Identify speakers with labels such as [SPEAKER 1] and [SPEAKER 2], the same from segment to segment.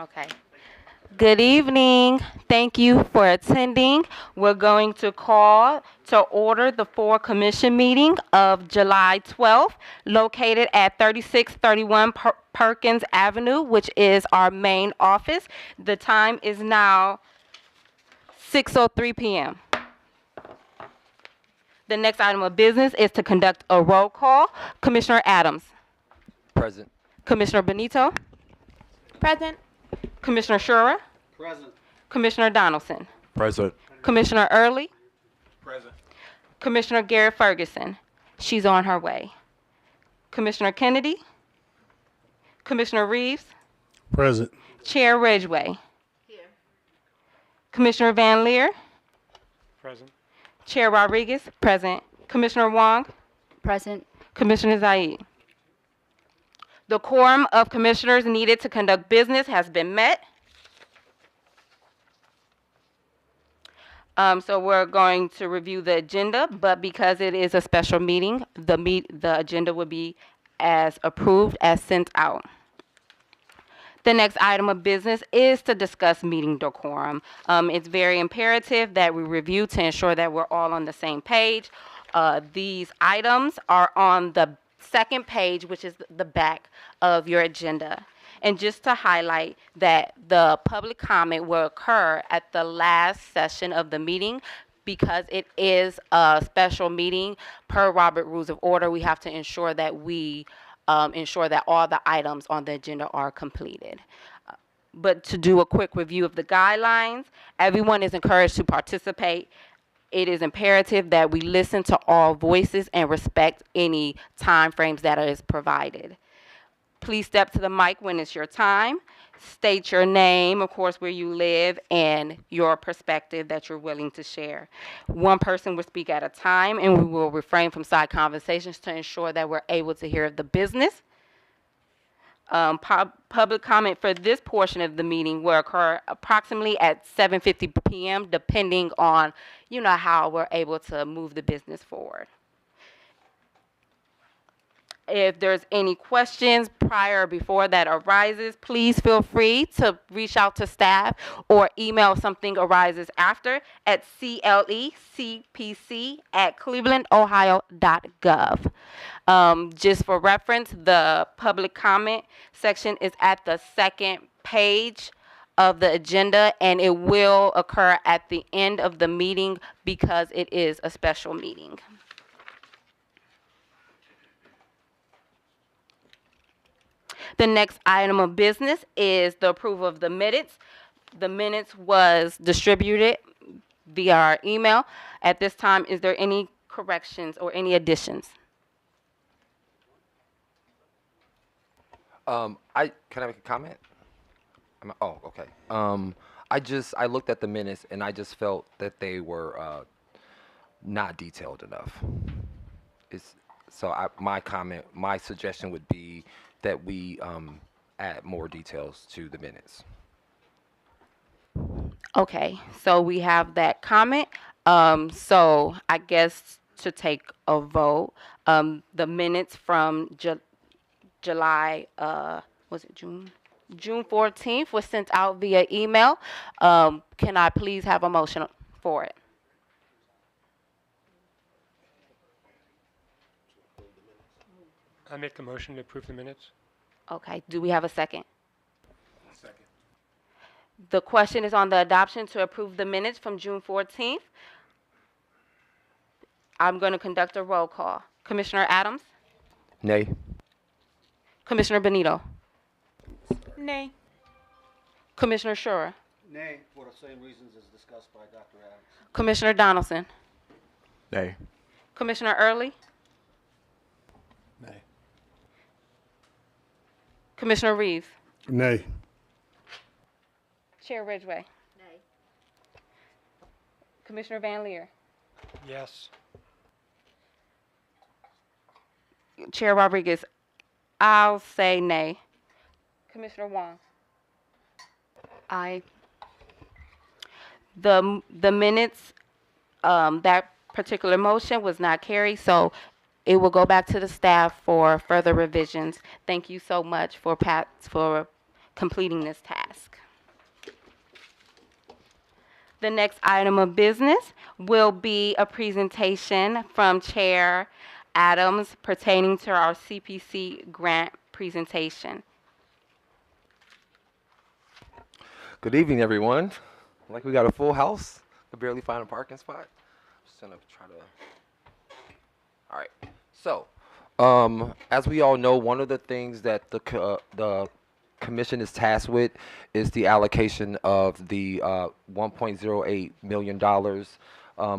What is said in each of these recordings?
[SPEAKER 1] Okay. Good evening. Thank you for attending. We're going to call to order the commission meeting of July 12th, located at 3631 Perkins Avenue, which is our main office. The time is now 6:03 p.m. The next item of business is to conduct a roll call. Commissioner Adams.
[SPEAKER 2] Present.
[SPEAKER 1] Commissioner Benito.
[SPEAKER 3] Present.
[SPEAKER 1] Commissioner Shura.
[SPEAKER 4] Present.
[SPEAKER 1] Commissioner Donaldson.
[SPEAKER 5] Present.
[SPEAKER 1] Commissioner Earley.
[SPEAKER 4] Present.
[SPEAKER 1] Commissioner Garret-Ferguson. She's on her way. Commissioner Kennedy. Commissioner Reeves.
[SPEAKER 5] Present.
[SPEAKER 1] Chair Ridgeway. Here. Commissioner Van Leer.
[SPEAKER 5] Present.
[SPEAKER 1] Chair Rodriguez. Present. Commissioner Wang.
[SPEAKER 3] Present.
[SPEAKER 1] Commissioner Zaid. The quorum of commissioners needed to conduct business has been met. So we're going to review the agenda, but because it is a special meeting, the agenda will be as approved as sent out. The next item of business is to discuss meeting decorum. It's very imperative that we review to ensure that we're all on the same page. These items are on the second page, which is the back of your agenda. And just to highlight that the public comment will occur at the last session of the meeting because it is a special meeting. Per Robert Rules of Order, we have to ensure that we ensure that all the items on the agenda are completed. But to do a quick review of the guidelines, everyone is encouraged to participate. It is imperative that we listen to all voices and respect any time frames that is provided. Please step to the mic when it's your time. State your name, of course, where you live, and your perspective that you're willing to share. One person will speak at a time, and we will refrain from side conversations to ensure that we're able to hear the business. Public comment for this portion of the meeting will occur approximately at 7:50 p.m., depending on, how we're able to move the business forward. If there's any questions prior or before that arises, please feel free to reach out to staff or email if something arises after at clecpc@clevelandohio.gov. Just for reference, the public comment section is at the second page of the agenda, and it will occur at the end of the meeting because it is a special meeting. The next item of business is the approval of the minutes. The minutes was distributed via our email. At this time, is there any corrections or any additions?
[SPEAKER 2] Can I make a comment? Okay. I looked at the minutes and I just felt that they were not detailed enough. My suggestion would be that we add more details to the minutes.
[SPEAKER 1] Okay, so we have that comment. So I guess to take a vote, the minutes from July, was it June? June 14th was sent out via email. Can I please have a motion for it?
[SPEAKER 5] I make a motion to approve the minutes.
[SPEAKER 1] Okay, do we have a second?
[SPEAKER 4] Second.
[SPEAKER 1] The question is on the adoption to approve the minutes from June 14th. I'm going to conduct a roll call. Commissioner Adams?
[SPEAKER 2] Nay.
[SPEAKER 1] Commissioner Benito?
[SPEAKER 3] Nay.
[SPEAKER 1] Commissioner Shura?
[SPEAKER 4] Nay, for the same reasons as discussed by Dr. Adams.
[SPEAKER 1] Commissioner Donaldson?
[SPEAKER 5] Nay.
[SPEAKER 1] Commissioner Earley?
[SPEAKER 5] Nay.
[SPEAKER 1] Commissioner Reeves?
[SPEAKER 5] Nay.
[SPEAKER 1] Chair Ridgeway?
[SPEAKER 3] Nay.
[SPEAKER 1] Commissioner Van Leer?
[SPEAKER 5] Yes.
[SPEAKER 1] Chair Rodriguez? I'll say nay. Commissioner Wang?
[SPEAKER 3] Aye.
[SPEAKER 1] The minutes, that particular motion was not carried, so it will go back to the staff for further revisions. Thank you so much for completing this task. The next item of business will be a presentation from Chair Adams pertaining to our CPC grant presentation.
[SPEAKER 2] Good evening, everyone. Like we got a full house. Could barely find a parking spot. Just gonna try to. All right. So, as we all know, one of the things that the commission is tasked with is the allocation of the $1.08 million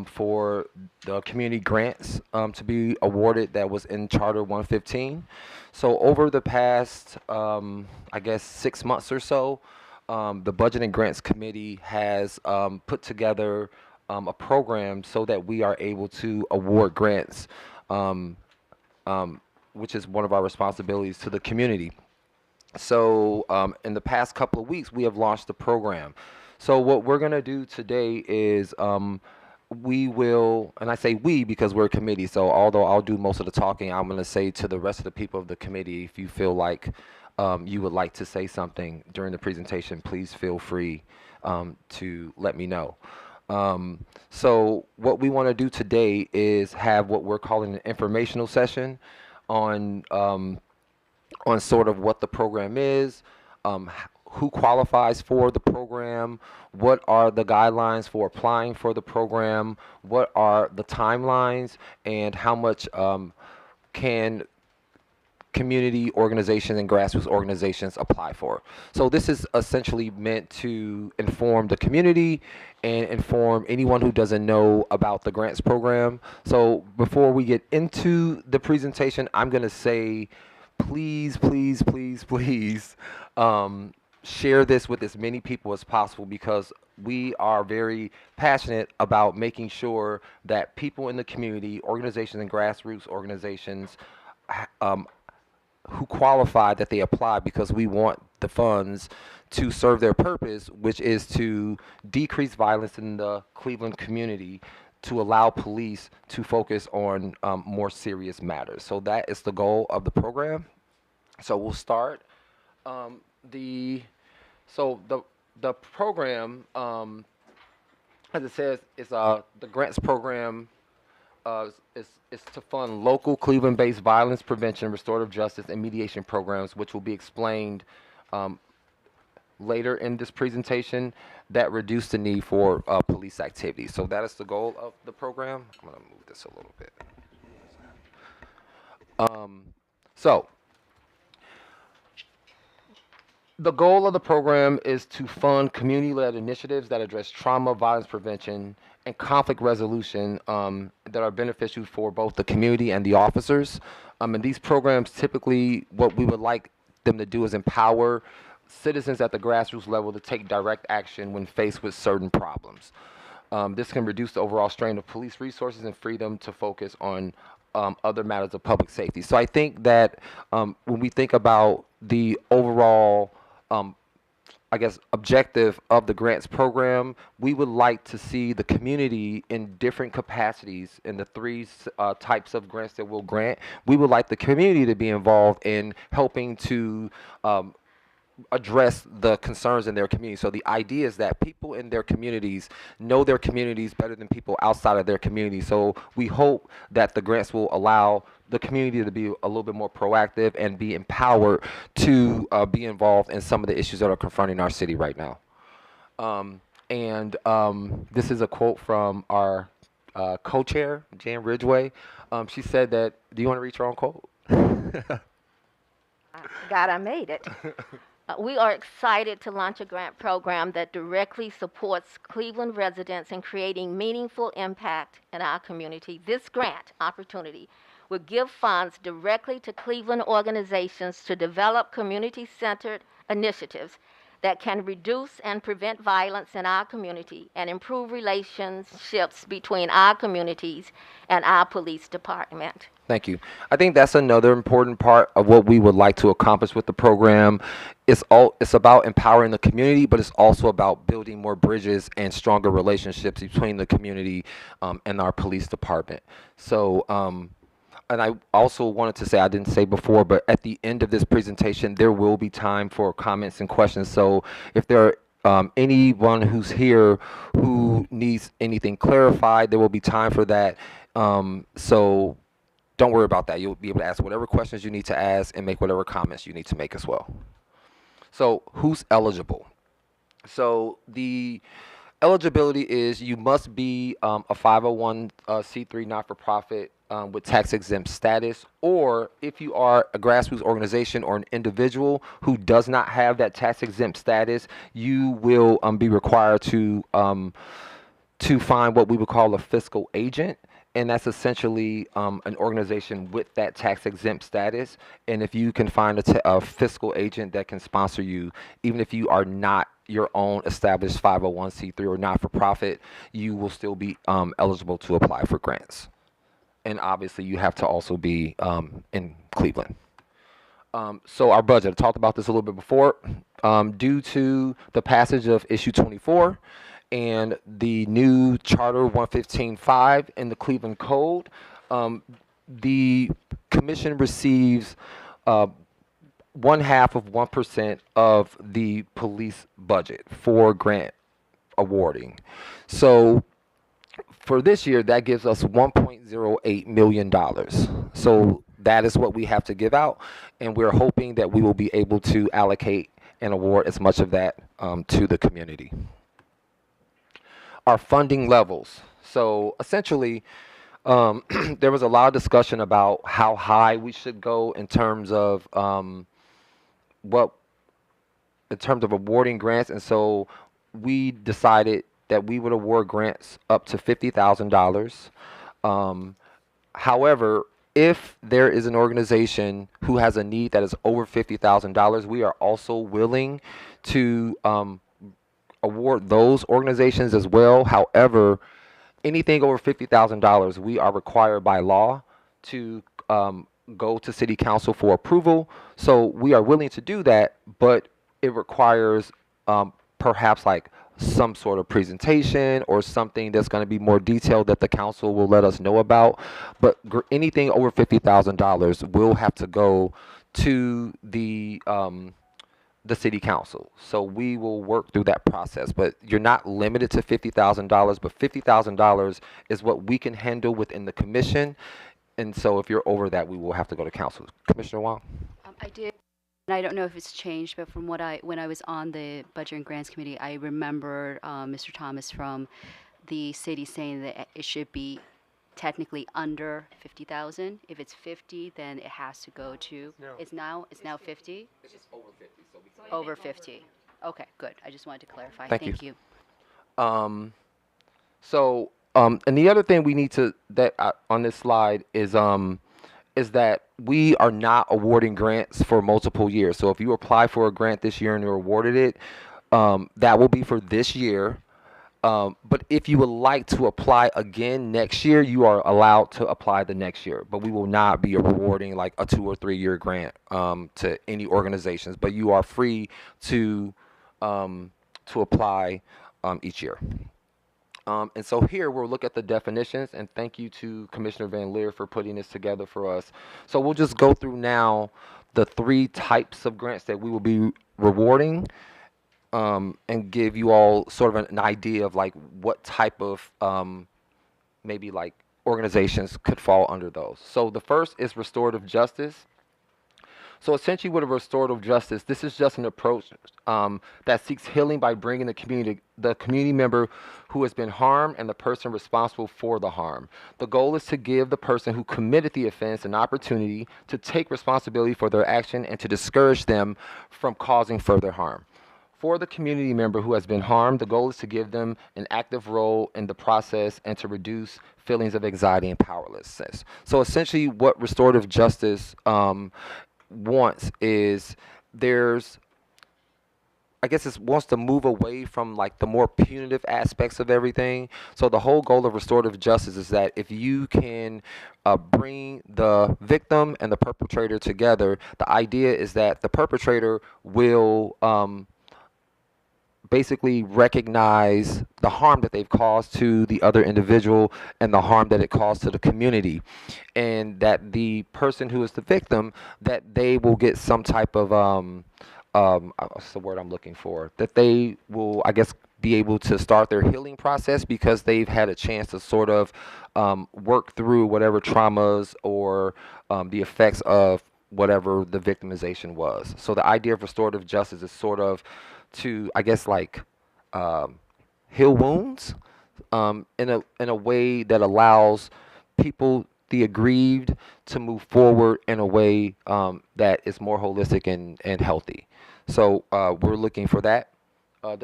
[SPEAKER 2] for the community grants to be awarded that was in Charter 115. So over the past, I guess, 6 months or so, the Budget and Grants Committee has put together a program so that we are able to award grants, which is one of our responsibilities to the community. So in the past couple of weeks, we have launched the program. So what we're going to do today is we will, and I say we because we're a committee, so although I'll do most of the talking, I'm going to say to the rest of the people of the committee, if you feel like you would like to say something during the presentation, please feel free to let me know. So what we want to do today is have what we're calling an informational session on sort of what the program is, who qualifies for the program, what are the guidelines for applying for the program, what are the timelines, and how much can community organizations and grassroots organizations apply for. So this is essentially meant to inform the community and inform anyone who doesn't know about the grants program. So before we get into the presentation, I'm going to say, please, please, please, please share this with as many people as possible, because we are very passionate about making sure that people in the community, organizations and grassroots organizations who qualify, that they apply, because we want the funds to serve their purpose, which is to decrease violence in the Cleveland community, to allow police to focus on more serious matters. So that is the goal of the program. So we'll start. The program, as it says, is the grants program is to fund local Cleveland-based violence prevention, restorative justice, and mediation programs, which will be explained later in this presentation, that reduce the need for police activity. So that is the goal of the program. I'm going to move this a little bit. So the goal of the program is to fund community-led initiatives that address trauma, violence prevention, and conflict resolution that are beneficial for both the community and the officers. And these programs, typically, what we would like them to do is empower citizens at the grassroots level to take direct action when faced with certain problems. This can reduce the overall strain of police resources and free them to focus on other matters of public safety. So I think that when we think about the overall I guess, objective of the grants program, we would like to see the community in different capacities in the three types of grants that we'll grant. We would like the community to be involved in helping to address the concerns in their community. So the idea is that people in their communities know their communities better than people outside of their community. So we hope that the grants will allow the community to be a little bit more proactive and be empowered to be involved in some of the issues that are confronting our city right now. This is a quote from our co-chair, Jan Ridgeway. She said that, do you want to read your own quote?
[SPEAKER 6] God, I made it. We are excited to launch a grant program that directly supports Cleveland residents in creating meaningful impact in our community. This grant opportunity will give funds directly to Cleveland organizations to develop community-centered initiatives that can reduce and prevent violence in our community and improve relationships between our communities and our police department.
[SPEAKER 2] Thank you. I think that's another important part of what we would like to accomplish with the program. It's about empowering the community, but it's also about building more bridges and stronger relationships between the community and our police department. So and I also wanted to say, I didn't say before, but at the end of this presentation, there will be time for comments and questions. So if there are anyone who's here who needs anything clarified, there will be time for that. So don't worry about that. You'll be able to ask whatever questions you need to ask and make whatever comments you need to make as well. So who's eligible? So the eligibility is you must be a 501c3 not-for-profit with tax-exempt status, or if you are a grassroots organization or an individual who does not have that tax-exempt status, you will be required to find what we would call a fiscal agent. And that's essentially an organization with that tax-exempt status. And if you can find a fiscal agent that can sponsor you, even if you are not your own established 501c3 or not-for-profit, you will still be eligible to apply for grants. And obviously, you have to also be in Cleveland. So our budget, I talked about this a little bit before. Due to the passage of issue 24, and the new Charter 115.5 in the Cleveland Code, the commission receives 0.5% of the police budget for grant awarding. So for this year, that gives us $1.08 million. So that is what we have to give out, and we're hoping that we will be able to allocate and award as much of that to the community. Our funding levels. So essentially, there was a lot of discussion about how high we should go in terms of awarding grants, and so we decided that we would award grants up to $50,000. However, if there is an organization who has a need that is over $50,000, we are also willing to award those organizations as well. However, anything over $50,000, we are required by law to go to City Council for approval. So we are willing to do that, but it requires perhaps like some sort of presentation or something that's going to be more detailed that the council will let us know about. But anything over $50,000 will have to go to the City Council. So we will work through that process, but you're not limited to $50,000, but $50,000 is what we can handle within the commission. And so if you're over that, we will have to go to council. Commissioner Wang?
[SPEAKER 7] I did, and I don't know if it's changed, but from when I was on the Budget and Grants Committee, I remember Mr. Thomas from the city saying that it should be technically under 50,000. If it's 50, then it has to go to.
[SPEAKER 5] No.
[SPEAKER 7] It's now 50.
[SPEAKER 2] It's just over 50.
[SPEAKER 7] Over 50. Okay, good. I just wanted to clarify.
[SPEAKER 2] Thank
[SPEAKER 7] Thank
[SPEAKER 2] you.
[SPEAKER 7] you.
[SPEAKER 2] And the other thing we need to on this slide is that we are not awarding grants for multiple years. So if you apply for a grant this year and you're awarded it, that will be for this year. But if you would like to apply again next year, you are allowed to apply the next year. But we will not be awarding like a 2 or 3 year grant to any organizations. But you are free to apply each year. And so here we'll look at the definitions, and thank you to Commissioner Van Leer for putting this together for us. So we'll just go through now the 3 types of grants that we will be rewarding. And give you all sort of an idea of like what type of maybe like organizations could fall under those. So the first is restorative justice. So essentially with a restorative justice, this is just an approach that seeks healing by bringing the community member who has been harmed and the person responsible for the harm. The goal is to give the person who committed the offense an opportunity to take responsibility for their action and to discourage them from causing further harm. For the community member who has been harmed, the goal is to give them an active role in the process and to reduce feelings of anxiety and powerlessness. So essentially what restorative justice wants is it wants to move away from like the more punitive aspects of everything. So the whole goal of restorative justice is that if you can bring the victim and the perpetrator together, the idea is that the perpetrator will basically recognize the harm that they've caused to the other individual and the harm that it caused to the community, and that the person who is the victim, that they will get some type of what's the word I'm looking for? That they will, I guess, be able to start their healing process because they've had a chance to sort of work through whatever traumas or the effects of whatever the victimization was. So the idea of restorative justice is sort of to, I guess, like heal wounds in a way that allows people, the aggrieved, to move forward in a way that is more holistic and healthy. So we're looking for that.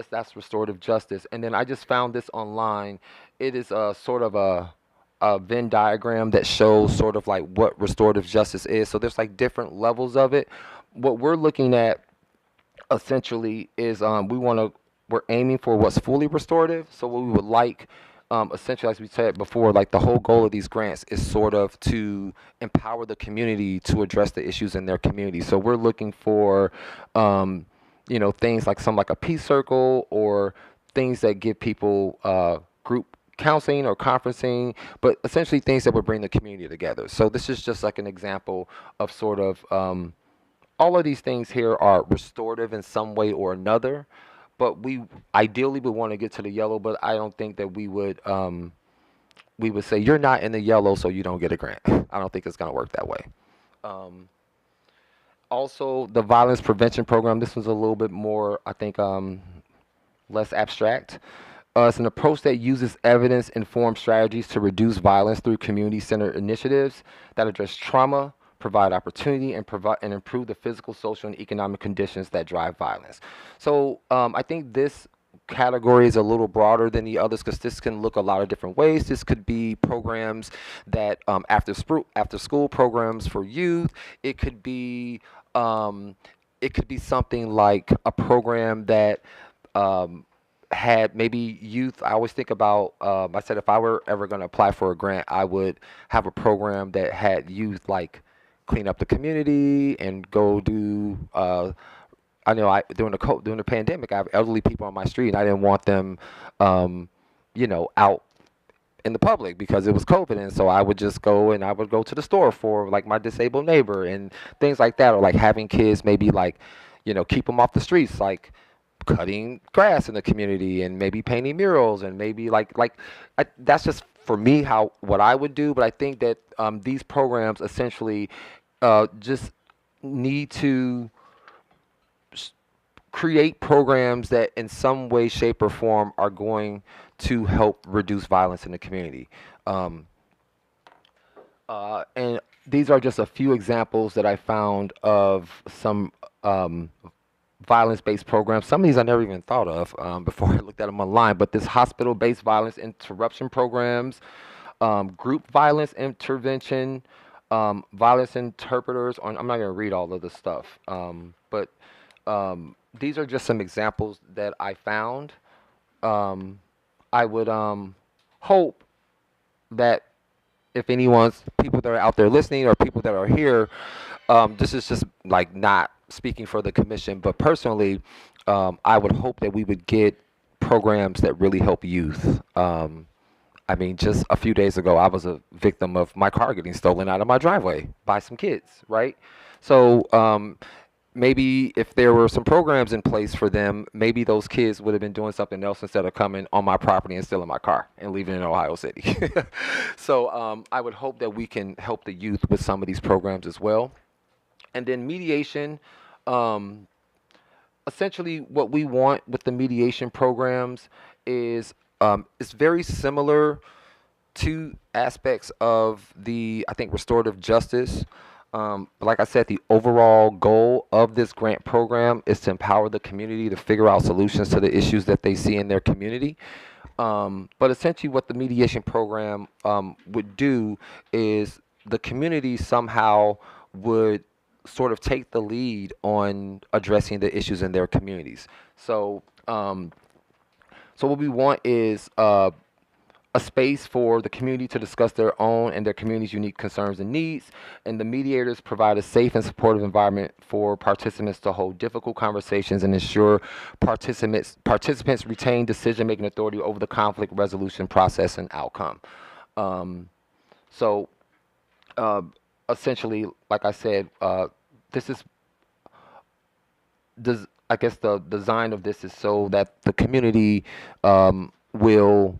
[SPEAKER 2] That's restorative justice. And then I just found this online. It is sort of a Venn diagram that shows sort of like what restorative justice is. So there's like different levels of it. What we're looking at essentially is we're aiming for what's fully restorative. So what we would like, essentially, as we said before, like the whole goal of these grants is sort of to empower the community to address the issues in their community. So we're looking for things like like a peace circle, or things that give people group counseling or conferencing, but essentially things that would bring the community together. So this is just like an example of sort of all of these things here are restorative in some way or another, but we ideally would want to get to the yellow, but I don't think that we would say you're not in the yellow so you don't get a grant. I don't think it's going to work that way. Also, the violence prevention program, this one's a little bit more, I think, less abstract. It's an approach that uses evidence-informed strategies to reduce violence through community-centered initiatives that address trauma, provide opportunity, and improve the physical, social, and economic conditions that drive violence. So I think this category is a little broader than the others because this can look a lot of different ways. This could be programs that after school programs for youth. It could be something like a program that had maybe youth. I always think about, I said if I were ever going to apply for a grant, I would have a program that had youth like clean up the community and go do, I know during the pandemic, I have elderly people on my street, and I didn't want them, out in the public because it was COVID, and so I would just go to the store for like my disabled neighbor and things like that, or like having kids maybe like, keep them off the streets, like cutting grass in the community and maybe painting murals and maybe that's just for me what I would do. But I think that these programs essentially just need to create programs that in some way, shape, or form are going to help reduce violence in the community. And these are just a few examples that I found of some violence-based programs. Some of these I never even thought of before I looked at them online, but this hospital-based violence interruption programs, group violence intervention, violence interpreters. I'm not going to read all of this stuff, but these are just some examples that I found. I would hope that if people that are out there listening or people that are here, this is just like not speaking for the commission, but personally, I would hope that we would get programs that really help youth. I mean, just a few days ago, I was a victim of my car getting stolen out of my driveway by some kids, right? So maybe if there were some programs in place for them, maybe those kids would have been doing something else instead of coming on my property and stealing my car and leaving it in Ohio City. So I would hope that we can help the youth with some of these programs as well. And then mediation, essentially what we want with the mediation programs is it's very similar to aspects of I think, restorative justice. Like I said, the overall goal of this grant program is to empower the community to figure out solutions to the issues that they see in their community. But essentially what the mediation program would do is the community somehow would sort of take the lead on addressing the issues in their communities. So what we want is a space for the community to discuss their own and their community's unique concerns and needs, and the mediators provide a safe and supportive environment for participants to hold difficult conversations and ensure participants retain decision-making authority over the conflict resolution process and outcome. So essentially, like I said, this is I guess the design of this is so that the community will,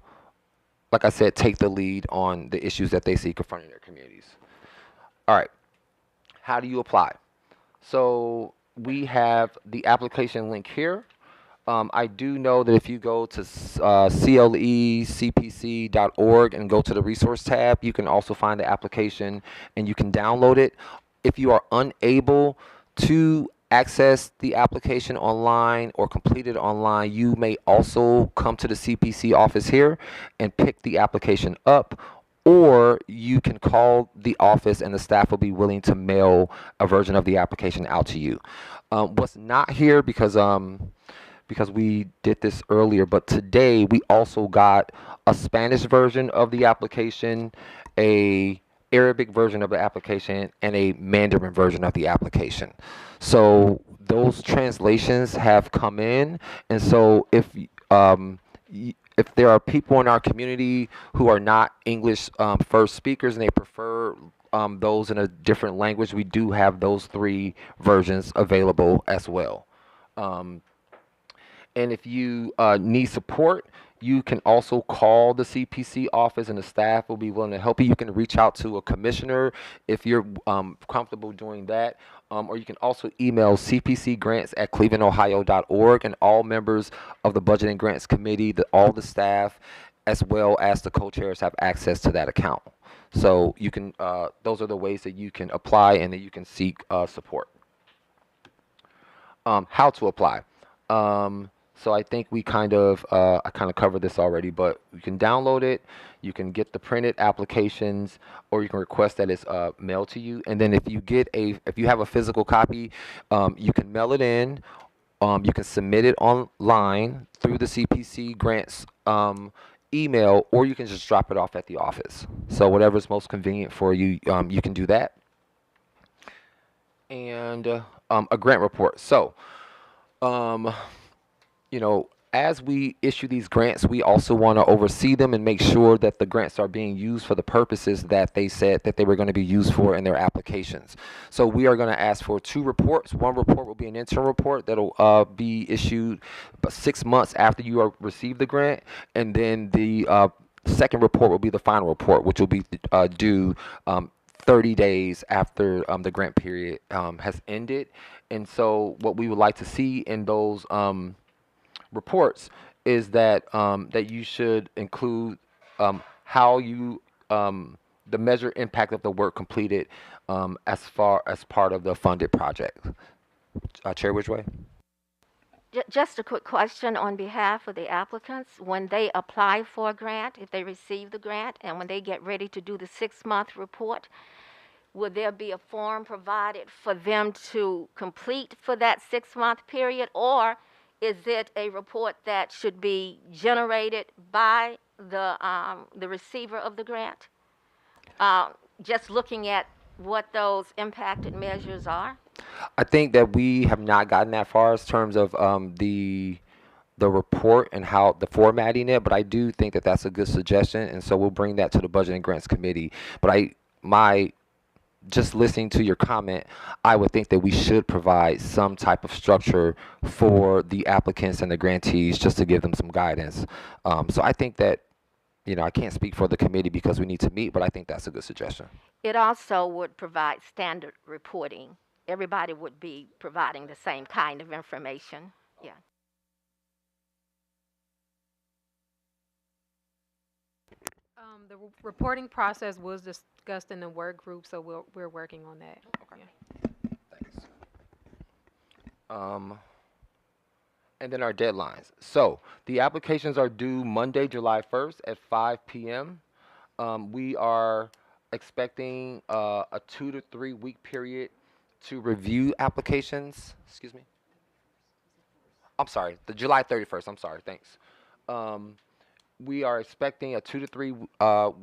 [SPEAKER 2] like I said, take the lead on the issues that they see confronting their communities. All right, how do you apply? So we have the application link here. I do know that if you go to clecpc.org and go to the resource tab, you can also find the application and you can download it. If you are unable to access the application online or complete it online, you may also come to the CPC office here and pick the application up, or you can call the office and the staff will be willing to mail a version of the application out to you. What's not here because we did this earlier, but today we also got a Spanish version of the application, a Arabic version of the application, and a Mandarin version of the application. So those translations have come in, and so if there are people in our community who are not English first speakers and they prefer those in a different language, we do have those 3 versions available as well. And if you need support, you can also call the CPC office and the staff will be willing to help you. You can reach out to a commissioner if you're comfortable doing that. Or you can also email cpcgrants@clevelandohio.org, and all members of the Budget and Grants Committee, all the staff, as well as the co-chairs have access to that account. So you can, those are the ways that you can apply and that you can seek support. How to apply. So I think we I kind of covered this already, but you can download it, you can get the printed applications, or you can request that it's mailed to you. And then if you have a physical copy, you can mail it in, you can submit it online through the CPC grants email, or you can just drop it off at the office. So whatever's most convenient for you, you can do that. And a grant report. So, you know, as we issue these grants, we also want to oversee them and make sure that the grants are being used for the purposes that they said that they were going to be used for in their applications. So we are going to ask for 2 reports. One report will be an interim report that will be issued about 6 months after you receive the grant, and then the second report will be the final report, which will be due 30 days after the grant period has ended. And so what we would like to see in those reports is that that you should include how you the measured impact of the work completed as far as part of the funded project. Chair Ridgeway?
[SPEAKER 6] Just a quick question on behalf of the applicants. When they apply for a grant, if they receive the grant, and when they get ready to do the 6-month report, will there be a form provided for them to complete for that 6-month period, or is it a report that should be generated by the receiver of the grant? Just looking at what those impacted measures are.
[SPEAKER 2] I think that we have not gotten that far in terms of the report and how the formatting it, but I do think that that's a good suggestion, and so we'll bring that to the Budget and Grants Committee. But just listening to your comment, I would think that we should provide some type of structure for the applicants and the grantees just to give them some guidance. So I think that, you know, I can't speak for the committee because we need to meet, but I think that's a good suggestion.
[SPEAKER 6] It also would provide standard reporting. Everybody would be providing the same kind of information. Yeah.
[SPEAKER 8] The reporting process was discussed in the work group, so we're working on that.
[SPEAKER 2] Okay.
[SPEAKER 8] Yeah.
[SPEAKER 2] Thanks. And then our deadlines. So the applications are due Monday, July 1st at 5 p.m. We are expecting a 2 to 3 week period to review applications. Excuse me. I'm sorry, the July 31st. I'm sorry. Thanks. we are expecting a 2 to 3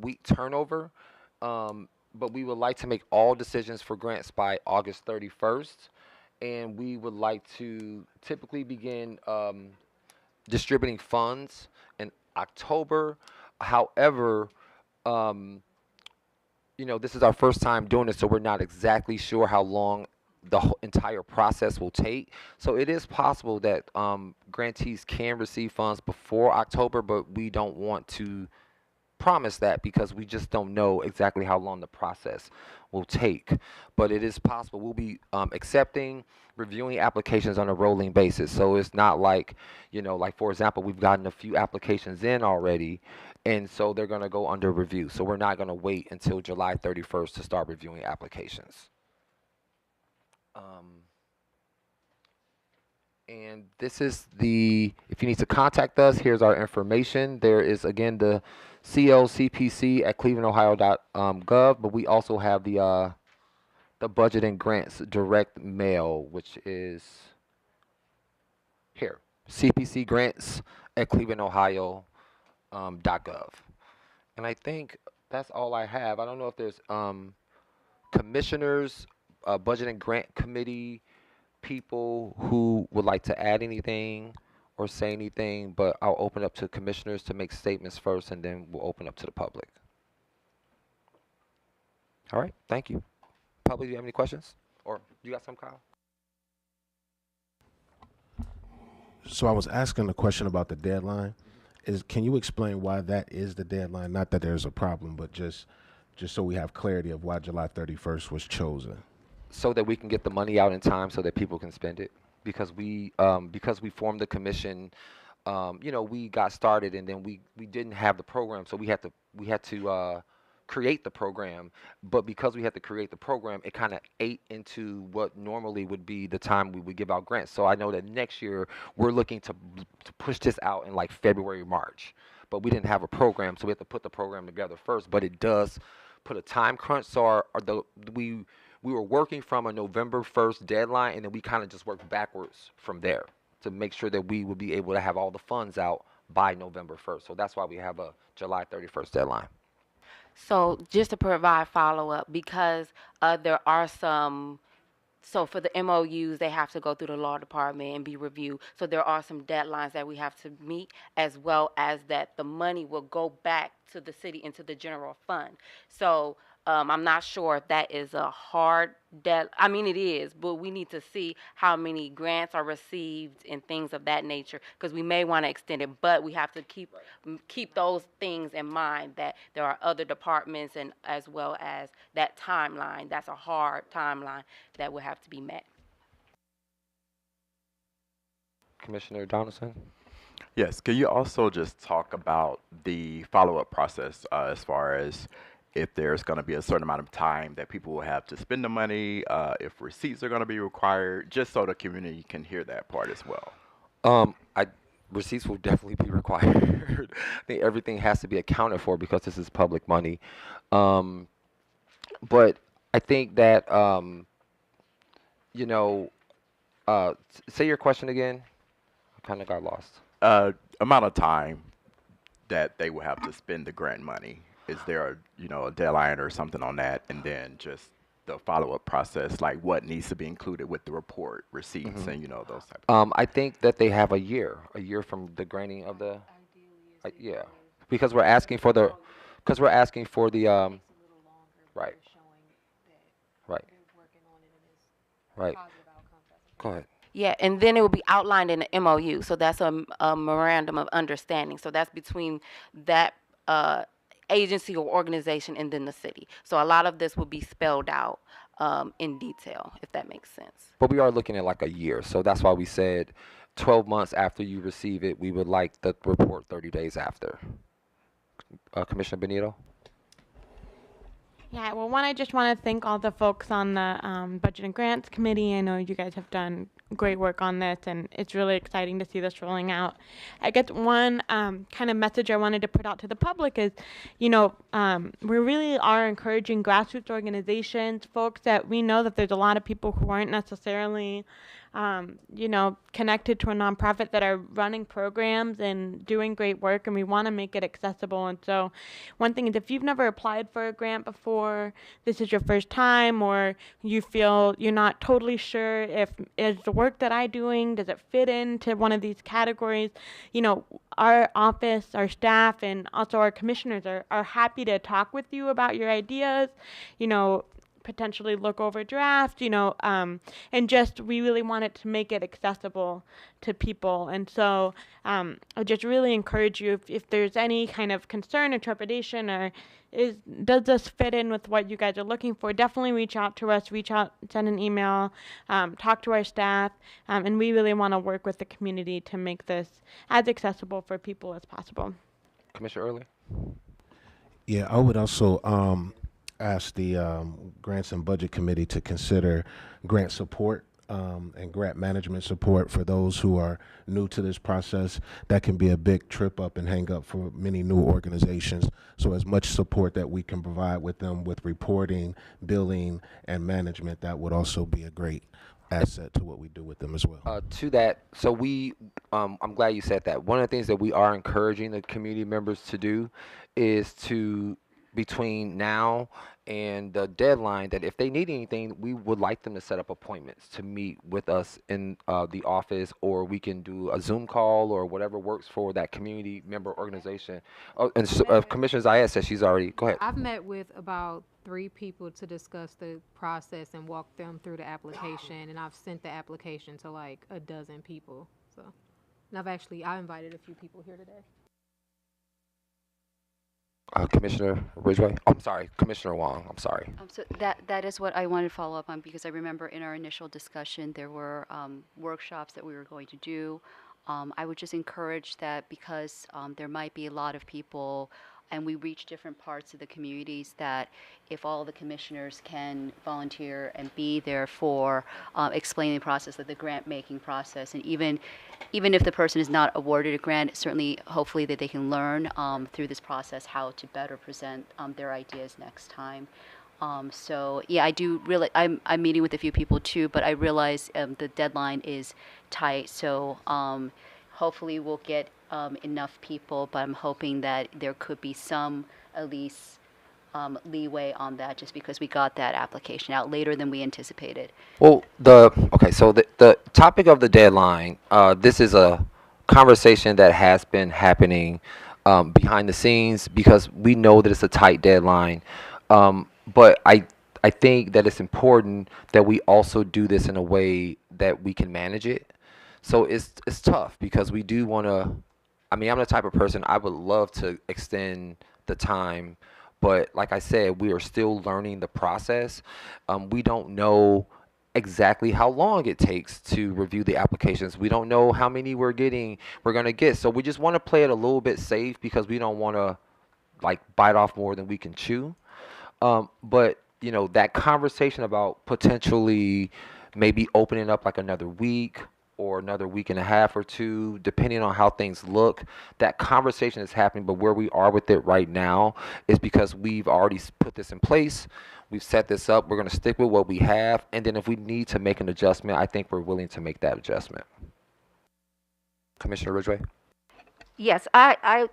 [SPEAKER 2] week turnover, but we would like to make all decisions for grants by August 31st, and we would like to typically begin distributing funds in October. However, this is our first time doing it, so we're not exactly sure how long the entire process will take. So it is possible that grantees can receive funds before October, but we don't want to promise that because we just don't know exactly how long the process will take. But it is possible. We'll be accepting, reviewing applications on a rolling basis. So it's not like, like for example, we've gotten a few applications in already, and so they're going to go under review. So we're not going to wait until July 31st to start reviewing applications. And this is if you need to contact us, here's our information. There is, again, the CPC at clevelandohio.gov, but we also have the budget and grants direct mail, which is here, CPC grants at clevelandohio.gov. And I think that's all I have. I don't know if there's commissioners, budget and grant committee people who would like to add anything or say anything, but I'll open up to commissioners to make statements first, and then we'll open up to the public. All right, thank you. Public, do you have any questions? Or you got some, Kyle?
[SPEAKER 9] So I was asking a question about the deadline. Can you explain why that is the deadline? Not that there's a problem, but just so we have clarity of why July 31st was chosen.
[SPEAKER 2] So that we can get the money out in time so that people can spend it. Because we formed the commission, we got started and then we didn't have the program, so we had to create the program. But because we had to create the program, it kind of ate into what normally would be the time we would give out grants. So I know that next year we're looking to push this out in like February, March. But we didn't have a program, so we had to put the program together first. But it does put a time crunch. So we were working from a November 1st deadline, and then we kind of just worked backwards from there to make sure that we would be able to have all the funds out by November 1st. So that's why we have a July 31st deadline.
[SPEAKER 1] So just to provide follow-up, because there are some, so for the MOUs, they have to go through the law department and be reviewed. So there are some deadlines that we have to meet, as well as that the money will go back to the city into the general fund. So I'm not sure if that is a hard I mean, it is, but we need to see how many grants are received and things of that nature, because we may want to extend it, but we have to keep those things in mind, that there are other departments and as well as that timeline. That's a hard timeline that will have to be met.
[SPEAKER 2] Commissioner Donaldson?
[SPEAKER 10] Yes, can you also just talk about the follow-up process as far as if there's going to be a certain amount of time that people will have to spend the money, if receipts are going to be required, just so the community can hear that part as well?
[SPEAKER 2] Receipts will definitely be required. I think everything has to be accounted for because this is public money. But I think that, say your question again. I kind of got lost.
[SPEAKER 10] Amount of time that they will have to spend the grant money. Is there a deadline or something on that? And then just the follow-up process, like what needs to be included with the report, receipts, and those types of things.
[SPEAKER 2] I think that they have a year from the granting of the, yeah, because we're asking for the, right, right. Go ahead.
[SPEAKER 1] Yeah, and then it will be outlined in the MOU. So that's a memorandum of understanding. So that's between that agency or organization and then the city. So a lot of this will be spelled out in detail, if that makes sense.
[SPEAKER 2] But we are looking at like a year. So that's why we said 12 months after you receive it, we would like the report 30 days after. Commissioner Benito?
[SPEAKER 3] Yeah, well, I just want to thank all the folks on the Budget and Grants Committee. I know you guys have done great work on this, and it's really exciting to see this rolling out. I guess one kind of message I wanted to put out to the public is, we really are encouraging grassroots organizations, folks that we know that there's a lot of people who aren't necessarily connected to a nonprofit that are running programs and doing great work, and we want to make it accessible. And so one thing is, if you've never applied for a grant before, this is your first time, or you feel you're not totally sure if is the work that I'm doing, does it fit into one of these categories, our office, our staff, and also our commissioners are happy to talk with you about your ideas, potentially look over draft, and just we really wanted to make it accessible to people. And so I just really encourage you, if there's any kind of concern or trepidation, or does this fit in with what you guys are looking for, definitely reach out to us, send an email, talk to our staff, and we really want to work with the community to make this as accessible for people as possible.
[SPEAKER 2] Commissioner Earley?
[SPEAKER 9] Yeah, I would also ask the Grants and Budget Committee to consider grant support and grant management support for those who are new to this process. That can be a big trip up and hang up for many new organizations. So as much support that we can provide with them with reporting, billing, and management, that would also be a great asset to what we do with them as well.
[SPEAKER 2] To that, so I'm glad you said that. One of the things that we are encouraging the community members to do is to, between now and the deadline, that if they need anything, we would like them to set up appointments to meet with us in the office, or we can do a Zoom call or whatever works for that community member organization. Oh, and so, Commissioner Zayed says she's already, go ahead.
[SPEAKER 8] I've met with about 3 people to discuss the process and walk them through the application, and I've sent the application to like a dozen people. So, and I invited a few people here today.
[SPEAKER 2] Commissioner Ridgeway? I'm sorry, Commissioner Wang, I'm sorry.
[SPEAKER 7] So that is what I wanted to follow up on, because I remember in our initial discussion there were workshops that we were going to do. I would just encourage that, because there might be a lot of people and we reach different parts of the communities, that if all the commissioners can volunteer and be there for explaining the process, of the grant making process, and even if the person is not awarded a grant, certainly hopefully that they can learn through this process how to better present their ideas next time. So yeah, I do really, I'm meeting with a few people too, but I realize the deadline is tight, so hopefully we'll get enough people, but I'm hoping that there could be some, at least, leeway on that, just because we got that application out later than we anticipated.
[SPEAKER 2] Well, so the topic of the deadline, this is a conversation that has been happening behind the scenes, because we know that it's a tight deadline. But I think that it's important that we also do this in a way that we can manage it. So it's tough, because we do want to, I'm the type of person, I would love to extend the time, but like I said, we are still learning the process. We don't know exactly how long it takes to review the applications. We don't know how many we're going to get. So we just want to play it a little bit safe, because we don't want to bite off more than we can chew. But that conversation about potentially maybe opening up another week or another week and a half or two, depending on how things look, that conversation is happening. But where we are with it right now is because we've already put this in place. We've set this up. We're going to stick with what we have. And then if we need to make an adjustment, I think we're willing to make that adjustment. Commissioner Ridgeway?
[SPEAKER 6] Yes, I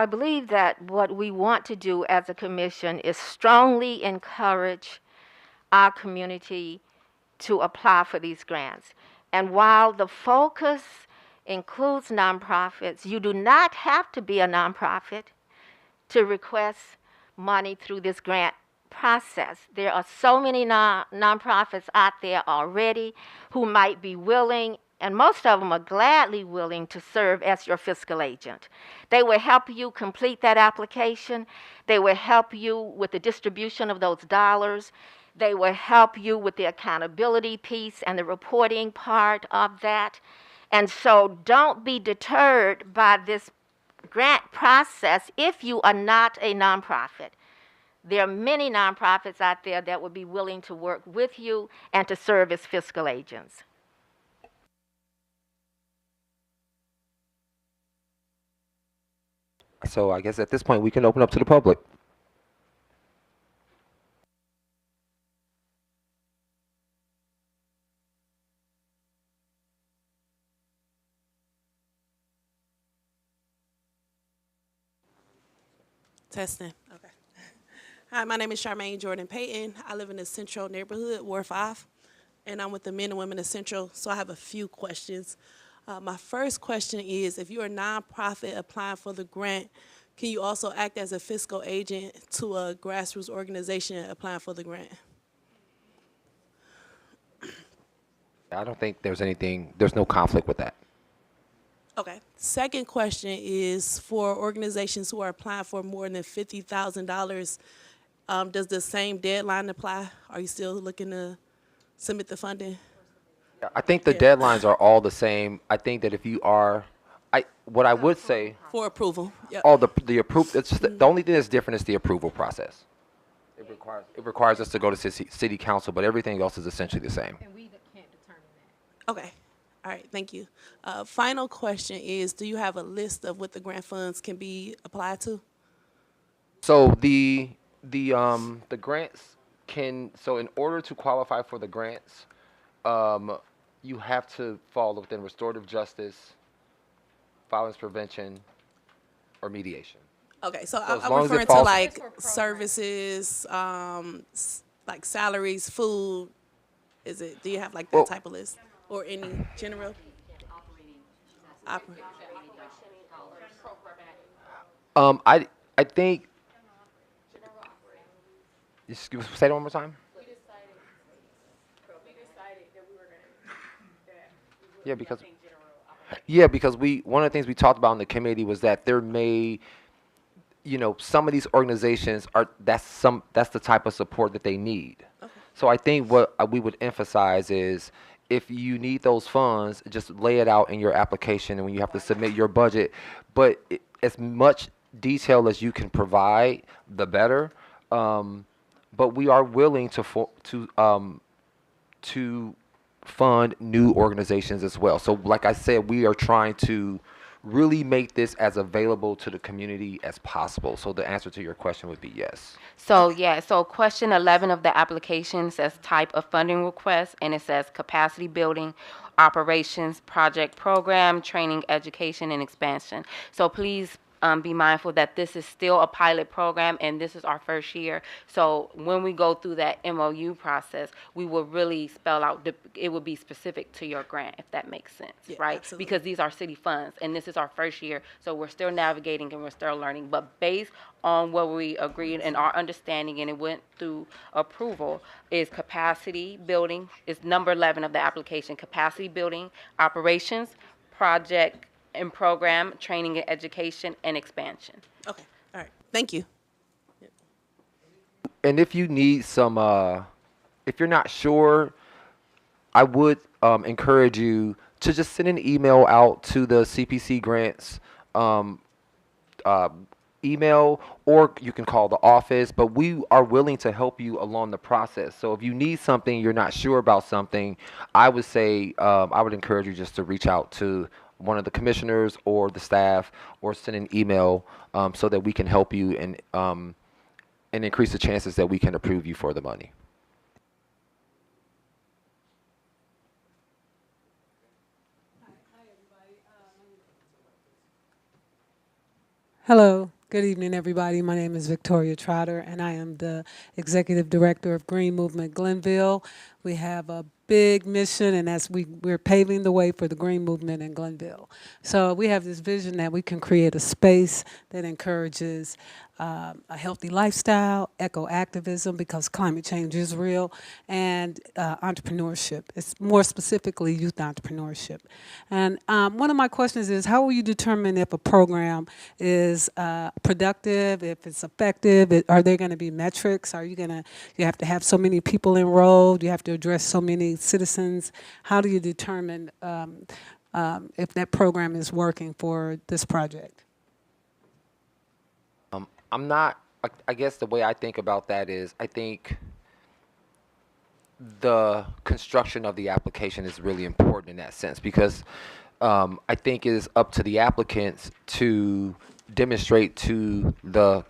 [SPEAKER 6] believe that what we want to do as a commission is strongly encourage our community to apply for these grants. And while the focus includes nonprofits, you do not have to be a nonprofit to request money through this grant process. There are so many nonprofits out there already who might be willing, and most of them are gladly willing to serve as your fiscal agent. They will help you complete that application. They will help you with the distribution of those dollars. They will help you with the accountability piece and the reporting part of that. And so don't be deterred by this grant process if you are not a nonprofit. There are many nonprofits out there that would be willing to work with you and to serve as fiscal agents.
[SPEAKER 2] So I guess at this point we can open up to the public.
[SPEAKER 11] Testing. Okay. Hi, my name is Charmaine Jordan Payton. I live in the Central neighborhood, Ward 5, and I'm with the Men and Women of Central, so I have a few questions. My first question is, if you're a nonprofit applying for the grant, can you also act as a fiscal agent to a grassroots organization applying for the grant?
[SPEAKER 2] I don't think there's no conflict with that.
[SPEAKER 11] Okay. Second question is for organizations who are applying for more than $50,000, does the same deadline apply? Are you still looking to submit the funding?
[SPEAKER 2] I think the deadlines are all the same. I think that if you are, what I would say,
[SPEAKER 11] For approval, yep.
[SPEAKER 2] the approve. It's just the only thing that's different is the approval process. It requires us to go to city council, but everything else is essentially the same.
[SPEAKER 8] And we can't determine that.
[SPEAKER 11] Okay. All right, thank you. Final question is, do you have a list of what the grant funds can be applied to?
[SPEAKER 2] So the grants so in order to qualify for the grants, you have to fall within restorative justice, violence prevention, or mediation.
[SPEAKER 11] Okay, so
[SPEAKER 2] as
[SPEAKER 11] I'm
[SPEAKER 2] long as it
[SPEAKER 11] referring to
[SPEAKER 2] falls-
[SPEAKER 11] like services, like salaries, food. Do you have like that
[SPEAKER 2] Well-
[SPEAKER 11] type of list? Or any general?
[SPEAKER 2] I think. Excuse, say that one more time. Yeah, because one of the things we talked about in the committee was that there may, some of these organizations that's the type of support that they need. Okay. So I think what we would emphasize is, if you need those funds, just lay it out in your application and when you have to submit your budget. But as much detail as you can provide, the better. But we are willing to fund new organizations as well. So like I said, we are trying to really make this as available to the community as possible. So the answer to your question would be yes.
[SPEAKER 1] So question 11 of the application says type of funding request, and it says capacity building, operations, project program, training, education, and expansion. So please be mindful that this is still a pilot program and this is our first year. So when we go through that MOU process, we will really spell out, it will be specific to your grant, if that makes sense, right?
[SPEAKER 11] Absolutely.
[SPEAKER 1] Because these are city funds and this is our first year, so we're still navigating and we're still learning. But based on what we agreed and our understanding, and it went through approval, is capacity building, is number 11 of the application, capacity building, operations, project and program, training and education, and expansion.
[SPEAKER 11] Okay, all right, thank you.
[SPEAKER 2] And if you need some, if you're not sure, I would encourage you to just send an email out to the CPC grants email, or you can call the office, but we are willing to help you along the process. So if you need something, you're not sure about something, I would say, I would encourage you just to reach out to one of the commissioners or the staff, or send an email so that we can help you and increase the chances that we can approve you for the money.
[SPEAKER 12] Hello, good evening, everybody. My name is Victoria Trotter, and I am the Executive Director of Green Movement Glenville. We have a big mission, and that's we're paving the way for the Green Movement in Glenville. So we have this vision that we can create a space that encourages a healthy lifestyle, eco-activism, because climate change is real, and entrepreneurship. It's more specifically youth entrepreneurship. And one of my questions is, how will you determine if a program is productive, if it's effective? Are there going to be metrics? You have to have so many people enrolled, you have to address so many citizens. How do you determine if that program is working for this project?
[SPEAKER 2] I guess the way I think about that is, I think the construction of the application is really important in that sense, because I think it is up to the applicants to demonstrate to the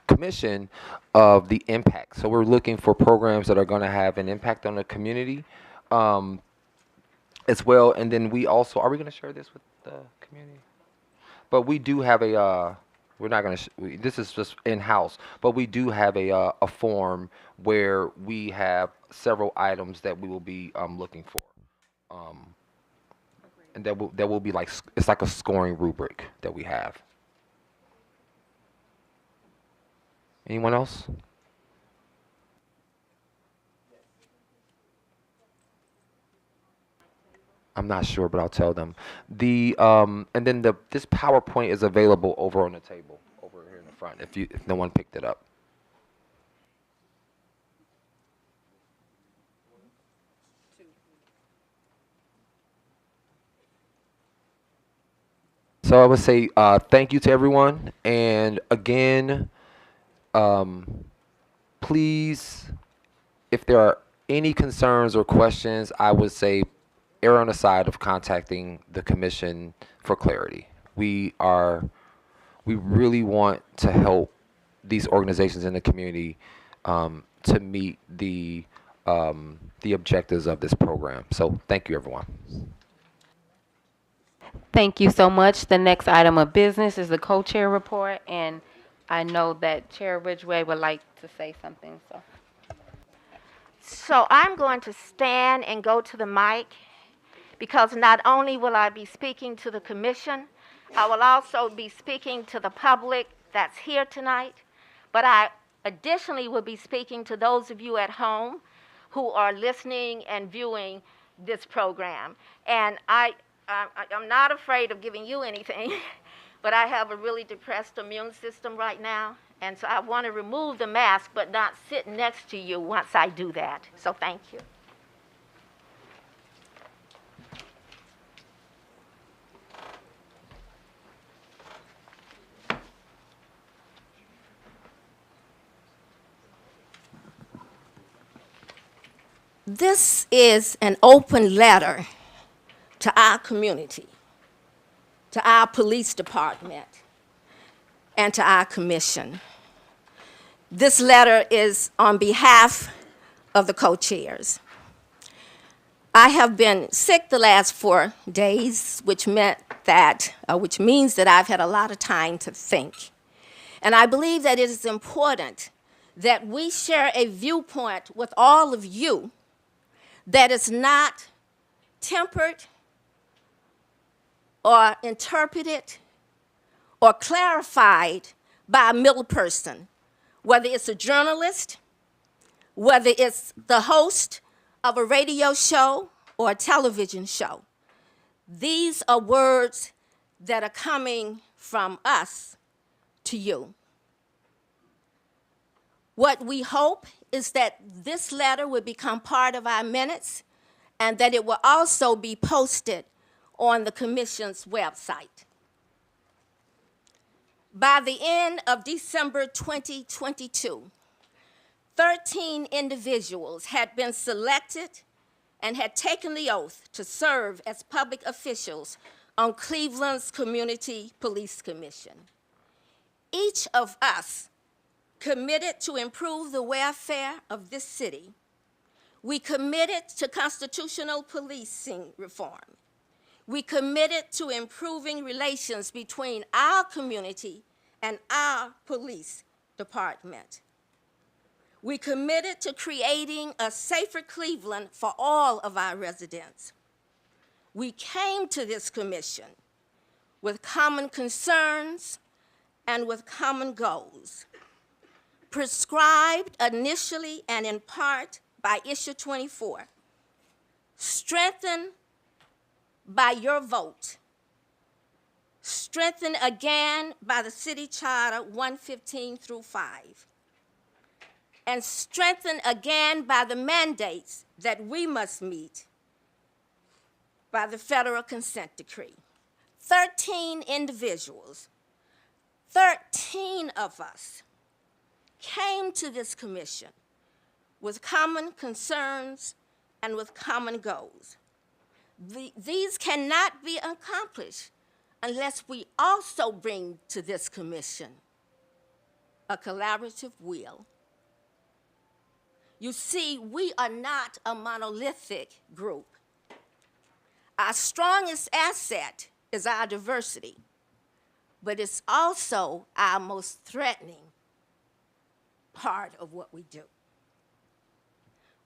[SPEAKER 2] commission of the impact. So we're looking for programs that are going to have an impact on the community as well. And then we also, are we going to share this with the community? But we do have a, we're not going to, this is just in-house, but we do have a form where we have several items that we will be looking for. And that will be like, it's like a scoring rubric that we have. Anyone else? I'm not sure, but I'll tell them. And then this PowerPoint is available over on the table over here in the front if no one picked it up. So I would say thank you to everyone, and again, please, if there are any concerns or questions, I would say err on the side of contacting the commission for clarity. We really want to help these organizations in the community to meet the objectives of this program. So thank you, everyone.
[SPEAKER 1] Thank you so much. The next item of business is the co-chair report, and I know that Chair Ridgeway would like to say something.
[SPEAKER 6] So I'm going to stand and go to the mic because not only will I be speaking to the commission, I will also be speaking to the public that's here tonight, but I additionally will be speaking to those of you at home who are listening and viewing this program. And I'm not afraid of giving you anything, but I have a really depressed immune system right now, and so I want to remove the mask but not sit next to you once I do that. So thank you. This is an open letter to our community, to our police department, and to our commission. This letter is on behalf of the co-chairs. I have been sick the last 4 days, which means that I've had a lot of time to think. And I believe that it is important that we share a viewpoint with all of you that is not tempered or interpreted or clarified by a middle person, whether it's a journalist, whether it's the host of a radio show or a television show. These are words that are coming from us to you. What we hope is that this letter will become part of our minutes and that it will also be posted on the Commission's website. By the end of December 2022, 13 individuals had been selected and had taken the oath to serve as public officials on Cleveland's Community Police Commission. Each of us committed to improve the welfare of this city. We committed to constitutional policing reform. We committed to improving relations between our community and our police department. We committed to creating a safer Cleveland for all of our residents. We came to this commission with common concerns and with common goals, prescribed initially and in part by Issue 24, strengthened by your vote, strengthened again by the City Charter 115 through 5, and strengthened again by the mandates that we must meet by the federal consent decree. 13 individuals, 13 of us came to this commission with common concerns and with common goals. These cannot be accomplished unless we also bring to this commission a collaborative will. You see, we are not a monolithic group. Our strongest asset is our diversity, but it's also our most threatening part of what we do.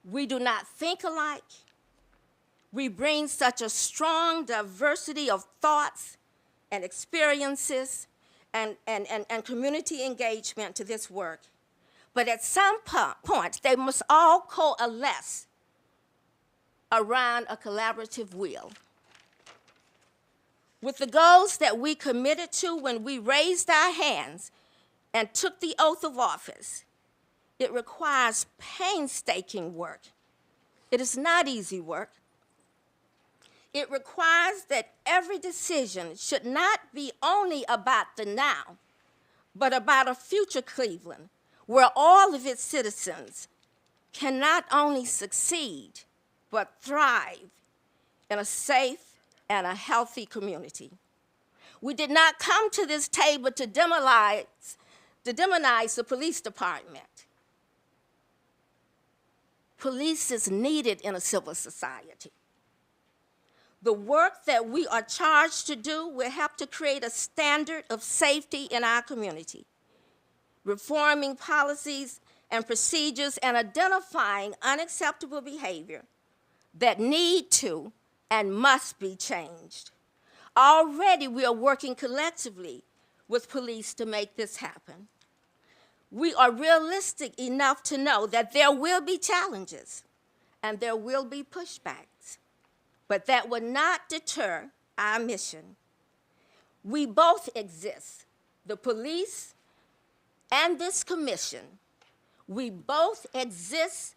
[SPEAKER 6] We do not think alike. We bring such a strong diversity of thoughts and experiences and community engagement to this work. But at some point, they must all coalesce around a collaborative will. With the goals that we committed to when we raised our hands and took the oath of office, it requires painstaking work. It is not easy work. It requires that every decision should not be only about the now, but about a future Cleveland where all of its citizens can not only succeed, but thrive in a safe and a healthy community. We did not come to this table to demonize the police department. Police is needed in a civil society. The work that we are charged to do will help to create a standard of safety in our community, reforming policies and procedures and identifying unacceptable behavior that need to and must be changed. Already we are working collectively with police to make this happen. We are realistic enough to know that there will be challenges and there will be pushbacks, but that will not deter our mission. We both exist, the police and this commission. We both exist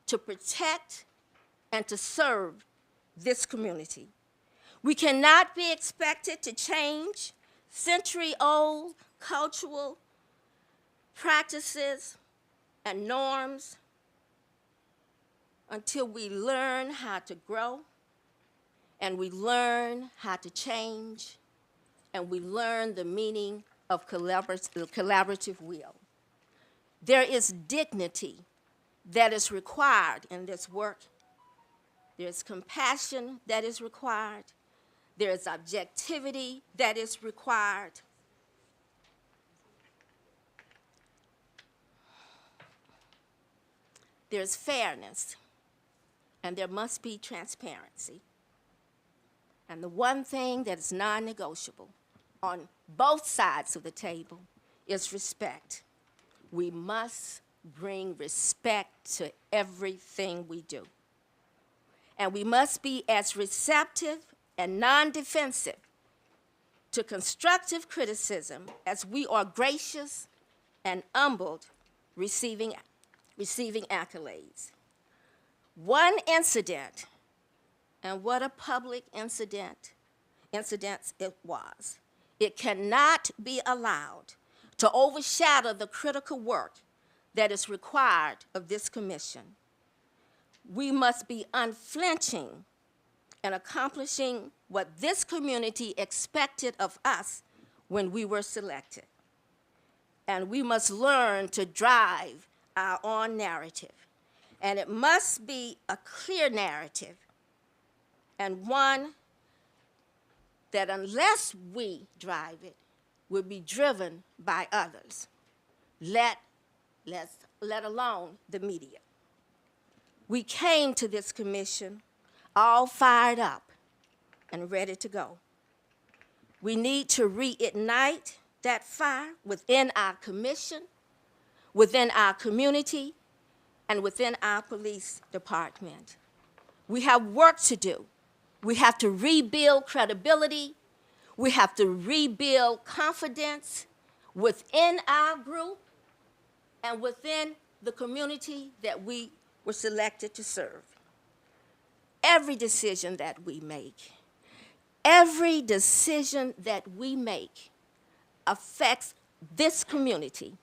[SPEAKER 6] to protect and to serve this community. We cannot be expected to change century-old cultural practices and norms until we learn how to grow and we learn how to change and we learn the meaning of collaborative will. There is dignity that is required in this work. There's compassion that is required. There's objectivity that is required. There's fairness, and there must be transparency. And the one thing that is non-negotiable on both sides of the table is respect. We must bring respect to everything we do. And we must be as receptive and non-defensive to constructive criticism as we are gracious and humbled receiving accolades. One incident, and what a public incident it was. It cannot be allowed to overshadow the critical work that is required of this commission. We must be unflinching in accomplishing what this community expected of us when we were selected. And we must learn to drive our own narrative. And it must be a clear narrative and one that unless we drive it, will be driven by others, let alone the media. We came to this commission all fired up and ready to go. We need to reignite that fire within our commission, within our community, and within our police department. We have work to do. We have to rebuild credibility. We have to rebuild confidence within our group and within the community that we were selected to serve. Every decision that we make affects this community.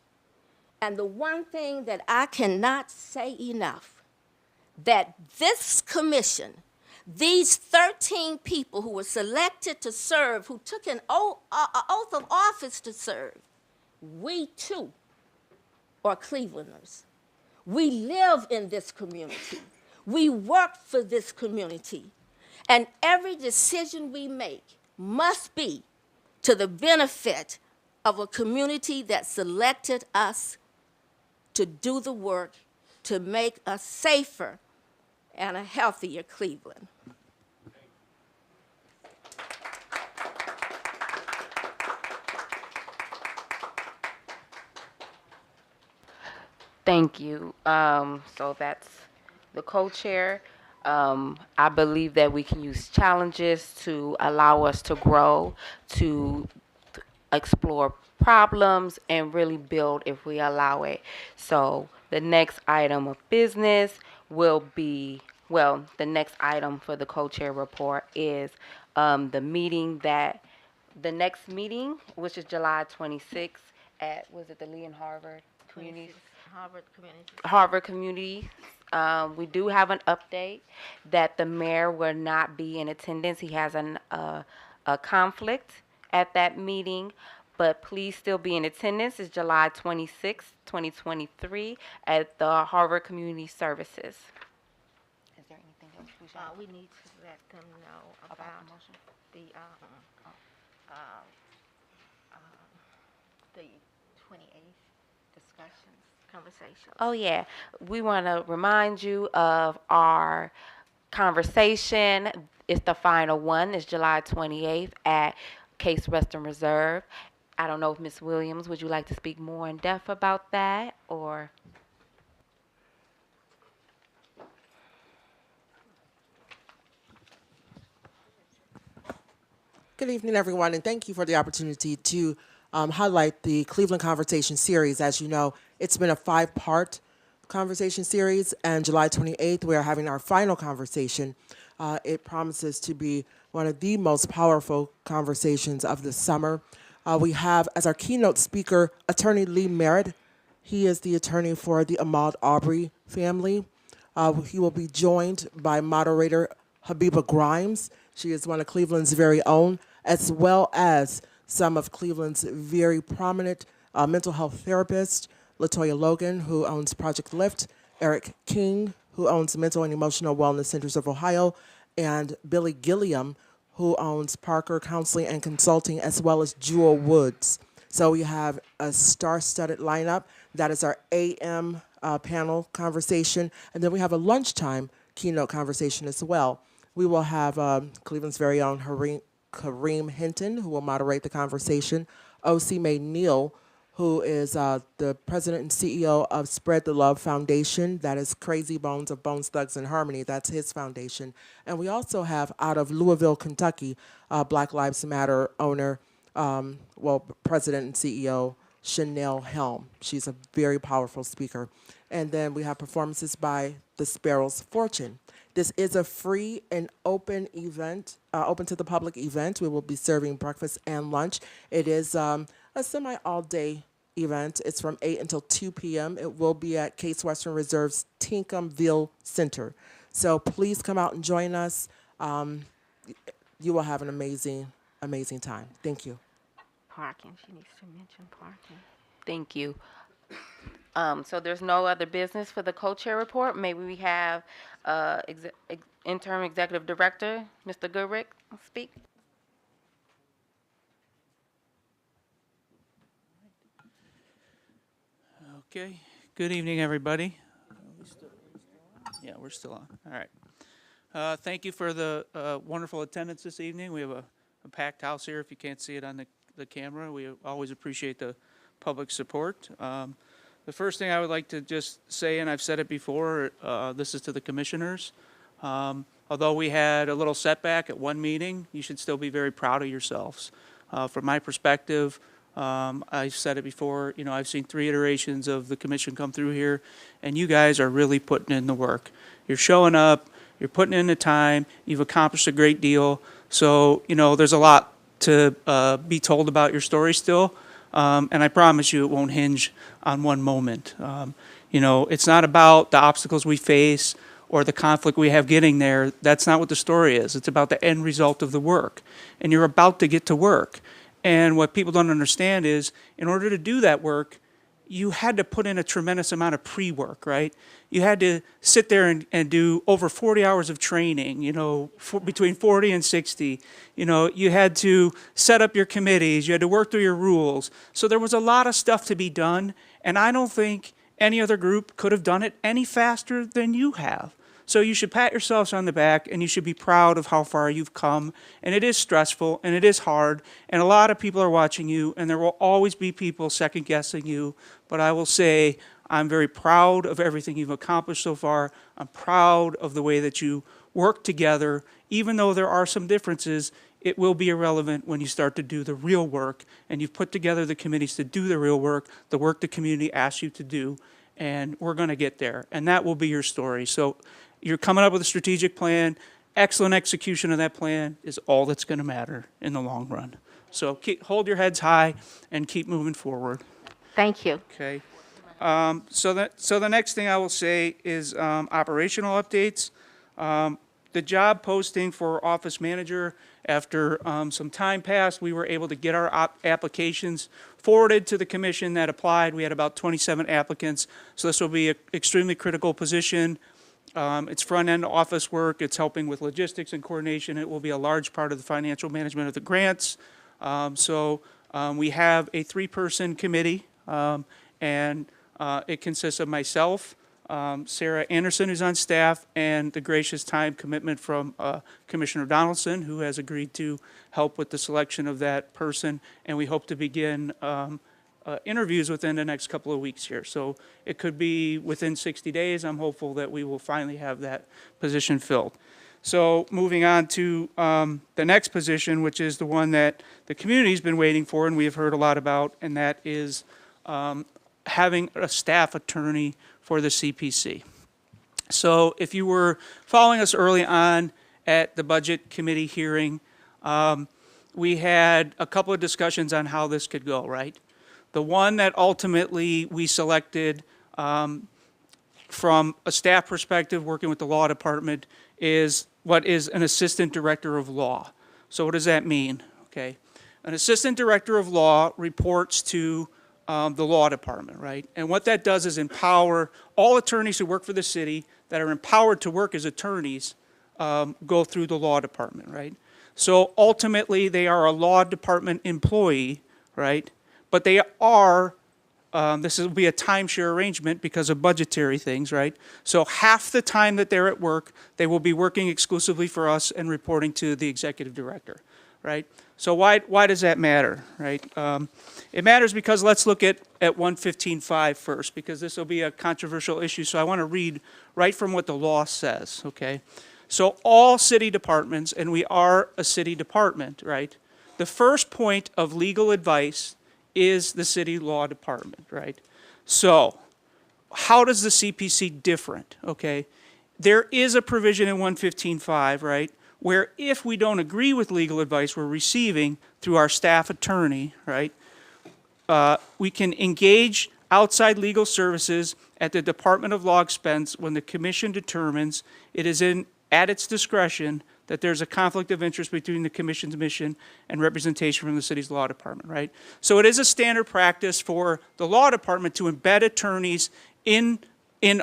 [SPEAKER 6] And the one thing that I cannot say enough, that this commission, These 13 people who were selected to serve, who took an oath of office to serve, we too are Clevelanders. We live in this community. We work for this community. And every decision we make must be to the benefit of a community that selected us to do the work to make a safer and a healthier Cleveland.
[SPEAKER 1] Thank you. So that's the co-chair. I believe that we can use challenges to allow us to grow, to explore problems, and really build if we allow it. So the next item of business will be, well, the next item for the co-chair report is the next meeting, which is July 26th at, was it the Lee and Harvard Community? Harvard Community. We do have an update that the mayor will not be in attendance. He has a conflict at that meeting, but please still be in attendance. It's July 26th, 2023 at the Harvard Community Services. Is there anything else we should?
[SPEAKER 6] We need to let them know about the 28th discussions, conversations.
[SPEAKER 1] Oh yeah, we want to remind you of our conversation. It's the final one. It's July 28th at Case Western Reserve. I don't know if Ms. Williams, would you like to speak more in depth about that, or?
[SPEAKER 13] Good evening, everyone, and thank you for the opportunity to highlight the Cleveland Conversation Series. As you know, it's been a 5-part conversation series, and July 28th, we are having our final conversation. It promises to be one of the most powerful conversations of the summer. We have, as our keynote speaker, Attorney Lee Merritt. He is the attorney for the Ahmaud Arbery family. He will be joined by moderator Habiba Grimes. She is one of Cleveland's very own, as well as some of Cleveland's very prominent mental health therapists, Latoya Logan, who owns Project Lift, Eric King, who owns Mental and Emotional Wellness Centers of Ohio, and Billy Gilliam, who owns Parker Counseling and Consulting, as well as Jewel Woods. So we have a star-studded lineup. That is our AM panel conversation. And then we have a lunchtime keynote conversation as well. We will have Cleveland's very own Kareem Hinton, who will moderate the conversation, O.C. May Neal, who is the president and CEO of Spread the Love Foundation. That is Crazy Bones of Bones Thugs and Harmony. That's his foundation. And we also have, out of Louisville, Kentucky, Black Lives Matter owner, president and CEO, Chanel Helm. She's a very powerful speaker. And then we have performances by the Sparrow's Fortune. This is a free and open event, open to the public event. We will be serving breakfast and lunch. It is a semi-all-day event. It's from 8 until 2 p.m. It will be at Case Western Reserve's Tinkamville Center. So please come out and join us. You will have an amazing, amazing time. Thank you.
[SPEAKER 6] Parking, she needs to mention parking.
[SPEAKER 1] Thank you. So there's no other business for the co-chair report. Maybe we have Interim Executive Director, Mr. Goodrick, speak.
[SPEAKER 14] Okay. Good evening, everybody. Yeah, we're still on. All right. Thank you for the wonderful attendance this evening. We have a packed house here. If you can't see it on the camera, we always appreciate the public support. The first thing I would like to just say, and I've said it before, this is to the commissioners. Although we had a little setback at one meeting, you should still be very proud of yourselves. From my perspective, I've said it before, I've seen 3 iterations of the commission come through here, and you guys are really putting in the work. You're showing up, you're putting in the time, you've accomplished a great deal. So, there's a lot to be told about your story still. And I promise you it won't hinge on one moment. It's not about the obstacles we face or the conflict we have getting there. That's not what the story is. It's about the end result of the work. And you're about to get to work. And what people don't understand is, in order to do that work, you had to put in a tremendous amount of pre-work, right? You had to sit there and do over 40 hours of training, you know, between 40 and 60. You know, you had to set up your committees. You had to work through your rules. So there was a lot of stuff to be done. And I don't think any other group could have done it any faster than you have. So you should pat yourselves on the back, and you should be proud of how far you've come. And it is stressful, and it is hard, and a lot of people are watching you, and there will always be people second-guessing you. But I will say, I'm very proud of everything you've accomplished so far. I'm proud of the way that you work together. Even though there are some differences, it will be irrelevant when you start to do the real work, and you've put together the committees to do the real work, the work the community asks you to do, and we're going to get there. And that will be your story. So you're coming up with a strategic plan. Excellent execution of that plan is all that's going to matter in the long run. So hold your heads high and keep moving forward.
[SPEAKER 6] Thank you.
[SPEAKER 14] Okay. So the next thing I will say is operational updates. The job posting for office manager, after some time passed, we were able to get our applications forwarded to the commission that applied. We had about 27 applicants. So this will be an extremely critical position. It's front-end office work. It's helping with logistics and coordination. It will be a large part of the financial management of the grants. We have a 3-person committee, and it consists of myself, Sarah Anderson, who's on staff, and the gracious time commitment from Commissioner Donaldson, who has agreed to help with the selection of that person. And we hope to begin interviews within the next couple of weeks here. So it could be within 60 days. I'm hopeful that we will finally have that position filled. So moving on to the next position, which is the one that the community's been waiting for and we have heard a lot about, and that is having a staff attorney for the CPC. So if you were following us early on at the budget committee hearing, we had a couple of discussions on how this could go, right? The one that ultimately we selected from a staff perspective, working with the law department, is what is an assistant director of law. So what does that mean? Okay, an assistant director of law reports to the law department, right? And what that does is empower all attorneys who work for the city that are empowered to work as attorneys go through the law department, right? So ultimately, they are a law department employee, right? But they are, this will be a timeshare arrangement because of budgetary things, right? So half the time that they're at work, they will be working exclusively for us and reporting to the executive director, right? So why does that matter, right? It matters because let's look at 115.5 first, because this will be a controversial issue. So I want to read right from what the law says, okay? So all city departments, and we are a city department, right? The first point of legal advice is the city law department, right? So how does the CPC different, okay? There is a provision in 115.5, right, where if we don't agree with legal advice we're receiving through our staff attorney, right, we can engage outside legal services at the Department of Law expense when the commission determines it is at its discretion that there's a conflict of interest between the commission's mission and representation from the city's law department, right? So it is a standard practice for the law department to embed attorneys in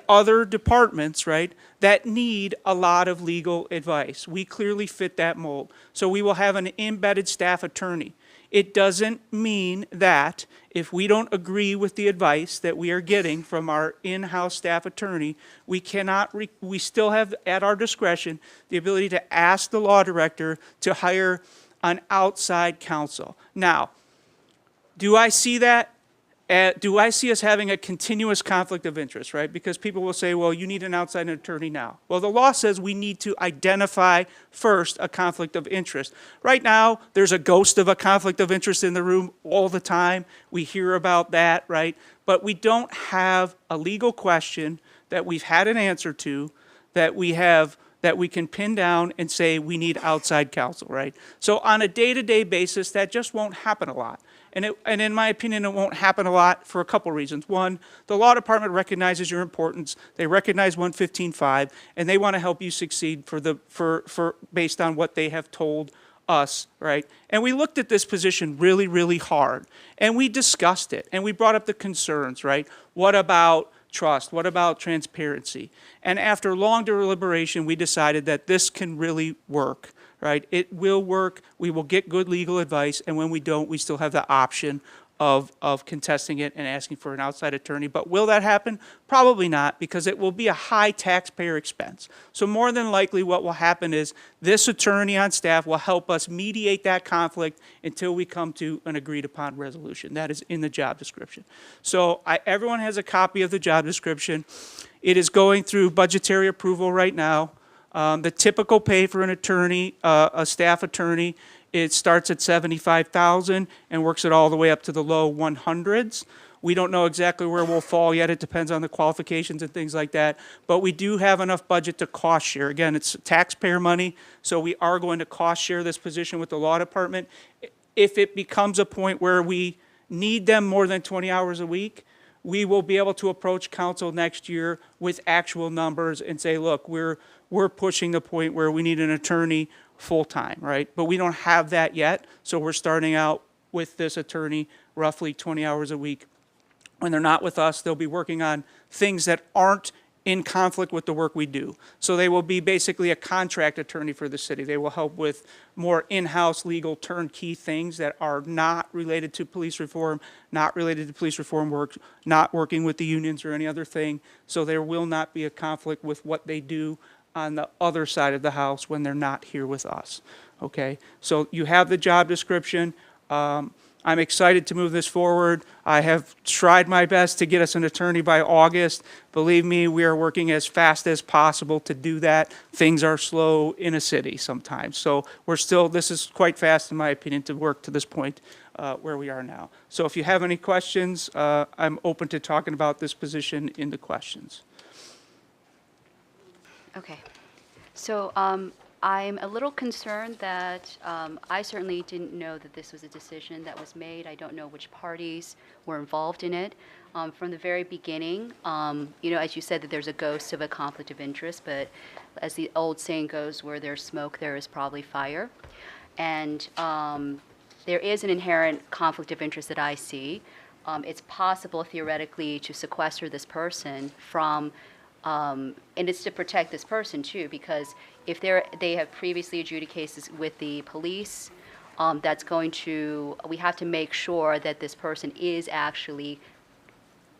[SPEAKER 14] other departments, right, that need a lot of legal advice. We clearly fit that mold. So we will have an embedded staff attorney. It doesn't mean that if we don't agree with the advice that we are getting from our in-house staff attorney, we still have at our discretion the ability to ask the law director to hire an outside counsel. Now, do I see that? Do I see us having a continuous conflict of interest, right? Because people will say, well, you need an outside attorney now. Well, the law says we need to identify first a conflict of interest. Right now, there's a ghost of a conflict of interest in the room all the time. We hear about that, right? But we don't have a legal question that we've had an answer to, that we have that we can pin down and say we need outside counsel, right? So on a day-to-day basis, that just won't happen a lot. And in my opinion, it won't happen a lot for a couple reasons. One, the law department recognizes your importance. They recognize 115.5, and they want to help you succeed for based on what they have told us, right? And we looked at this position really, really hard, and we discussed it, and we brought up the concerns, right? What about trust? What about transparency? And after long deliberation, we decided that this can really work, right? It will work. We will get good legal advice, and when we don't, we still have the option of contesting it and asking for an outside attorney. But will that happen? Probably not, because it will be a high taxpayer expense. So more than likely what will happen is this attorney on staff will help us mediate that conflict until we come to an agreed upon resolution. That is in the job description. So everyone has a copy of the job description. It is going through budgetary approval right now. The typical pay for an attorney, a staff attorney, it starts at $75,000 and works it all the way up to the low 100s. We don't know exactly where we'll fall yet. It depends on the qualifications and things like that. But we do have enough budget to cost share. Again, it's taxpayer money, so we are going to cost share this position with the law department. If it becomes a point where we need them more than 20 hours a week, we will be able to approach council next year with actual numbers and say, look, we're pushing the point where we need an attorney full-time, right? But we don't have that yet, so we're starting out with this attorney roughly 20 hours a week. When they're not with us, they'll be working on things that aren't in conflict with the work we do. So they will be basically a contract attorney for the city. They will help with more in-house legal turnkey things that are not related to police reform, not related to police reform work, not working with the unions or any other thing. So there will not be a conflict with what they do on the other side of the house when they're not here with us, okay? So you have the job description. I'm excited to move this forward. I have tried my best to get us an attorney by August. Believe me, we are working as fast as possible to do that. Things are slow in a city sometimes. So this is quite fast in my opinion to work to this point where we are now. So if you have any questions, I'm open to talking about this position in the questions.
[SPEAKER 7] Okay. So I'm a little concerned that I certainly didn't know that this was a decision that was made. I don't know which parties were involved in it. From the very beginning, as you said, that there's a ghost of a conflict of interest, but as the old saying goes, where there's smoke, there is probably fire. And there is an inherent conflict of interest that I see. It's possible theoretically to sequester this person from and it's to protect this person too, because if they have previously adjudicated cases with the police, we have to make sure that this person is actually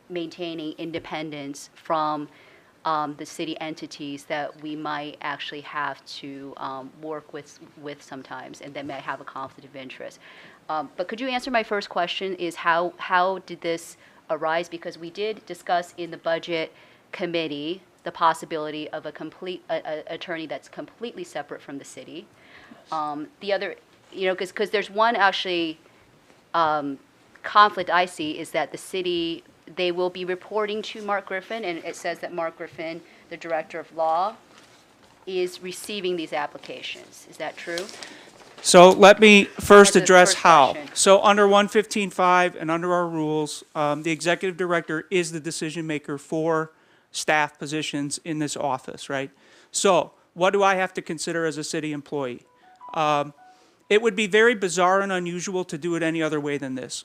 [SPEAKER 7] maintaining independence from the city entities that we might actually have to work with sometimes, and that may have a conflict of interest. But could you answer my first question, is how did this arise? Because we did discuss in the budget committee the possibility of a complete attorney that's completely separate from the city. The other, because there's one actually conflict I see is that the city, they will be reporting to Mark Griffin, and it says that Mark Griffin, the director of law, is receiving these applications. Is that true?
[SPEAKER 14] So let me first
[SPEAKER 7] That's the
[SPEAKER 14] address
[SPEAKER 7] first
[SPEAKER 14] how.
[SPEAKER 7] question.
[SPEAKER 14] So under 115.5 and under our rules, the executive director is the decision maker for staff positions in this office, right? So what do I have to consider as a city employee? It would be very bizarre and unusual to do it any other way than this.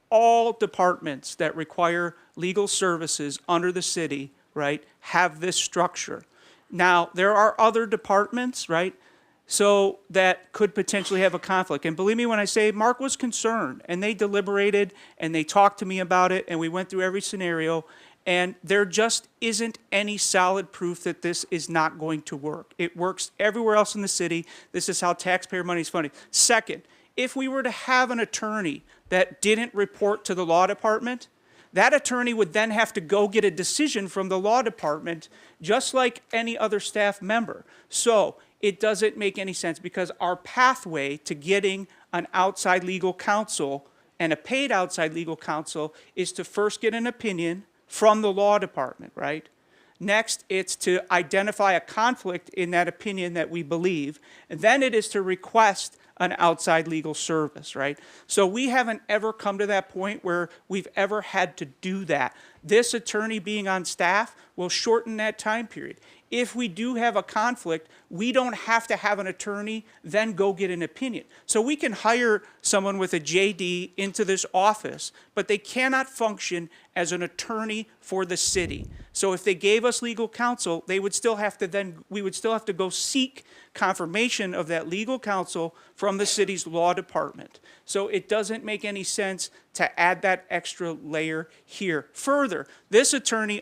[SPEAKER 14] All departments that require legal services under the city, right, have this structure. Now, there are other departments, right, so that could potentially have a conflict. And believe me when I say Mark was concerned, and they deliberated, and they talked to me about it, and we went through every scenario, and there just isn't any solid proof that this is not going to work. It works everywhere else in the city. This is how taxpayer money is funded. Second, if we were to have an attorney that didn't report to the law department, that attorney would then have to go get a decision from the law department, just like any other staff member. So it doesn't make any sense, because our pathway to getting an outside legal counsel and a paid outside legal counsel is to first get an opinion from the law department, right? Next, it's to identify a conflict in that opinion that we believe. And then it is to request an outside legal service, right? So we haven't ever come to that point where we've ever had to do that. This attorney being on staff will shorten that time period. If we do have a conflict, we don't have to have an attorney then go get an opinion. So we can hire someone with a JD into this office, but they cannot function as an attorney for the city. So if they gave us legal counsel, they would still have to we would still have to go seek confirmation of that legal counsel from the city's law department. So it doesn't make any sense to add that extra layer here. Further, this attorney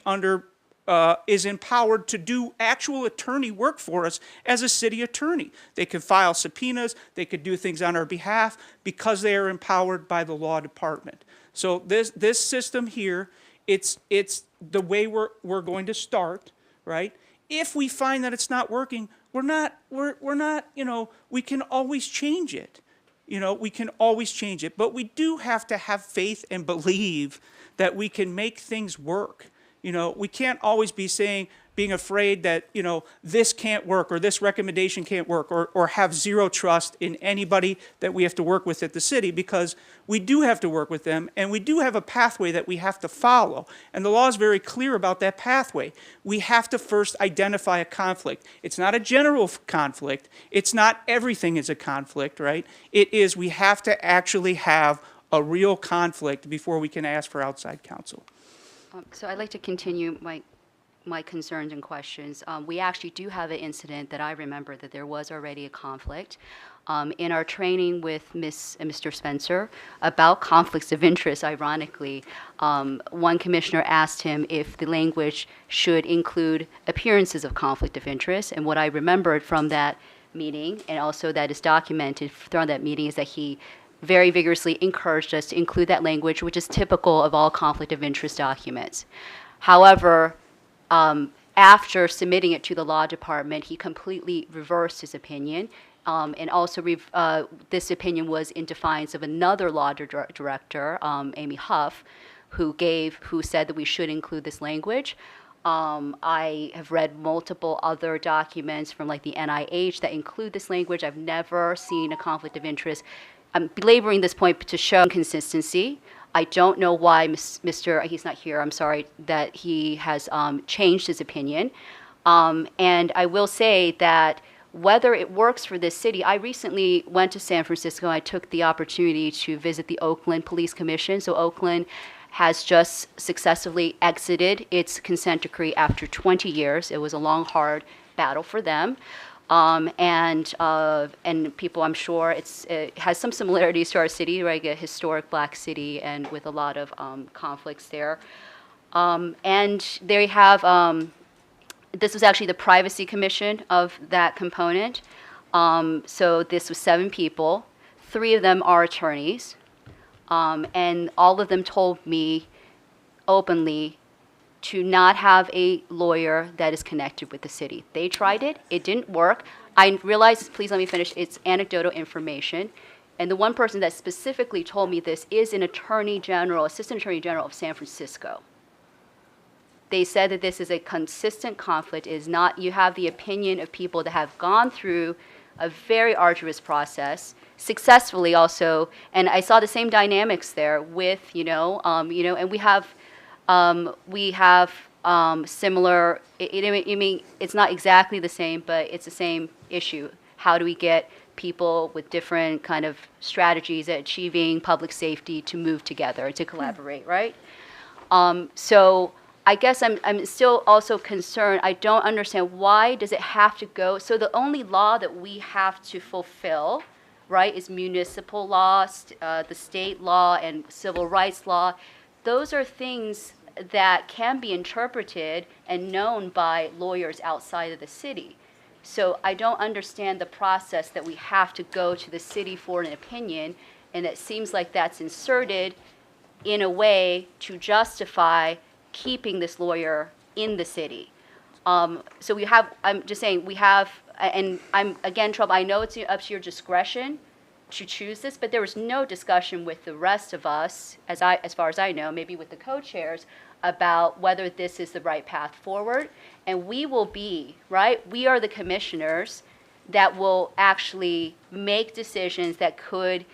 [SPEAKER 14] is empowered to do actual attorney work for us as a city attorney. They could file subpoenas, they could do things on our behalf because they are empowered by the law department. So this system here, it's the way we're going to start, right? If we find that it's not working, we're not, we can always change it. We can always change it, but we do have to have faith and believe that we can make things work. We can't always be being afraid that, this can't work or this recommendation can't work or have zero trust in anybody that we have to work with at the city, because we do have to work with them and we do have a pathway that we have to follow. And the law is very clear about that pathway. We have to first identify a conflict. It's not a general conflict. It's not everything is a conflict, right? It is, we have to actually have a real conflict before we can ask for outside counsel.
[SPEAKER 7] So I'd like to continue my concerns and questions. We actually do have an incident that I remember that there was already a conflict. In our training with Mr. Spencer about conflicts of interest, ironically, one commissioner asked him if the language should include appearances of conflict of interest. And what I remembered from that meeting, and also that is documented from that meeting, is that he very vigorously encouraged us to include that language, which is typical of all conflict of interest documents. However, after submitting it to the law department, he completely reversed his opinion, and also this opinion was in defiance of another law director, Amy Huff, who said that we should include this language. I have read multiple other documents from like the NIH that include this language. I've never seen a conflict of interest. I'm belaboring this point to show inconsistency. I don't know why he's not here, I'm sorry, that he has changed his opinion. And I will say that whether it works for this city, I recently went to San Francisco. I took the opportunity to visit the Oakland Police Commission. So Oakland has just successfully exited its consent decree after 20 years. It was a long, hard battle for them. And people, I'm sure it has some similarities to our city, right? A historic black city and with a lot of conflicts there. And they have, this was actually the privacy commission of that component. So this was 7 people. 3 of them are attorneys. And all of them told me openly to not have a lawyer that is connected with the city. They tried it, it didn't work. I realize, please let me finish, it's anecdotal information. And the one person that specifically told me this is an attorney general, assistant attorney general of San Francisco. They said that this is a consistent conflict, is not, you have the opinion of people that have gone through a very arduous process, successfully also, and I saw the same dynamics there with, and we have similar, I mean, it's not exactly the same, but it's the same issue. How do we get people with different kind of strategies at achieving public safety to move together, to collaborate, right? So I guess I'm still also concerned. I don't understand, why does it have to go? So the only law that we have to fulfill, right, is municipal law, the state law, and civil rights law. Those are things that can be interpreted and known by lawyers outside of the city. So I don't understand the process that we have to go to the city for an opinion, and it seems like that's inserted in a way to justify keeping this lawyer in the city. So we have, I'm just saying, we have, and I'm again troubled, I know it's up to your discretion to choose this, but there was no discussion with the rest of us, as far as I know, maybe with the co-chairs, about whether this is the right path forward. And we will be, right? We are the commissioners that will actually make decisions that could,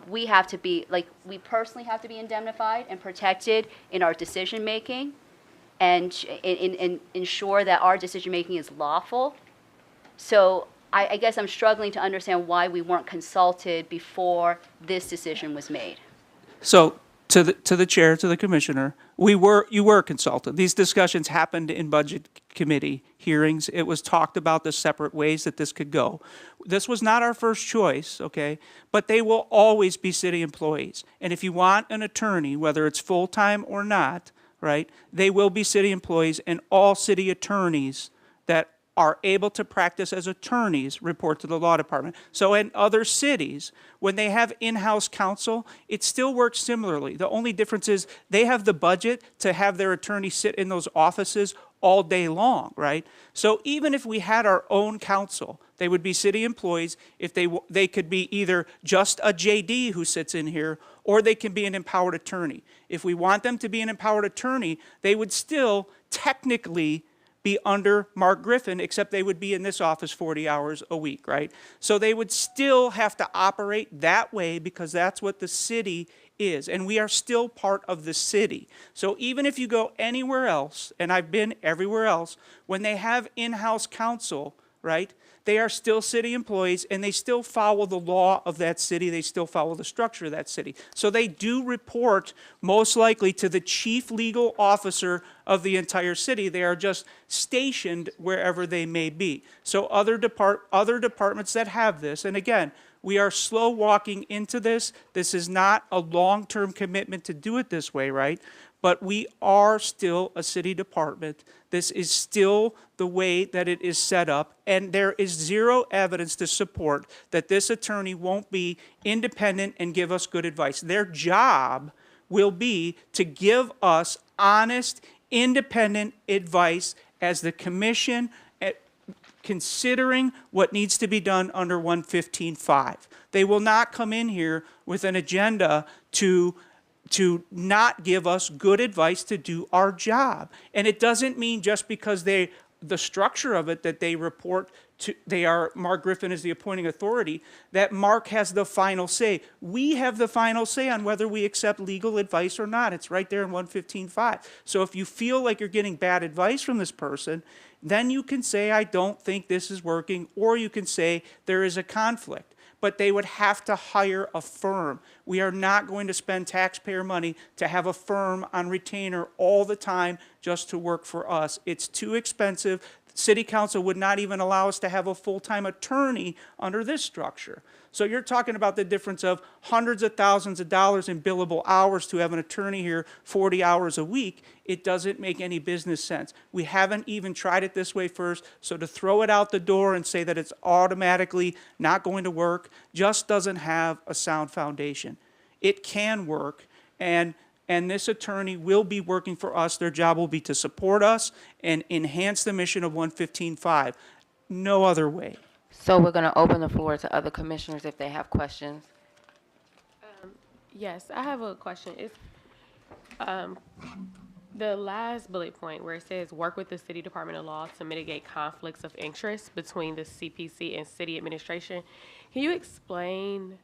[SPEAKER 7] we have to be, like, we personally have to be indemnified and protected in our decision making and ensure that our decision making is lawful. So I guess I'm struggling to understand why we weren't consulted before this decision was made.
[SPEAKER 14] So to the chair, to the commissioner, you were consulted. These discussions happened in budget committee hearings. It was talked about the separate ways that this could go. This was not our first choice, okay? But they will always be city employees. And if you want an attorney, whether it's full-time or not, right, they will be city employees, and all city attorneys that are able to practice as attorneys report to the law department. So in other cities, when they have in-house counsel, it still works similarly. The only difference is they have the budget to have their attorney sit in those offices all day long, right? So even if we had our own counsel, they would be city employees. If they could be either just a JD who sits in here, or they can be an empowered attorney. If we want them to be an empowered attorney, they would still technically be under Mark Griffin, except they would be in this office 40 hours a week, right? So they would still have to operate that way because that's what the city is, and we are still part of the city. So even if you go anywhere else, and I've been everywhere else, when they have in-house counsel, right, they are still city employees, and they still follow the law of that city. They still follow the structure of that city. So they do report most likely to the chief legal officer of the entire city. They are just stationed wherever they may be. So other departments that have this, and again, we are slow walking into this. This is not a long-term commitment to do it this way, right? But we are still a city department. This is still the way that it is set up, and there is zero evidence to support that this attorney won't be independent and give us good advice. Their job will be to give us honest, independent advice as the commission, considering what needs to be done under 115.5. They will not come in here with an agenda to not give us good advice to do our job. And it doesn't mean just because the structure of it that they report to, Mark Griffin is the appointing authority, that Mark has the final say. We have the final say on whether we accept legal advice or not. It's right there in 115.5. So if you feel like you're getting bad advice from this person, then you can say, I don't think this is working, or you can say there is a conflict. But they would have to hire a firm. We are not going to spend taxpayer money to have a firm on retainer all the time just to work for us. It's too expensive. City Council would not even allow us to have a full-time attorney under this structure. So you're talking about the difference of hundreds of thousands of dollars in billable hours to have an attorney here 40 hours a week. It doesn't make any business sense. We haven't even tried it this way first, so to throw it out the door and say that it's automatically not going to work just doesn't have a sound foundation. It can work, and this attorney will be working for us. Their job will be to support us and enhance the mission of 115.5. No other way.
[SPEAKER 1] So we're going to open the floor to other commissioners if they have questions.
[SPEAKER 15] Yes, I have a question. It's the last bullet point where it says work with the City Department of Law to mitigate conflicts of interest between the CPC and city administration. Can you explain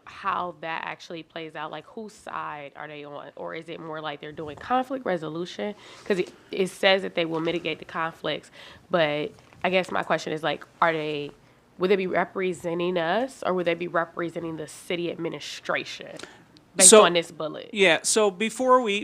[SPEAKER 15] how that actually plays out? Like, whose side are they on? Or is it more like they're doing conflict resolution? Because it says that they will mitigate the conflicts, but I guess my question is, like, would they be representing us, or would they be representing the city administration based on this bullet?
[SPEAKER 14] Yeah, so before we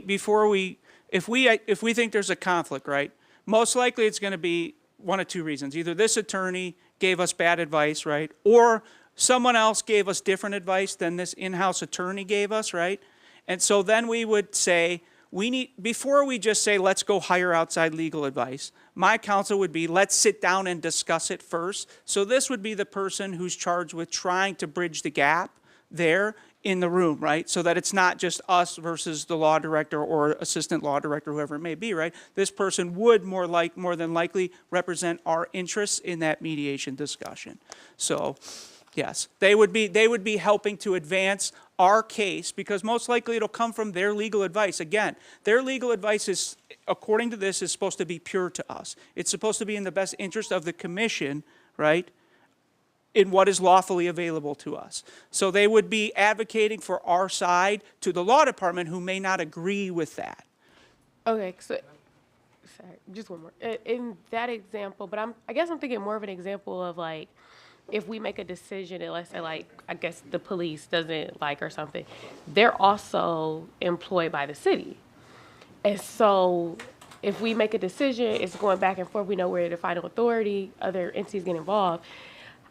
[SPEAKER 14] if we think there's a conflict, right, most likely it's going to be one of two reasons. Either this attorney gave us bad advice, right, or someone else gave us different advice than this in-house attorney gave us, right? And so then we would say, before we just say, let's go hire outside legal advice, my counsel would be, let's sit down and discuss it first. So this would be the person who's charged with trying to bridge the gap there in the room, right? So that it's not just us versus the law director or assistant law director, whoever it may be, right? This person would more than likely represent our interests in that mediation discussion. So yes, they would be helping to advance our case, because most likely it'll come from their legal advice. Again, their legal advice is, according to this, is supposed to be pure to us. It's supposed to be in the best interest of the commission, right, in what is lawfully available to us. So they would be advocating for our side to the law department, who may not agree with that.
[SPEAKER 15] Okay, so, sorry, just one more. In that example, but I guess I'm thinking more of an example of like, if we make a decision and let's say like, I guess the police doesn't like or something, they're also employed by the city. And so if we make a decision, it's going back and forth, we know we're the final authority, other entities get involved.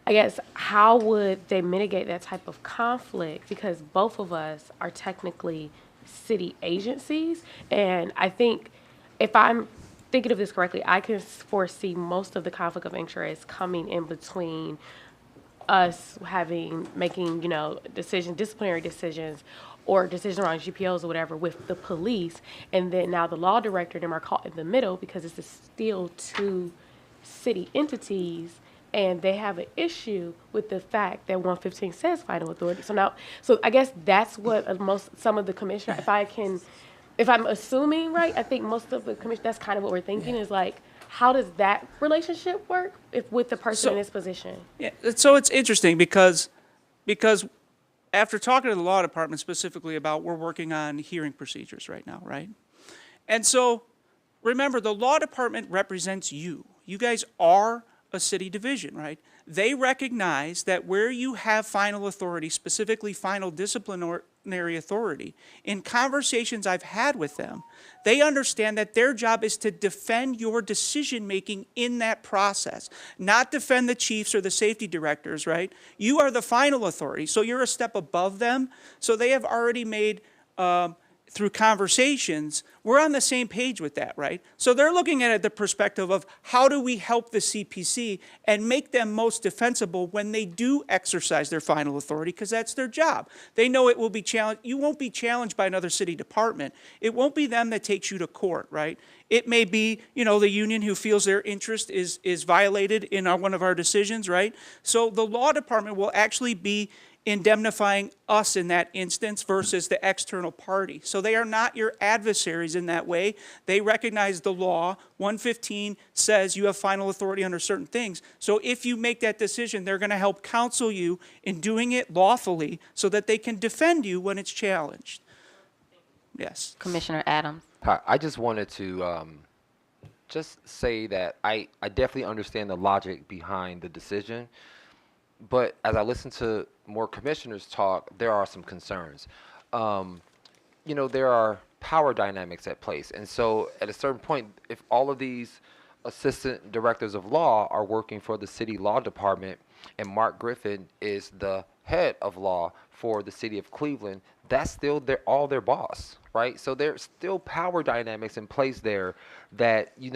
[SPEAKER 15] I guess, how would they mitigate that type of conflict? Because both of us are technically city agencies. And I think, if I'm thinking of this correctly, I can foresee most of the conflict of interest coming in between us making, disciplinary decisions or decisions around GPOs or whatever with the police. And then now the law director and them are caught in the middle because it's still two city entities. And they have an issue with the fact that 115 says final authority. So I guess that's what some of the commissioners, if I'm assuming right, I think most of the commission, that's kind of what we're thinking is like, how does that relationship work with the person in this position?
[SPEAKER 14] Yeah, so it's interesting because after talking to the law department specifically about, we're working on hearing procedures right now, right? And so remember, the law department represents you. You guys are a city division, right? They recognize that where you have final authority, specifically final disciplinary authority, in conversations I've had with them, they understand that their job is to defend your decision-making in that process, not defend the chiefs or the safety directors, right? You are the final authority, so you're a step above them. So they have already made, through conversations, we're on the same page with that, right? So they're looking at it the perspective of, how do we help the CPC and make them most defensible when they do exercise their final authority, because that's their job. They know it will be challenged. You won't be challenged by another city department. It won't be them that takes you to court, right? It may be, the union who feels their interest is violated in one of our decisions, right? So the law department will actually be indemnifying us in that instance versus the external party. So they are not your adversaries in that way. They recognize the law. 115 says you have final authority under certain things. So if you make that decision, they're going to help counsel you in doing it lawfully so that they can defend you when it's challenged. Yes.
[SPEAKER 1] Commissioner Adams.
[SPEAKER 2] Hi, I just wanted to just say that I definitely understand the logic behind the decision. But as I listen to more commissioners talk, there are some concerns. There are power dynamics at place. And so at a certain point, if all of these assistant directors of law are working for the city law department and Mark Griffin is the head of law for the city of Cleveland, that's still their boss, right? So there's still power dynamics in place there that, you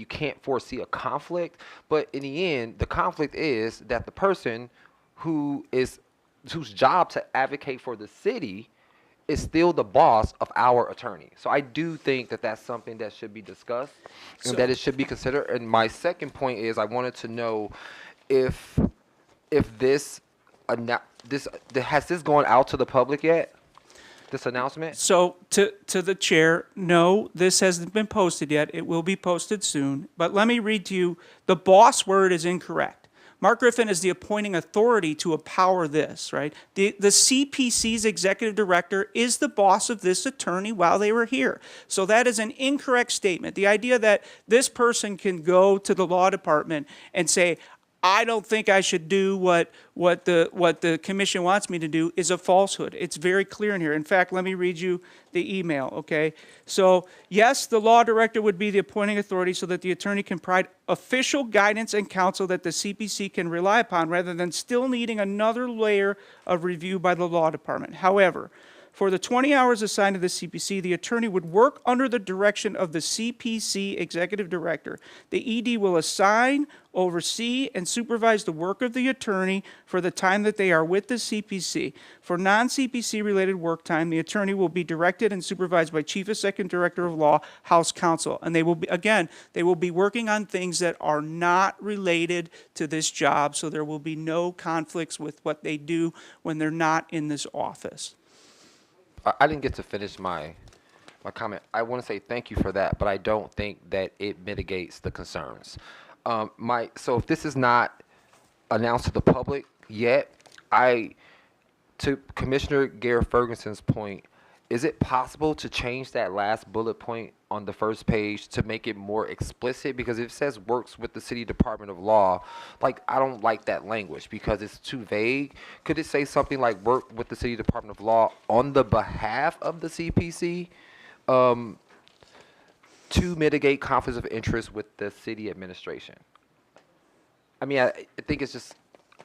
[SPEAKER 2] can't foresee a conflict. But in the end, the conflict is that the person whose job to advocate for the city is still the boss of our attorney. So I do think that that's something that should be discussed and that it should be considered. And my second point is, I wanted to know if this has this gone out to the public yet? This announcement?
[SPEAKER 14] So to the chair, no, this hasn't been posted yet. It will be posted soon. But let me read to you, the boss word is incorrect. Mark Griffin is the appointing authority to empower this, right? The CPC's executive director is the boss of this attorney while they were here. So that is an incorrect statement. The idea that this person can go to the law department and say, I don't think I should do what the commission wants me to do is a falsehood. It's very clear in here. In fact, let me read you the email, okay? So, yes, the law director would be the appointing authority so that the attorney can provide official guidance and counsel that the CPC can rely upon rather than still needing another layer of review by the law department. However, for the 20 hours assigned to the CPC, the attorney would work under the direction of the CPC executive director. The ED will assign, oversee, and supervise the work of the attorney for the time that they are with the CPC. For non-CPC related work time, the attorney will be directed and supervised by Chief Assistant Director of Law, House Counsel. And they will be working on things that are not related to this job, so there will be no conflicts with what they do when they're not in this office.
[SPEAKER 2] I didn't get to finish my comment. I want to say thank you for that, but I don't think that it mitigates the concerns. So if this is not announced to the public yet, to Commissioner Garret-Ferguson's point, is it possible to change that last bullet point on the first page to make it more explicit? Because it says works with the City Department of Law. Like, I don't like that language because it's too vague. Could it say something like work with the City Department of Law on the behalf of the CPC to mitigate conflicts of interest with the city administration? I mean, I think it's just,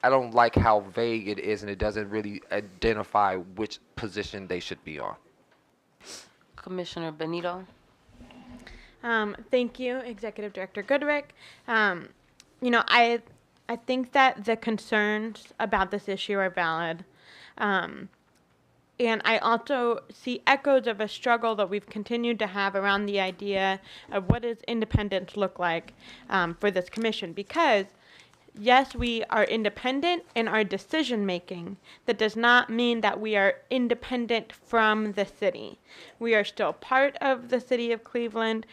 [SPEAKER 2] I don't like how vague it is, and it doesn't really identify which position they should be on.
[SPEAKER 1] Commissioner Benito.
[SPEAKER 3] Thank you, Executive Director Goodrick. You know, I think that the concerns about this issue are valid. And I also see echoes of a struggle that we've continued to have around the idea of what does independence look like for this commission. Because yes, we are independent in our decision making. That does not mean that we are independent from the city. We are still part of the city of Cleveland.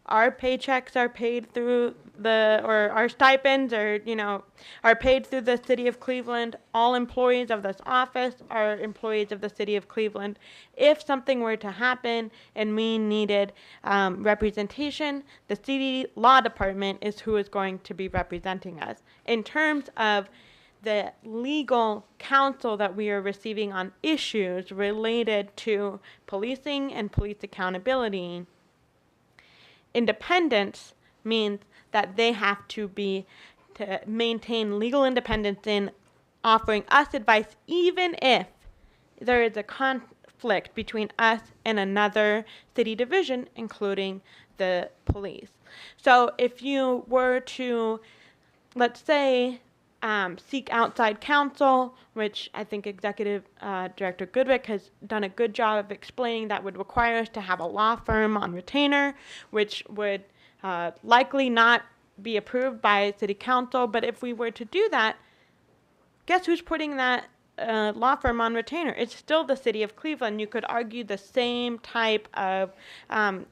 [SPEAKER 3] Our paychecks are paid through or our stipends are, are paid through the city of Cleveland. All employees of this office are employees of the city of Cleveland. If something were to happen and we needed representation, the city law department is who is going to be representing us. In terms of the legal counsel that we are receiving on issues related to policing and police accountability, independence means that they have to maintain legal independence in offering us advice, even if there is a conflict between us and another city division, including the police. So if you were to, let's say, seek outside counsel, which I think Executive Director Goodrick has done a good job of explaining, that would require us to have a law firm on retainer, which would likely not be approved by City Council. But if we were to do that, guess who's putting that law firm on retainer? It's still the City of Cleveland. You could argue the same type of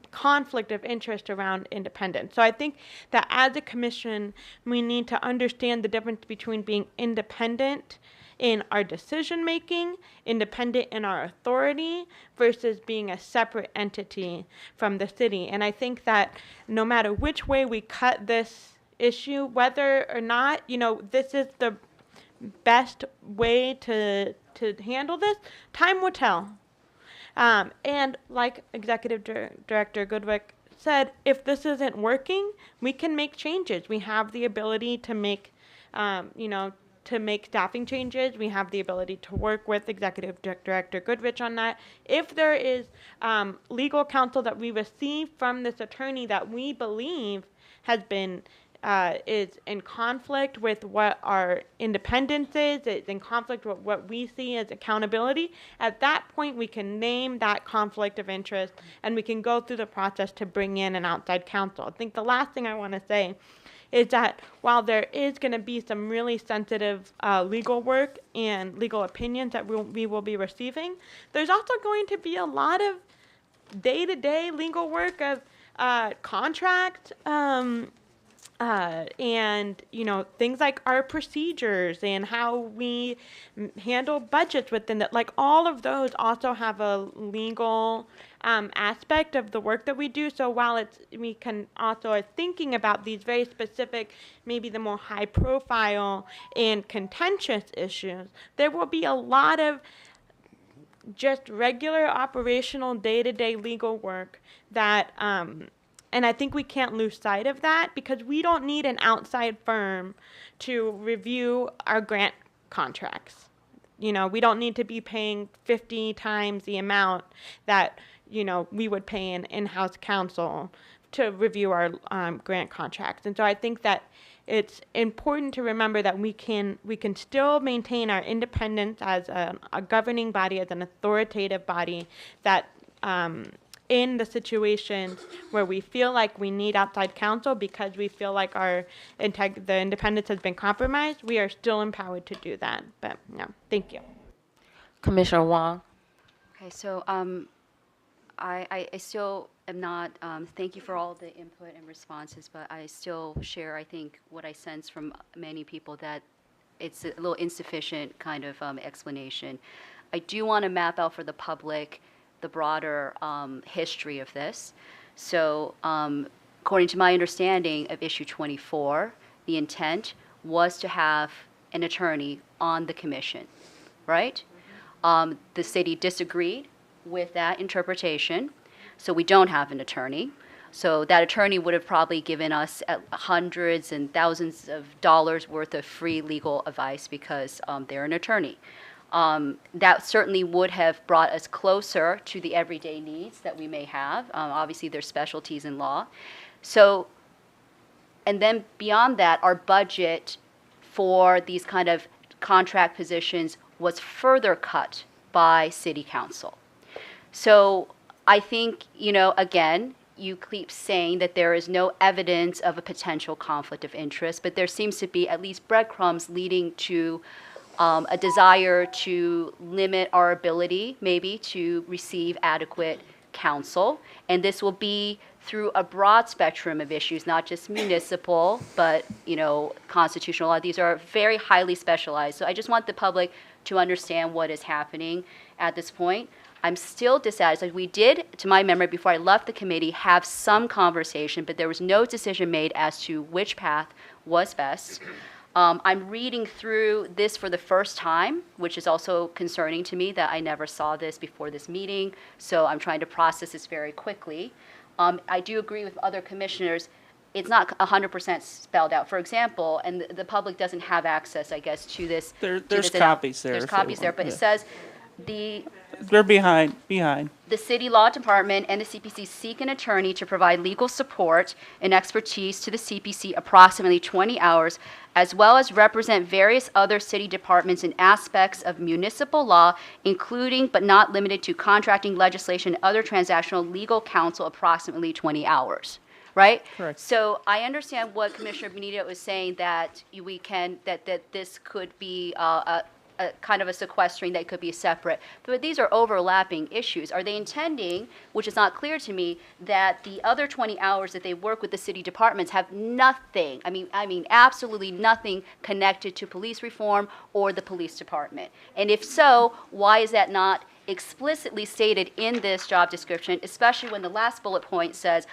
[SPEAKER 3] conflict of interest around independence. So I think that as a commission, we need to understand the difference between being independent in our decision making, independent in our authority, versus being a separate entity from the city. And I think that no matter which way we cut this issue, whether or not, this is the best way to handle this, time will tell. And like Executive Director Goodrick said, if this isn't working, we can make changes. We have the ability to make, to make staffing changes. We have the ability to work with Executive Director Goodrich on that. If there is legal counsel that we receive from this attorney that we believe has been is in conflict with what our independence is, it's in conflict with what we see as accountability, at that point we can name that conflict of interest and we can go through the process to bring in an outside counsel. I think the last thing I want to say is that while there is going to be some really sensitive legal work and legal opinions that we will be receiving, there's also going to be a lot of day-to-day legal work of contracts, and things like our procedures and how we handle budgets within that. Like, all of those also have a legal aspect of the work that we do. So while we can also are thinking about these very specific, maybe the more high profile and contentious issues, there will be a lot of just regular operational day-to-day legal work that and I think we can't lose sight of that, because we don't need an outside firm to review our grant contracts. We don't need to be paying 50 times the amount that, we would pay an in-house counsel to review our grant contracts. And so I think that it's important to remember that we can still maintain our independence as a governing body, as an authoritative body, that in the situations where we feel like we need outside counsel because we feel like the independence has been compromised, we are still empowered to do that. But no, thank you.
[SPEAKER 1] Commissioner Wang.
[SPEAKER 7] Okay, so I still am not, thank you for all the input and responses, but I still share, I think, what I sense from many people that it's a little insufficient kind of explanation. I do want to map out for the public the broader history of this. So according to my understanding of issue 24, the intent was to have an attorney on the commission, right? The city disagreed with that interpretation, so we don't have an attorney. So that attorney would have probably given us hundreds and thousands of dollars worth of free legal advice because they're an attorney. That certainly would have brought us closer to the everyday needs that we may have. Obviously, there's specialties in law. So, and then beyond that, our budget for these kind of contract positions was further cut by City Council. So I think, you know, again, you keep saying that there is no evidence of a potential conflict of interest, but there seems to be at least breadcrumbs leading to a desire to limit our ability, maybe, to receive adequate counsel. And this will be through a broad spectrum of issues, not just municipal, but, you know, constitutional law. These are very highly specialized. So I just want the public to understand what is happening at this point. I'm still dissatisfied. We did, to my memory, before I left the committee, have some conversation, but there was no decision made as to which path was best. I'm reading through this for the first time, which is also concerning to me that I never saw this before this meeting, so I'm trying to process this very quickly. I do agree with other commissioners, it's not 100% spelled out. For example, and the public doesn't have access, I guess, to this.
[SPEAKER 14] There's copies there.
[SPEAKER 7] There's copies there, but it says
[SPEAKER 14] They're behind.
[SPEAKER 7] the city law department and the CPC seek an attorney to provide legal support and expertise to the CPC approximately 20 hours, as well as represent various other city departments in aspects of municipal law, including but not limited to contracting, legislation, and other transactional legal counsel approximately 20 hours. Right?
[SPEAKER 14] Correct.
[SPEAKER 7] So I understand what Commissioner Benito is saying, that that this could be a kind of a sequestering that could be separate. But these are overlapping issues. Are they intending, which is not clear to me, that the other 20 hours that they work with the city departments have nothing, I mean absolutely nothing connected to police reform or the police department? And if so, why is that not explicitly stated in this job description, especially when the last bullet point says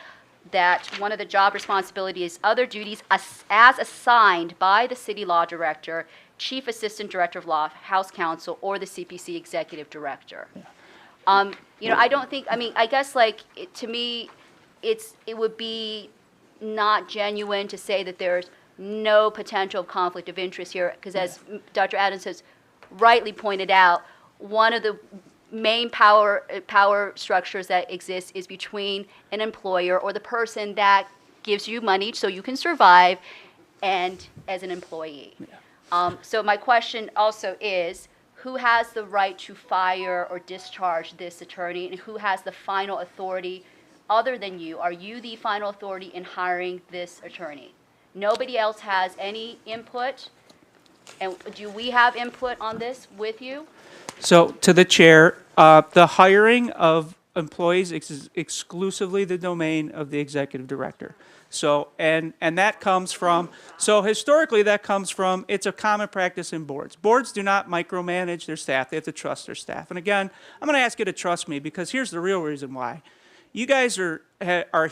[SPEAKER 7] that one of the job responsibilities, other duties as assigned by the city law director, Chief Assistant Director of Law, House Counsel, or the CPC Executive Director. You know, I don't think, I guess to me, it would be not genuine to say that there's no potential conflict of interest here, because as Dr. Adams has rightly pointed out, one of the main power structures that exist is between an employer or the person that gives you money so you can survive, and as an employee. So my question also is, who has the right to fire or discharge this attorney, and who has the final authority other than you? Are you the final authority in hiring this attorney? Nobody else has any input? And do we have input on this with you?
[SPEAKER 14] So to the chair, the hiring of employees is exclusively the domain of the executive director. So, and that comes from, so historically that comes from, it's a common practice in boards. Boards do not micromanage their staff. They have to trust their staff. And again, I'm going to ask you to trust me, because here's the real reason why. You guys are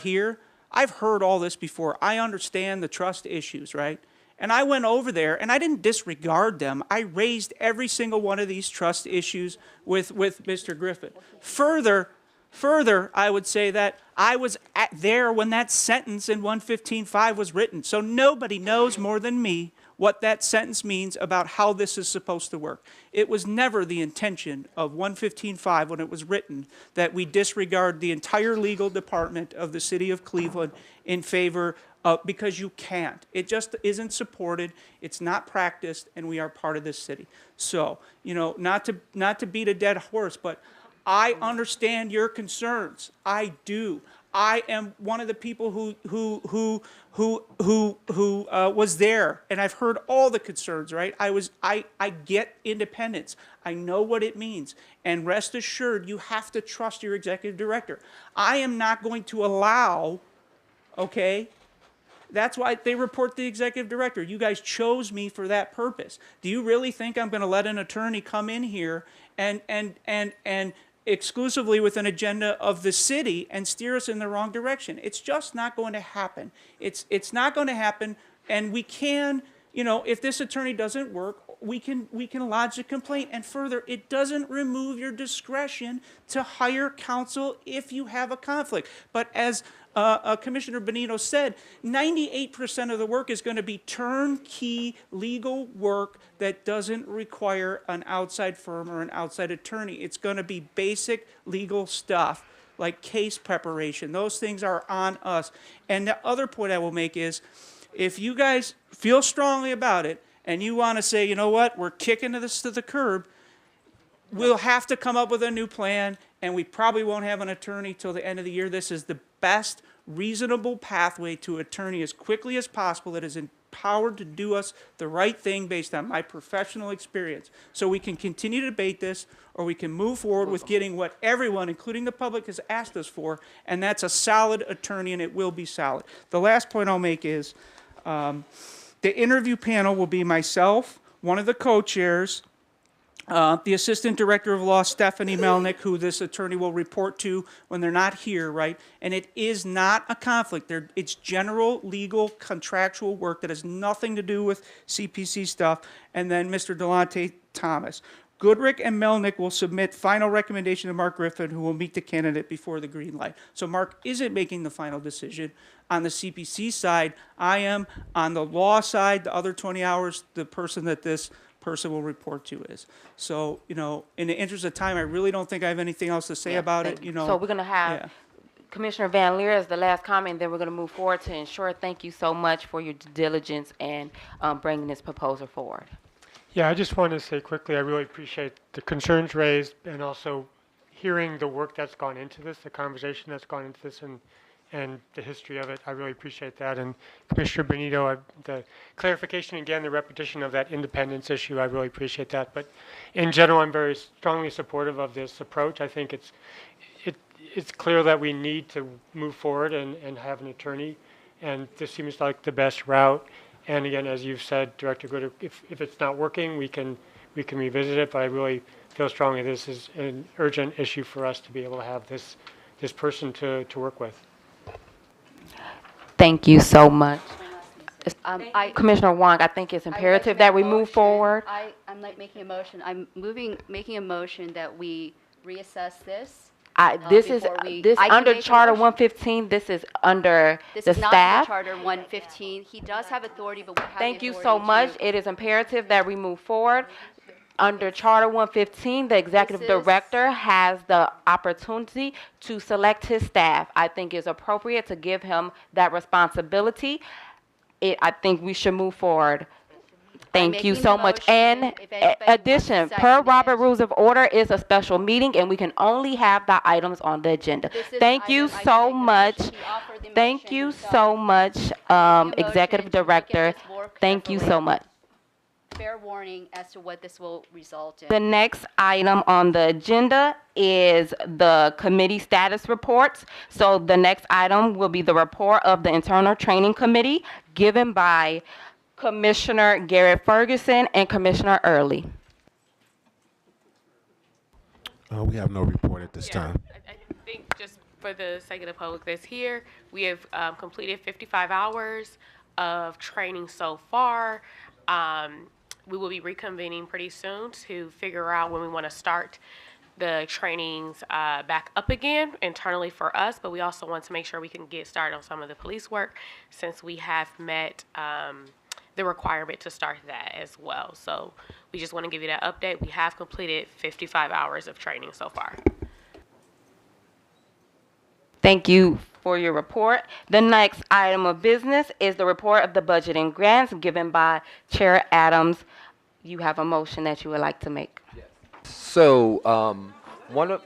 [SPEAKER 14] here. I've heard all this before. I understand the trust issues, right? And I went over there, and I didn't disregard them. I raised every single one of these trust issues with Mr. Griffin. Further, I would say that I was there when that sentence in 115.5 was written. So nobody knows more than me what that sentence means about how this is supposed to work. It was never the intention of 115.5 when it was written that we disregard the entire legal department of the city of Cleveland in favor of, because you can't. It just isn't supported, it's not practiced, and we are part of this city. So, you know, not to beat a dead horse, but I understand your concerns. I do. I am one of the people who was there, and I've heard all the concerns, right? I get independence. I know what it means. And rest assured, you have to trust your executive director. I am not going to allow, okay? That's why they report the executive director. You guys chose me for that purpose. Do you really think I'm going to let an attorney come in here and exclusively with an agenda of the city and steer us in the wrong direction? It's just not going to happen. It's not going to happen, and we can, if this attorney doesn't work, we can lodge a complaint. And further, it doesn't remove your discretion to hire counsel if you have a conflict. But as Commissioner Benito said, 98% of the work is going to be turnkey legal work that doesn't require an outside firm or an outside attorney. It's going to be basic legal stuff like case preparation. Those things are on us. And the other point I will make is, if you guys feel strongly about it and you want to say, you know what, we're kicking this to the curb, we'll have to come up with a new plan, and we probably won't have an attorney till the end of the year. This is the best reasonable pathway to attorney as quickly as possible that is empowered to do us the right thing based on my professional experience. So we can continue to debate this, or we can move forward with getting what everyone, including the public, has asked us for, and that's a solid attorney, and it will be solid. The last point I'll make is the interview panel will be myself, one of the co-chairs, the Assistant Director of Law, Stephanie Melnick, who this attorney will report to when they're not here, right? And it is not a conflict. It's general, legal, contractual work that has nothing to do with CPC stuff. And then Mr. Delonte Thomas. Goodrick and Melnick will submit final recommendation to Mark Griffin, who will meet the candidate before the green light. So Mark isn't making the final decision. On the CPC side, I am. On the law side, the other 20 hours, the person that this person will report to is. So, in the interest of time, I really don't think I have anything else to say about it.
[SPEAKER 1] So we're going to have Commissioner Van Leer as the last comment, then we're going to move forward to ensure. Thank you so much for your due diligence and bringing this proposal forward.
[SPEAKER 5] Yeah, I just wanted to say quickly, I really appreciate the concerns raised and also hearing the work that's gone into this, the conversation that's gone into this, and the history of it. I really appreciate that. And Commissioner Benito, the clarification again, the repetition of that independence issue, I really appreciate that. But in general, I'm very strongly supportive of this approach. I think it's clear that we need to move forward and have an attorney, and this seems like the best route. And again, as you've said, Director Goodrick, if it's not working, we can revisit it. But I really feel strongly this is an urgent issue for us to be able to have this person to work with.
[SPEAKER 1] Thank you so much. Commissioner Wang, I think it's imperative that we move forward.
[SPEAKER 7] I'm like making a motion. I'm making a motion that we reassess this.
[SPEAKER 1] This is under Charter 115. This is under the staff.
[SPEAKER 7] This is not under Charter 115. He does have authority, but we have
[SPEAKER 1] Thank you so much. It is imperative that we move forward. Under Charter 115, the executive director has the opportunity to select his staff. I think it's appropriate to give him that responsibility. I think we should move forward. Thank you so much. And addition, per Robert Rules of Order, is a special meeting, and we can only have the items on the agenda. Thank you so much. Thank you so much, Executive Director. Thank you so much.
[SPEAKER 7] Fair warning as to what this will result in.
[SPEAKER 1] The next item on the agenda is the committee status reports. So the next item will be the report of the Internal Training Committee given by Commissioner Garret-Ferguson and Commissioner Earley.
[SPEAKER 9] We have no report at this time.
[SPEAKER 15] I think just for the sake of the public that's here, we have completed 55 hours of training so far. We will be reconvening pretty soon to figure out when we want to start the trainings back up again internally for us, but we also want to make sure we can get started on some of the police work since we have met the requirement to start that as well. So we just want to give you that update. We have completed 55 hours of training so far.
[SPEAKER 1] Thank you for your report. The next item of business is the report of the budget and grants given by Chair Adams. You have a motion that you would like to make.
[SPEAKER 2] So one of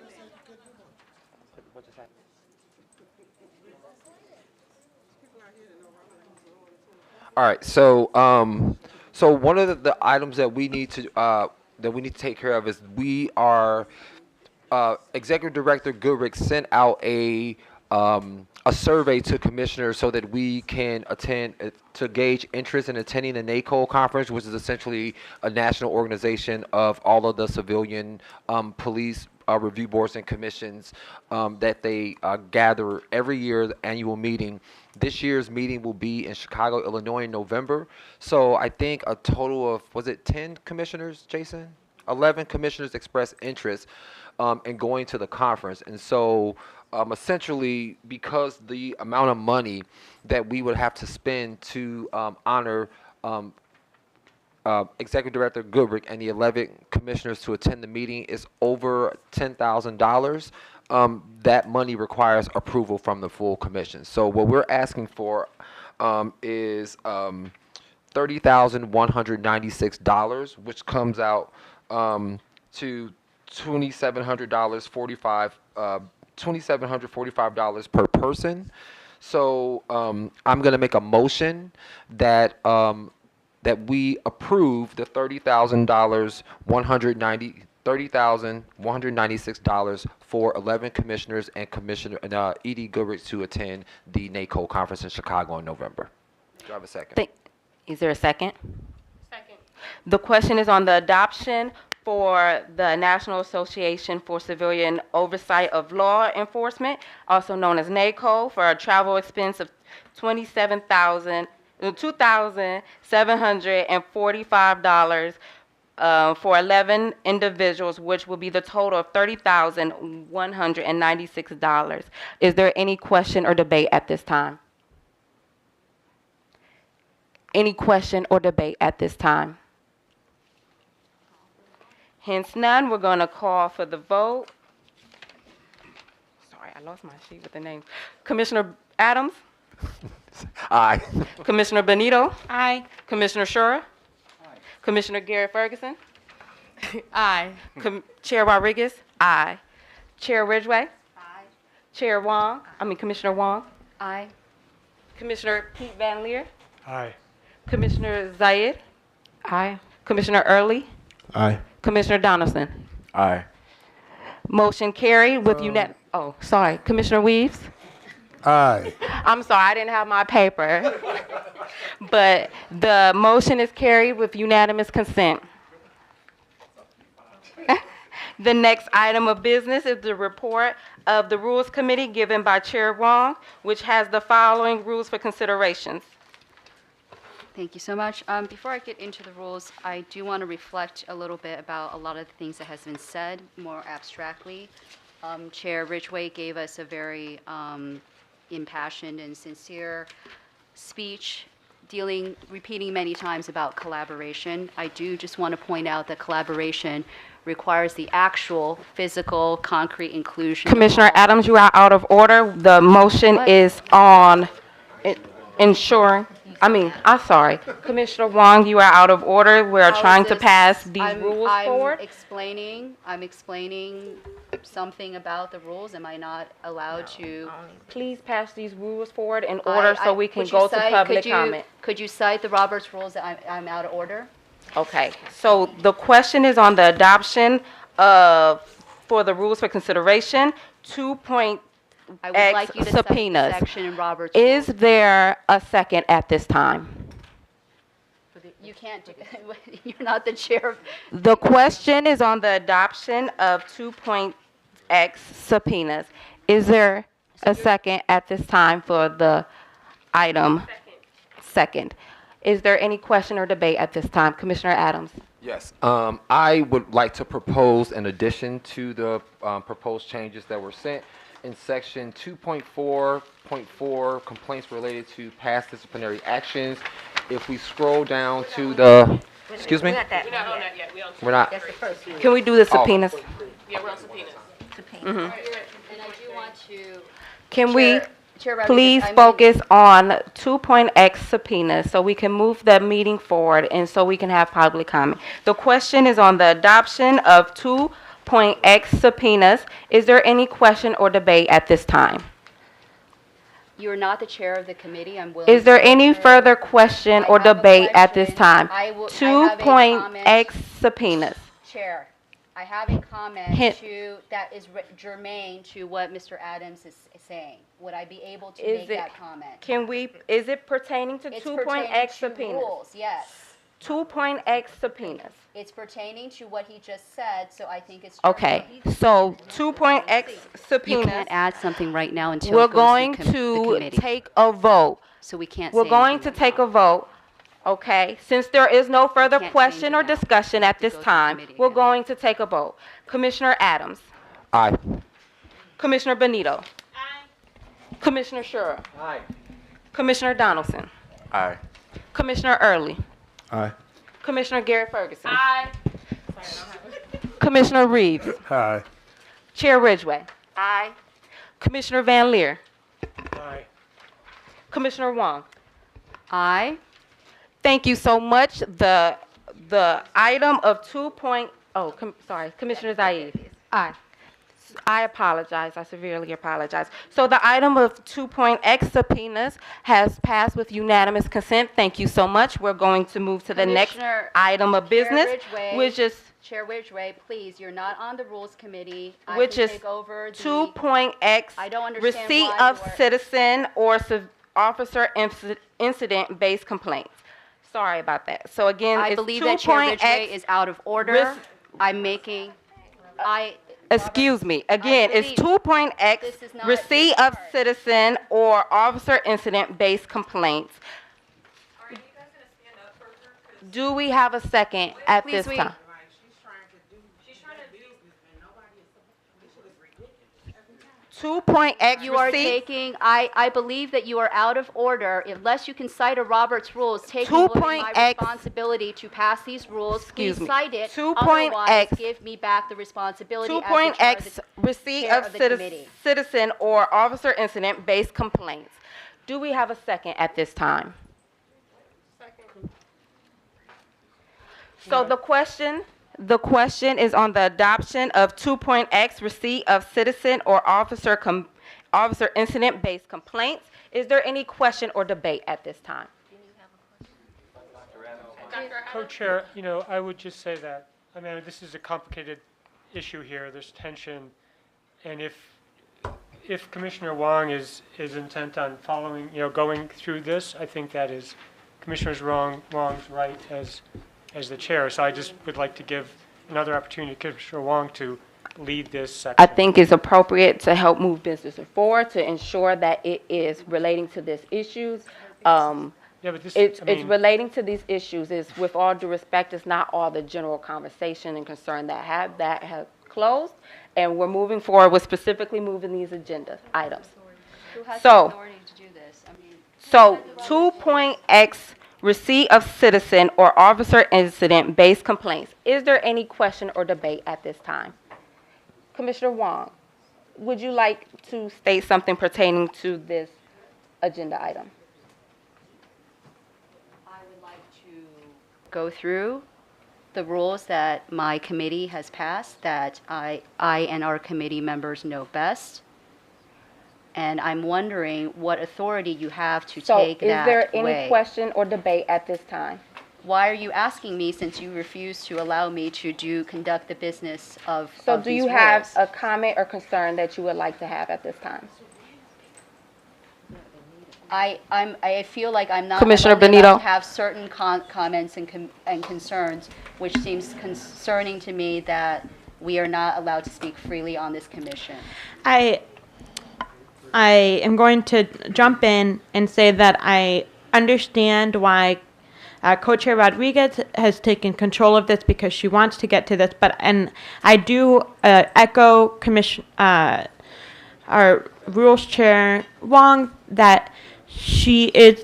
[SPEAKER 2] All right. So one of the items that we need to take care of is we are Executive Director Goodrick sent out a survey to commissioners so that we can attend to gauge interest in attending the NACOLE conference, which is essentially a national organization of all of the civilian police review boards and commissions that they gather every year, the annual meeting. This year's meeting will be in Chicago, Illinois in November. So I think a total of, was it 10 commissioners, Jason? 11 commissioners expressed interest in going to the conference. And so essentially, because the amount of money that we would have to spend to honor Executive Director Goodrick and the 11 commissioners to attend the meeting is over $10,000. That money requires approval from the full commission. So what we're asking for is $30,196, which comes out to $2,745 per person. So I'm going to make a motion that that we approve the $30,196 for 11 commissioners and Commissioner E.D. Goodrick to attend the NACOLE conference in Chicago in November. Do I have a second?
[SPEAKER 1] Is there a second? Second. The question is on the adoption for the National Association for Civilian Oversight of Law Enforcement, also known as NACOLE, for a travel expense of $2,745 for 11 individuals, which will be the total of $30,196. Is there any question or debate at this time? Any question or debate at this time? Hence none, we're going to call for the vote. Sorry, I lost my sheet with the names. Commissioner Adams?
[SPEAKER 2] Aye.
[SPEAKER 1] Commissioner Benito?
[SPEAKER 3] Aye.
[SPEAKER 1] Commissioner Shura? Aye. Commissioner Garret-Ferguson?
[SPEAKER 3] Aye.
[SPEAKER 1] Chair Rodriguez? Aye. Chair Ridgeway? Aye. Chair Wang? Commissioner Wang?
[SPEAKER 7] Aye.
[SPEAKER 1] Commissioner Pete Van Leer?
[SPEAKER 5] Aye.
[SPEAKER 1] Commissioner Zayed?
[SPEAKER 8] Aye.
[SPEAKER 1] Commissioner Earley?
[SPEAKER 9] Aye.
[SPEAKER 1] Commissioner Donaldson?
[SPEAKER 10] Aye.
[SPEAKER 1] Motion carried with Commissioner Weaves?
[SPEAKER 9] Aye.
[SPEAKER 1] I'm sorry, I didn't have my paper. But the motion is carried with unanimous consent. The next item of business is the report of the Rules Committee given by Chair Wang, which has the following rules for considerations.
[SPEAKER 7] Thank you so much. Before I get into the rules, I do want to reflect a little bit about a lot of the things that has been said more abstractly. Chair Ridgeway gave us a very impassioned and sincere speech repeating many times about collaboration. I do just want to point out that collaboration requires the actual physical, concrete inclusion.
[SPEAKER 1] Commissioner Adams, you are out of order. The motion is on ensuring. I'm sorry. Commissioner Wang, you are out of order. We are trying to pass these rules forward.
[SPEAKER 7] I'm explaining something about the rules. Am I not allowed to?
[SPEAKER 1] Please pass these rules forward in order so we can go to public comment.
[SPEAKER 7] Could you cite the Roberts rules that I'm out of order?
[SPEAKER 1] Okay. So the question is on the adoption for the rules for consideration, 2.X
[SPEAKER 7] I would like you to cite the
[SPEAKER 1] subpoenas.
[SPEAKER 7] section in Roberts
[SPEAKER 1] Is
[SPEAKER 7] rules.
[SPEAKER 1] there a second at this time?
[SPEAKER 7] You can't do, you're not the chair of.
[SPEAKER 1] The question is on the adoption of 2.X subpoenas. Is there a second at this time for the item? Second. Is there any question or debate at this time? Commissioner Adams?
[SPEAKER 2] Yes. I would like to propose, in addition to the proposed changes that were sent, in section 2.4.4, complaints related to past disciplinary actions, if we scroll down to the, excuse me?
[SPEAKER 15] We're not on that yet.
[SPEAKER 2] We're not.
[SPEAKER 1] Can we do the subpoenas?
[SPEAKER 15] Yeah, we're on subpoenas.
[SPEAKER 7] And I do want to.
[SPEAKER 1] Can we
[SPEAKER 7] Chair Rodriguez,
[SPEAKER 1] please focus on 2.X subpoenas so we can move the meeting forward and so we can have public comment? The question is on the adoption of 2.X subpoenas. Is there any question or debate at this time?
[SPEAKER 7] You're not the chair of the committee. I'm willing.
[SPEAKER 1] Is there
[SPEAKER 7] to
[SPEAKER 1] any
[SPEAKER 7] serve.
[SPEAKER 1] further question
[SPEAKER 7] I
[SPEAKER 1] or
[SPEAKER 7] have a
[SPEAKER 1] debate at this
[SPEAKER 7] question.
[SPEAKER 1] time?
[SPEAKER 7] I have a
[SPEAKER 1] 2.x
[SPEAKER 7] comment.
[SPEAKER 1] subpoenas.
[SPEAKER 7] Chair, I have a comment that is germane to what Mr. Adams is saying. Would I be able to make that comment?
[SPEAKER 1] Is it pertaining to
[SPEAKER 7] It's
[SPEAKER 1] 2.x
[SPEAKER 7] pertaining to
[SPEAKER 1] subpoenas?
[SPEAKER 7] rules, yes.
[SPEAKER 1] 2.x subpoenas.
[SPEAKER 7] It's pertaining to what he just said, so I think it's
[SPEAKER 1] Okay, so 2.x
[SPEAKER 7] You
[SPEAKER 1] subpoenas.
[SPEAKER 7] can't add something right now until
[SPEAKER 1] We're
[SPEAKER 7] it goes
[SPEAKER 1] going
[SPEAKER 7] to the
[SPEAKER 1] to
[SPEAKER 7] committee.
[SPEAKER 1] take a vote.
[SPEAKER 7] So we can't
[SPEAKER 1] We're
[SPEAKER 7] say
[SPEAKER 1] going to
[SPEAKER 7] anything
[SPEAKER 1] take a vote. Okay, since there is no further
[SPEAKER 7] can't
[SPEAKER 1] question
[SPEAKER 7] change
[SPEAKER 1] or
[SPEAKER 7] it now.
[SPEAKER 1] discussion at this
[SPEAKER 7] go to the
[SPEAKER 1] time,
[SPEAKER 7] committee
[SPEAKER 1] we're
[SPEAKER 7] again.
[SPEAKER 1] going to take a vote. Commissioner Adams.
[SPEAKER 2] Aye.
[SPEAKER 1] Commissioner Benito. Commissioner Shure.
[SPEAKER 4] Aye.
[SPEAKER 1] Commissioner Donaldson.
[SPEAKER 10] Aye.
[SPEAKER 1] Commissioner Earley.
[SPEAKER 9] Aye.
[SPEAKER 1] Commissioner Garret-Ferguson. Aye. Commissioner Reeves.
[SPEAKER 5] Aye.
[SPEAKER 1] Chair Ridgeway.
[SPEAKER 6] Aye.
[SPEAKER 1] Commissioner Van Leer.
[SPEAKER 5] Aye.
[SPEAKER 1] Commissioner Wang.
[SPEAKER 7] Aye.
[SPEAKER 1] Thank you so much. The item of Commissioner Zaid. Aye. I apologize. I severely apologize. So the item of 2.x subpoenas has passed with unanimous consent. Thank you so much. We're going to move to the next
[SPEAKER 7] Commissioner-
[SPEAKER 1] item of business,
[SPEAKER 7] Ridgeway,
[SPEAKER 1] which is
[SPEAKER 7] Chair Ridgeway, please, you're not on the Rules Committee. I
[SPEAKER 1] which
[SPEAKER 7] can
[SPEAKER 1] is
[SPEAKER 7] take over the
[SPEAKER 1] 2.x
[SPEAKER 7] I don't understand
[SPEAKER 1] receipt
[SPEAKER 7] why
[SPEAKER 1] of
[SPEAKER 7] you are-
[SPEAKER 1] citizen or officer incident-based complaints. Sorry about that. So again,
[SPEAKER 7] I
[SPEAKER 1] it's
[SPEAKER 7] believe that Chair
[SPEAKER 1] 2.x
[SPEAKER 7] Ridgeway is out of order. I'm making,
[SPEAKER 1] Excuse me. Again, it's
[SPEAKER 7] believe
[SPEAKER 1] 2.x
[SPEAKER 7] this is not
[SPEAKER 1] receipt
[SPEAKER 7] your
[SPEAKER 1] of
[SPEAKER 7] part.
[SPEAKER 1] citizen or officer incident-based complaints. Do we have a second at
[SPEAKER 7] Please
[SPEAKER 1] this
[SPEAKER 7] wait.
[SPEAKER 1] time? 2.x
[SPEAKER 7] You are
[SPEAKER 1] receipt.
[SPEAKER 7] taking, I believe that you are out of order unless you can cite a Robert's rules. Taking will be my
[SPEAKER 1] 2.x
[SPEAKER 7] responsibility to pass these rules.
[SPEAKER 1] Excuse
[SPEAKER 7] Please
[SPEAKER 1] me.
[SPEAKER 7] cite it.
[SPEAKER 1] 2.x
[SPEAKER 7] Otherwise, give me back the responsibility as the chair of
[SPEAKER 1] 2.x
[SPEAKER 7] the
[SPEAKER 1] receipt
[SPEAKER 7] chair
[SPEAKER 1] of
[SPEAKER 7] of the committee.
[SPEAKER 1] citizen or officer incident-based complaints. Do we have a second at this time? So the question is on the adoption of 2.x receipt of citizen or officer incident-based complaints. Is there any question or debate at this time?
[SPEAKER 5] Co-chair, I would just say that, this is a complicated issue here. There's tension. And if Commissioner Wang is intent on following, going through this, I think that is Commissioner Wang's right as the chair. So I just would like to give another opportunity to Commissioner Wang to lead this section.
[SPEAKER 1] I think it's appropriate to help move business forward to ensure that it is relating to these issues.
[SPEAKER 5] Yeah, but this,
[SPEAKER 1] It's relating to these issues. Is with all due respect, it's not all the general conversation and concern that have closed, and we're moving forward with specifically moving these agenda items.
[SPEAKER 7] Who has
[SPEAKER 1] So-
[SPEAKER 7] the authority to do this?
[SPEAKER 1] So 2.x receipt of citizen or officer incident-based complaints. Is there any question or debate at this time? Commissioner Wang, would you like to state something pertaining to this agenda item?
[SPEAKER 7] I would like to go through the rules that my committee has passed, that I and our committee members know best. And I'm wondering what authority you have to
[SPEAKER 1] So
[SPEAKER 7] take
[SPEAKER 1] is
[SPEAKER 7] that
[SPEAKER 1] there any
[SPEAKER 7] away.
[SPEAKER 1] question or debate at this time?
[SPEAKER 7] Why are you asking me since you refuse to allow me to conduct the business of
[SPEAKER 1] So
[SPEAKER 7] of
[SPEAKER 1] do
[SPEAKER 7] these
[SPEAKER 1] you have
[SPEAKER 7] rules?
[SPEAKER 1] a comment or concern that you would like to have at this time?
[SPEAKER 7] I feel like I'm not
[SPEAKER 1] Commissioner
[SPEAKER 7] I'm only allowed
[SPEAKER 1] Benito.
[SPEAKER 7] to have certain comments and concerns, which seems concerning to me that we are not allowed to speak freely on this commission.
[SPEAKER 3] I am going to jump in and say that I understand why Co-Chair Rodriguez has taken control of this because she wants to get to this, and I do echo our Rules Chair Wang that she is,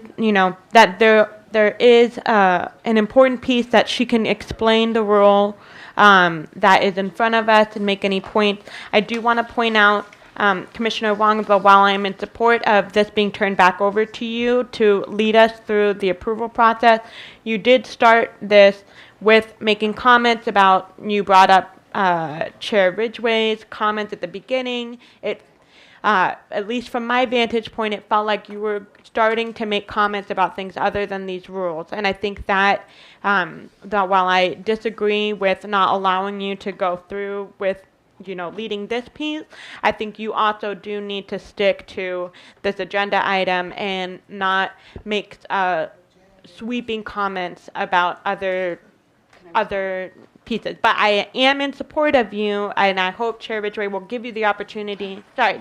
[SPEAKER 3] that there is an important piece that she can explain the rule that is in front of us and make any points. I do want to point out, Commissioner Wang, that while I'm in support of this being turned back over to you to lead us through the approval process, you did start this with making comments about, you brought up Chair Ridgeway's comments at the beginning. at least from my vantage point, it felt like you were starting to make comments about things other than these rules. And I think that, that while I disagree with not allowing you to go through with, you know, leading this piece, I think you also do need to stick to this agenda item and not make sweeping comments about other pieces. But I am in support of you, and I hope Chair Ridgeway will give you the opportunity. Chair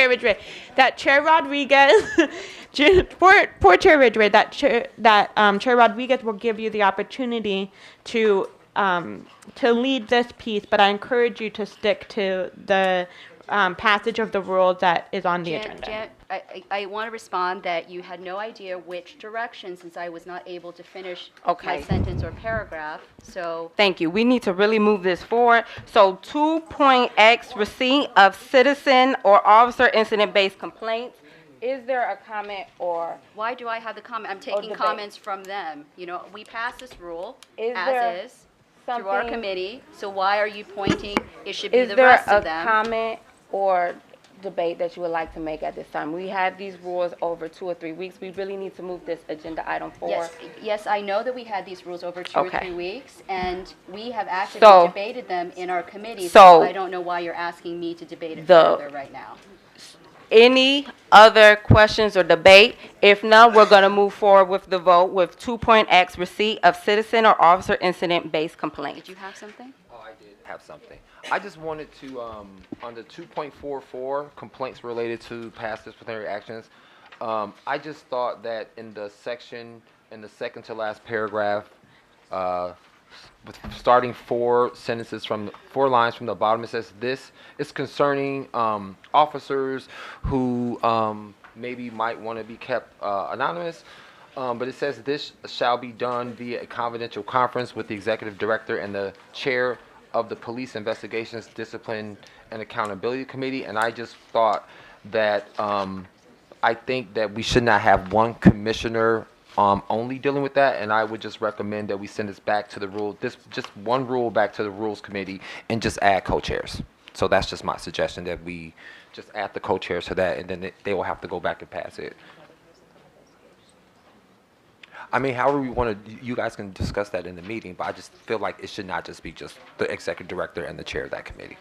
[SPEAKER 3] Ridgeway. That Chair Rodriguez, poor Chair Ridgeway. That Chair Rodriguez will give you the opportunity to lead this piece. But I encourage you to stick to the passage of the rules that is on the agenda.
[SPEAKER 7] I want to respond that you had no idea which direction, since I was not able to finish my sentence or paragraph. So
[SPEAKER 1] thank you. We need to really move this forward. So 2.x, receipt of citizen or officer incident-based complaints. Is there a comment or?
[SPEAKER 7] Why do I have the comment? I'm taking comments from them. You know, we passed this rule
[SPEAKER 1] Is
[SPEAKER 7] through our committee. So why are you pointing? It should be the rest of them.
[SPEAKER 1] Is there a comment or debate that you would like to make at this time? We had these rules over 2 or 3 weeks. We really need to move this agenda item forward.
[SPEAKER 7] Yes, I know that we had these rules over 2 or 3 weeks, and we have actively debated them in our committee. So I don't know why you're asking me to debate it further right now.
[SPEAKER 1] Any other questions or debate? If not, we're going to move forward with the vote with 2.x, receipt of citizen or officer incident-based complaints.
[SPEAKER 7] Did you have something?
[SPEAKER 2] Oh, I did have something. I just wanted to, under 2.44, complaints related to past disciplinary actions, I just thought that in the section, in the second to last paragraph, starting 4 lines from the bottom, it says this is concerning officers who maybe might want to be kept anonymous. But it says this shall be done via a confidential conference with the executive director and the chair of the Police Investigations, Discipline, and Accountability Committee. And I just thought that I think that we should not have one commissioner only dealing with that, and I would just recommend that we send this back to the just one rule back to the Rules Committee and just add co-chairs. So that's just my suggestion, that we just add the co-chairs to that, and then they will have to go back and pass it. I mean, however we want to, you guys can discuss that in the meeting, but I just feel like it should not just be just the executive director and the chair of that committee.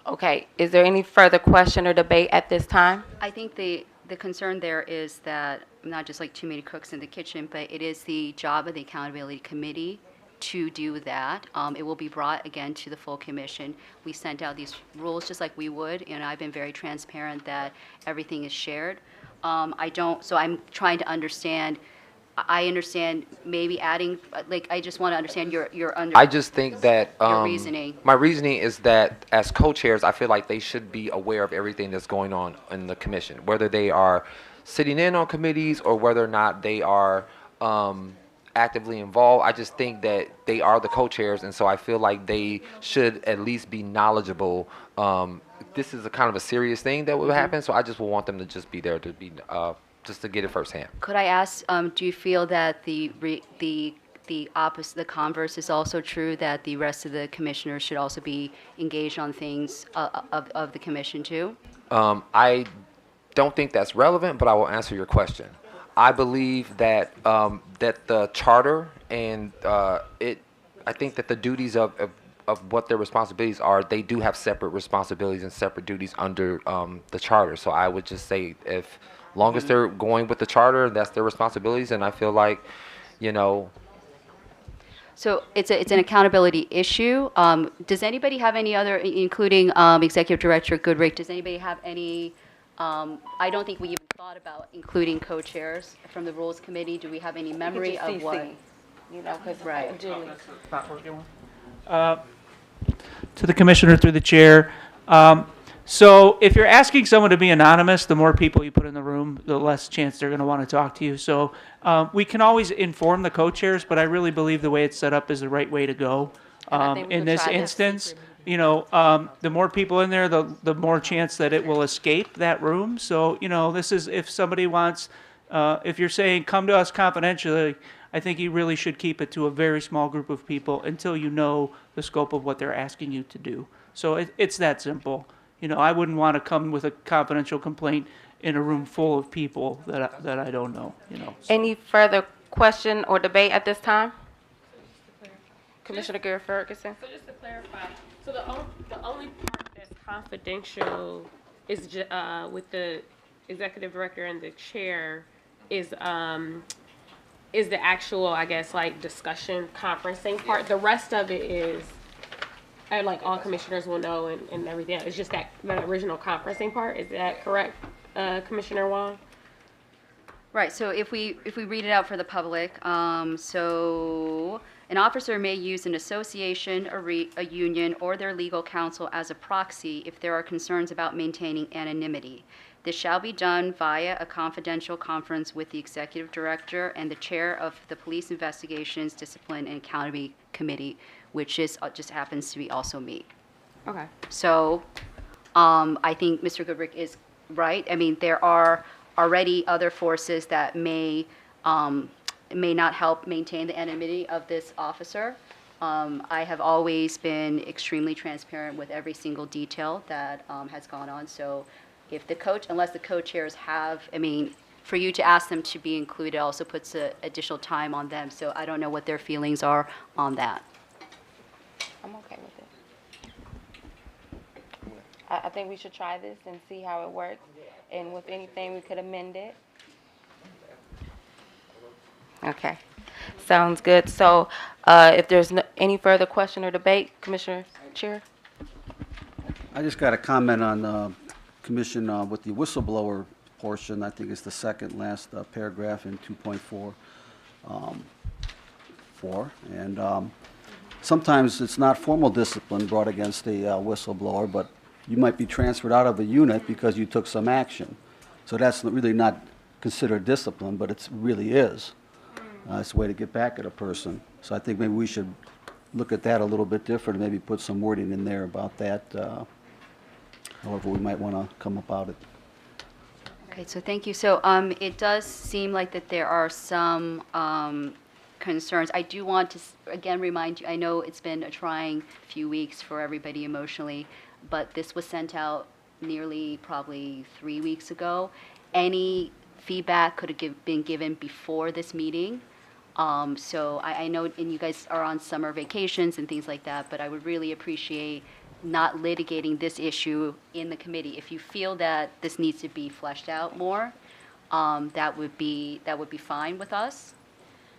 [SPEAKER 1] Okay, is there any further question or debate at this time?
[SPEAKER 7] I think the concern there is that not just like too many cooks in the kitchen, but it is the job of the accountability committee to do that. It will be brought again to the full commission. We sent out these rules just like we would, and I've been very transparent that everything is shared. So I'm trying to understand. I understand maybe adding, like, I just want to understand your
[SPEAKER 2] I just think that
[SPEAKER 7] your reasoning.
[SPEAKER 2] My reasoning is that as co-chairs, I feel like they should be aware of everything that's going on in the commission, whether they are sitting in on committees or whether or not they are actively involved. I just think that they are the co-chairs, and so I feel like they should at least be knowledgeable. This is a kind of a serious thing that will happen, so I just will want them to just be there to be just to get it firsthand.
[SPEAKER 7] Could I ask, do you feel that the opposite, the converse is also true, that the rest of the commissioners should also be engaged on things of the commission too?
[SPEAKER 2] I don't think that's relevant, but I will answer your question. I believe that that the charter and I think that the duties of what their responsibilities are, they do have separate responsibilities and separate duties under the charter. So I would just say, if long as they're going with the charter, that's their responsibilities, and I feel like, you know.
[SPEAKER 7] So it's an accountability issue. Does anybody have any other, including Executive Director Goodrick, does anybody have any, I don't think we even thought about including co-chairs from the Rules Committee. Do we have any memory of what?
[SPEAKER 1] You know, because Julie.
[SPEAKER 14] To the commissioner through the chair. So if you're asking someone to be anonymous, the more people you put in the room, the less chance they're going to want to talk to you. So we can always inform the co-chairs, but I really believe the way it's set up is the right way to go. In this instance, you know, the more people in there, the more chance that it will escape that room. So, you know, this is, if somebody wants, if you're saying come to us confidentially, I think you really should keep it to a very small group of people until you know the scope of what they're asking you to do. So it's that simple. I wouldn't want to come with a confidential complaint in a room full of people that I don't know, So-
[SPEAKER 1] Any further question or debate at this time? Commissioner Garret-Ferguson?
[SPEAKER 15] So just to clarify, so the only part that's confidential is with the executive director and the chair is the actual, I guess, like discussion conferencing part. The rest of it is, like all commissioners will know and everything. It's just that original conferencing part. Is that correct, Commissioner Wang?
[SPEAKER 7] Right, so if we read it out for the public, so an officer may use an association, a union, or their legal counsel as a proxy if there are concerns about maintaining anonymity. This shall be done via a confidential conference with the executive director and the chair of the Police Investigations, Discipline, and Accountability Committee, which is just happens to be also me.
[SPEAKER 1] Okay.
[SPEAKER 7] So I think Mr. Goodrick is right. I mean, there are already other forces that may not help maintain the anonymity of this officer. I have always been extremely transparent with every single detail that has gone on. So if unless the co-chairs have, I mean, for you to ask them to be included also puts additional time on them. So I don't know what their feelings are on that.
[SPEAKER 1] I'm okay with it. I think we should try this and see how it works. And with anything, we could amend it. Okay. Sounds good. So if there's any further question or debate, Commissioner Chair?
[SPEAKER 4] I just got a comment on Commission with the whistleblower portion. I think it's the second last paragraph in 2.4. And sometimes it's not formal discipline brought against a whistleblower, but you might be transferred out of a unit because you took some action. So that's really not considered discipline, but it really is. It's a way to get back at a person. So I think maybe we should look at that a little bit different, maybe put some wording in there about that, however we might want to come about it.
[SPEAKER 7] Okay, so thank you. So it does seem like that there are some concerns. I do want to again remind you, I know it's been a trying few weeks for everybody emotionally, but this was sent out nearly probably 3 weeks ago. Any feedback could have been given before this meeting. So I know, and you guys are on summer vacations and things like that, but I would really appreciate not litigating this issue in the committee. If you feel that this needs to be fleshed out more, that would be fine with us.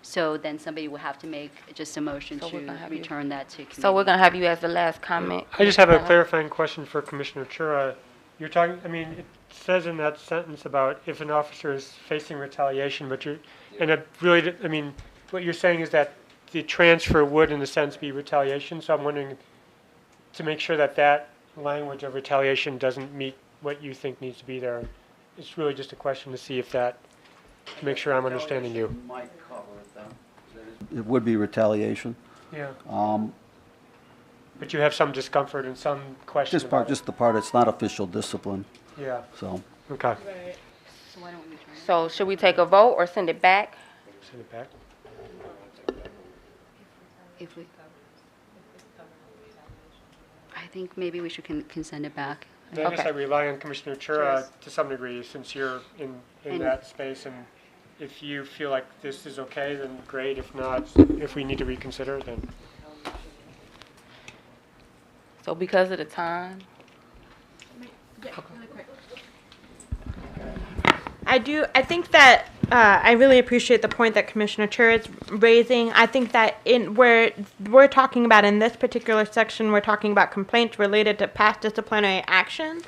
[SPEAKER 7] So then somebody will have to make just a motion to return that to committee.
[SPEAKER 1] So we're going to have you as the last comment.
[SPEAKER 5] I just have a clarifying question for Commissioner Chura. You're talking, I mean, it says in that sentence about if an officer is facing retaliation, but and it really, I mean, what you're saying is that the transfer would, in a sense, be retaliation. So I'm wondering, to make sure that that language of retaliation doesn't meet what you think needs to be there. It's really just a question to see if that, to make sure I'm understanding you.
[SPEAKER 4] Might cover it then. It would be retaliation.
[SPEAKER 5] Yeah. But you have some discomfort and some question.
[SPEAKER 4] Just the part, it's not official discipline.
[SPEAKER 5] Yeah.
[SPEAKER 4] So.
[SPEAKER 5] Okay.
[SPEAKER 1] So should we take a vote or send it back?
[SPEAKER 5] Send it back.
[SPEAKER 7] I think maybe we should can send it back.
[SPEAKER 5] I guess I rely on Commissioner Chura to some degree, since you're in that space, and if you feel like this is okay, then great. If not, if we need to reconsider, then.
[SPEAKER 1] So because of the time.
[SPEAKER 3] I think that I really appreciate the point that Commissioner Chair is raising. I think that where we're talking about in this particular section, we're talking about complaints related to past disciplinary action.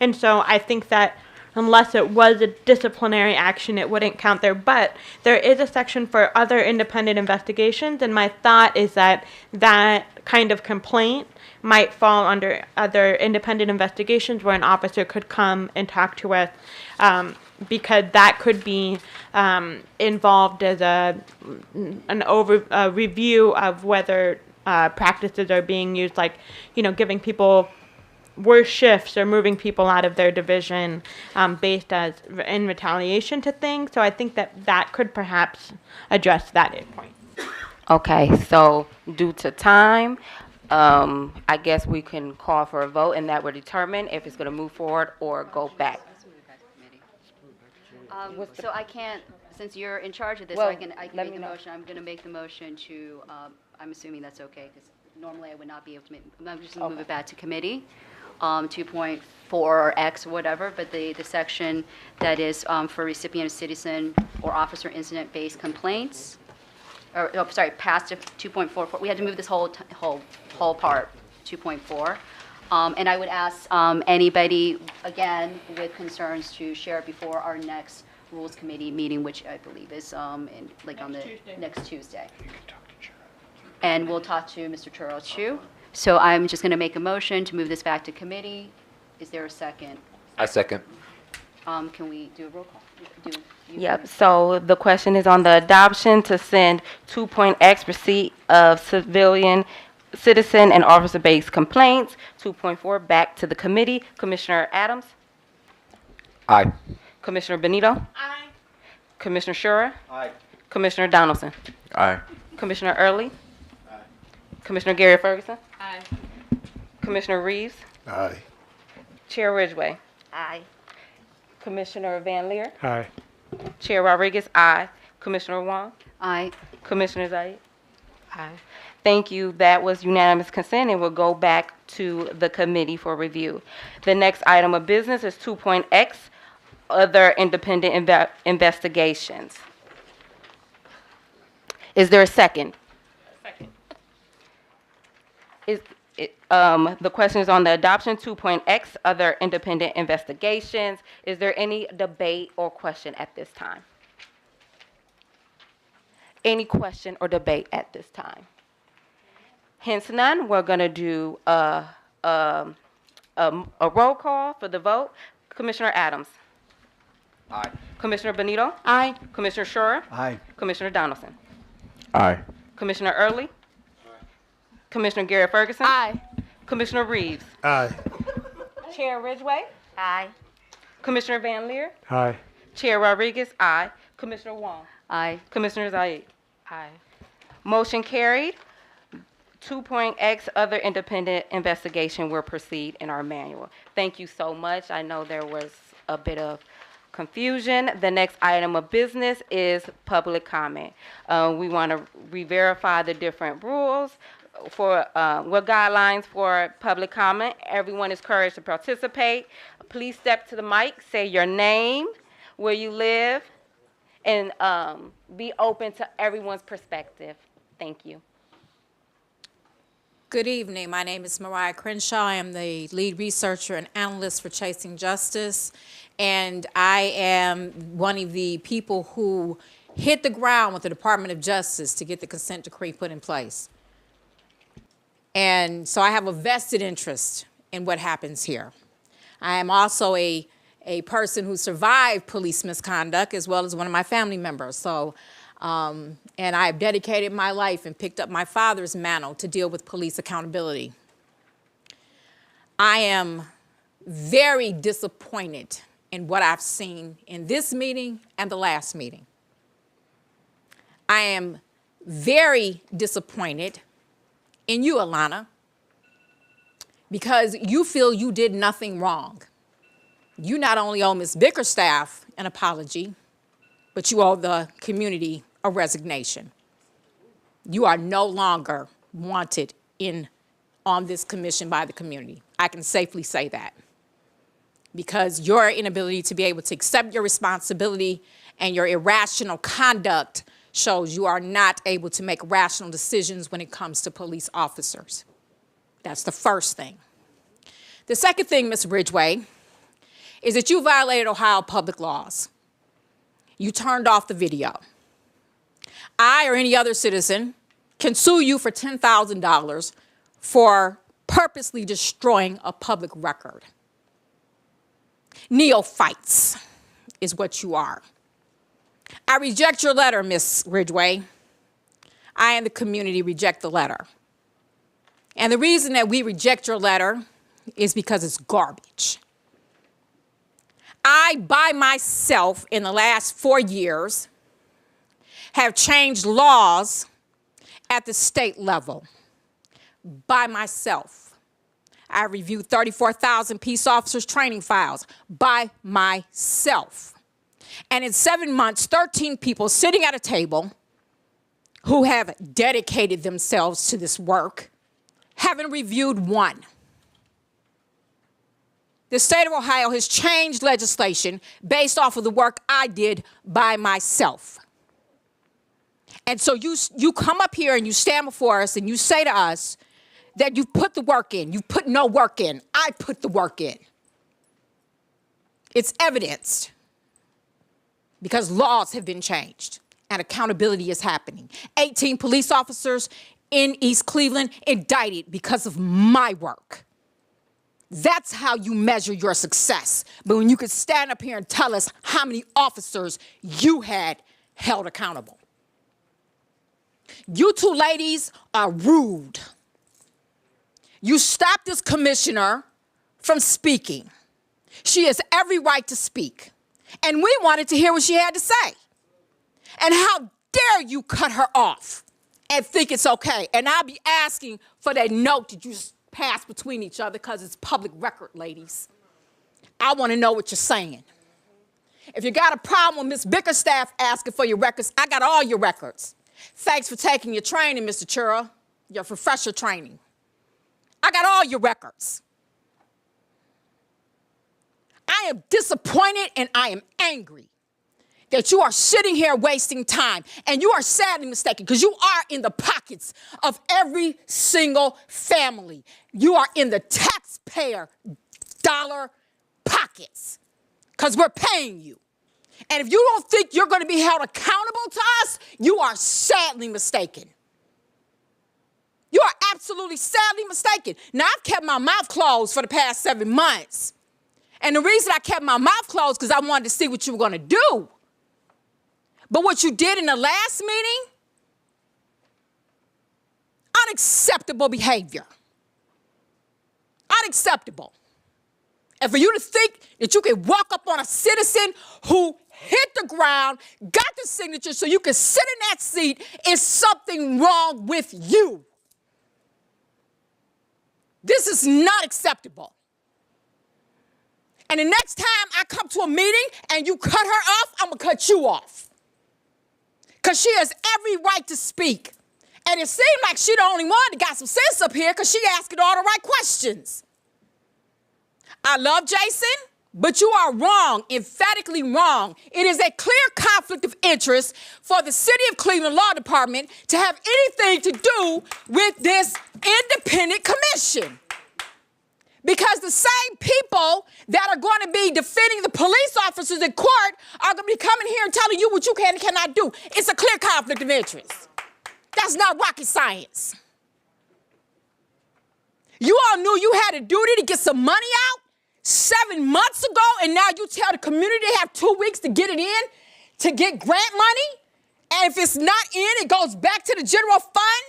[SPEAKER 3] And so I think that unless it was a disciplinary action, it wouldn't count there. But there is a section for other independent investigations, and my thought is that that kind of complaint might fall under other independent investigations where an officer could come and talk to us, because that could be involved as a review of whether practices are being used, like, giving people worse shifts or moving people out of their division based in retaliation to things. So I think that could perhaps address that point.
[SPEAKER 1] Okay, so due to time, I guess we can call for a vote, and that will determine if it's going to move forward or go back.
[SPEAKER 7] So I can't, since you're in charge of this,
[SPEAKER 1] Well,
[SPEAKER 7] I can
[SPEAKER 1] let
[SPEAKER 7] make
[SPEAKER 1] me
[SPEAKER 7] the
[SPEAKER 1] know.
[SPEAKER 7] motion. I'm going to make the motion to, I'm assuming that's okay, because normally I would not be able to make, I'm just going to move it back to committee, 2.4 or X or whatever, but the section that is for recipient of citizen or officer incident-based complaints, or, oh, sorry, past 2.44, we had to move this whole part, 2.4. And I would ask anybody, again, with concerns to share it before our next Rules Committee meeting, which I believe is next Tuesday. And we'll talk to Mr. Churro too. So I'm just going to make a motion to move this back to committee. Is there a second?
[SPEAKER 2] I second.
[SPEAKER 7] Can we do a roll call?
[SPEAKER 1] Yep, so the question is on the adoption to send 2.X receipt of citizen and officer-based complaints, 2.4 back to the committee. Commissioner Adams?
[SPEAKER 2] Aye.
[SPEAKER 1] Commissioner Benito?
[SPEAKER 3] Aye.
[SPEAKER 1] Commissioner Schurer?
[SPEAKER 4] Aye.
[SPEAKER 1] Commissioner Donaldson?
[SPEAKER 10] Aye.
[SPEAKER 1] Commissioner Earley? Aye. Commissioner Garret-Ferguson?
[SPEAKER 3] Aye.
[SPEAKER 1] Commissioner Reeves?
[SPEAKER 9] Aye.
[SPEAKER 1] Chair Ridgeway?
[SPEAKER 6] Aye.
[SPEAKER 1] Commissioner Van Leer?
[SPEAKER 5] Aye.
[SPEAKER 1] Chair Rodriguez? Aye. Commissioner Wang?
[SPEAKER 7] Aye.
[SPEAKER 1] Commissioner Zaid?
[SPEAKER 8] Aye.
[SPEAKER 1] Thank you. That was unanimous consent and will go back to the committee for review. The next item of business is 2.X, other independent investigations. Is there a second?
[SPEAKER 15] Second.
[SPEAKER 1] The question is on the adoption 2.X, other independent investigations. Is there any debate or question at this time? Any question or debate at this time? Hence none, we're going to do a roll call for the vote. Commissioner Adams?
[SPEAKER 2] Aye.
[SPEAKER 1] Commissioner Benito?
[SPEAKER 3] Aye.
[SPEAKER 1] Commissioner Schurer?
[SPEAKER 4] Aye.
[SPEAKER 1] Commissioner Donaldson?
[SPEAKER 10] Aye.
[SPEAKER 1] Commissioner Earley? Commissioner Garret-Ferguson?
[SPEAKER 3] Aye.
[SPEAKER 1] Commissioner Reeves?
[SPEAKER 9] Aye.
[SPEAKER 1] Chair Ridgeway?
[SPEAKER 6] Aye.
[SPEAKER 1] Commissioner Van Leer?
[SPEAKER 5] Aye.
[SPEAKER 1] Chair Rodriguez? Aye. Commissioner Wong?
[SPEAKER 7] Aye.
[SPEAKER 1] Commissioner Zaid?
[SPEAKER 8] Aye.
[SPEAKER 1] Motion carried. 2.X, other independent investigation will proceed in our manual. Thank you so much. I know there was a bit of confusion. The next item of business is public comment. We want to re-verify the different rules for what guidelines for public comment. Everyone is encouraged to participate. Please step to the mic, say your name, where you live, and be open to everyone's perspective. Thank you.
[SPEAKER 16] Good evening. My name is Mariah Crenshaw. I am the lead researcher and analyst for Chasing Justice, and I am one of the people who hit the ground with the Department of Justice to get the consent decree put in place. And so I have a vested interest in what happens here. I am also a person who survived police misconduct as well as one of my family members. So, and I have dedicated my life and picked up my father's mantle to deal with police accountability. I am very disappointed in what I've seen in this meeting and the last meeting. I am very disappointed in you, Alana, because you feel you did nothing wrong. You not only owe Ms. Bickerstaff an apology, but you owe the community a resignation. You are no longer wanted on this commission by the community. I can safely say that. Because your inability to be able to accept your responsibility and your irrational conduct shows you are not able to make rational decisions when it comes to police officers. That's the first thing. The second thing, Ms. Ridgeway, is that you violated Ohio public laws. You turned off the video. I or any other citizen can sue you for $10,000 for purposely destroying a public record. Neophytes is what you are. I reject your letter, Ms. Ridgeway. I and the community reject the letter. And the reason that we reject your letter is because it's garbage. I, by myself, in the last 4 years, have changed laws at the state level. by myself. I reviewed 34,000 peace officers' training files by myself. And in 7 months, 13 people sitting at a table who have dedicated themselves to this work haven't reviewed one. The state of Ohio has changed legislation based off of the work I did by myself. And so you come up here and you stand before us and you say to us that you've put the work in. You've put no work in. I put the work in. It's evidenced because laws have been changed and accountability is happening. 18 police officers in East Cleveland indicted because of my work. That's how you measure your success. But when you could stand up here and tell us how many officers you had held accountable. You two ladies are rude. You stopped this commissioner from speaking. She has every right to speak. And we wanted to hear what she had to say. And how dare you cut her off and think it's okay? And I'll be asking for that note that you pass between each other because it's public record, ladies. I want to know what you're saying. If you got a problem with Ms. Bickerstaff asking for your records, I got all your records. Thanks for taking your training, Mr. Chura, your refresher training. I got all your records. I am disappointed and I am angry that you are sitting here wasting time, and you are sadly mistaken because you are in the pockets of every single family. You are in the taxpayer dollar pockets because we're paying you. And if you don't think you're going to be held accountable to us, you are sadly mistaken. You are absolutely sadly mistaken. Now, I've kept my mouth closed for the past 7 months. And the reason I kept my mouth closed because I wanted to see what you were going to do. But what you did in the last meeting, unacceptable behavior. Unacceptable. And for you to think that you can walk up on a citizen who hit the ground, got the signature so you can sit in that seat, is something wrong with you. This is not acceptable. And the next time I come to a meeting and you cut her off, I'm going to cut you off. Because she has every right to speak. And it seemed like she's the only one that got some sense up here because she asking all the right questions. I love Jason, but you are wrong, emphatically wrong. It is a clear conflict of interest for the City of Cleveland Law Department to have anything to do with this independent commission. Because the same people that are going to be defending the police officers in court are going to be coming here and telling you what you can and cannot do. It's a clear conflict of interest. That's not rocket science. You all knew you had a duty to get some money out 7 months ago, and now you tell the community they have 2 weeks to get it in, to get grant money, and if it's not in, it goes back to the general fund?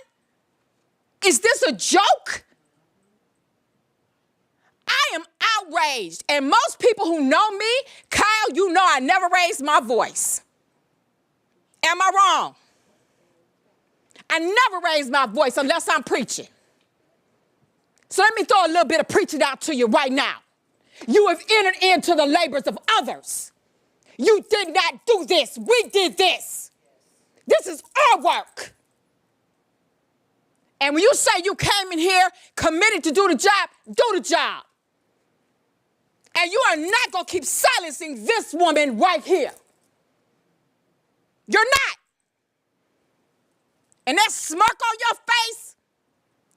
[SPEAKER 16] Is this a joke? I am outraged, and most people who know me, Kyle, you know I never raised my voice. Am I wrong? I never raise my voice unless I'm preaching. So let me throw a little bit of preaching out to you right now. You have entered into the labors of others. You did not do this. We did this. This is our work. And when you say you came in here committed to do the job, do the job. And you are not going to keep silencing this woman right here. You're not. And that smirk on your face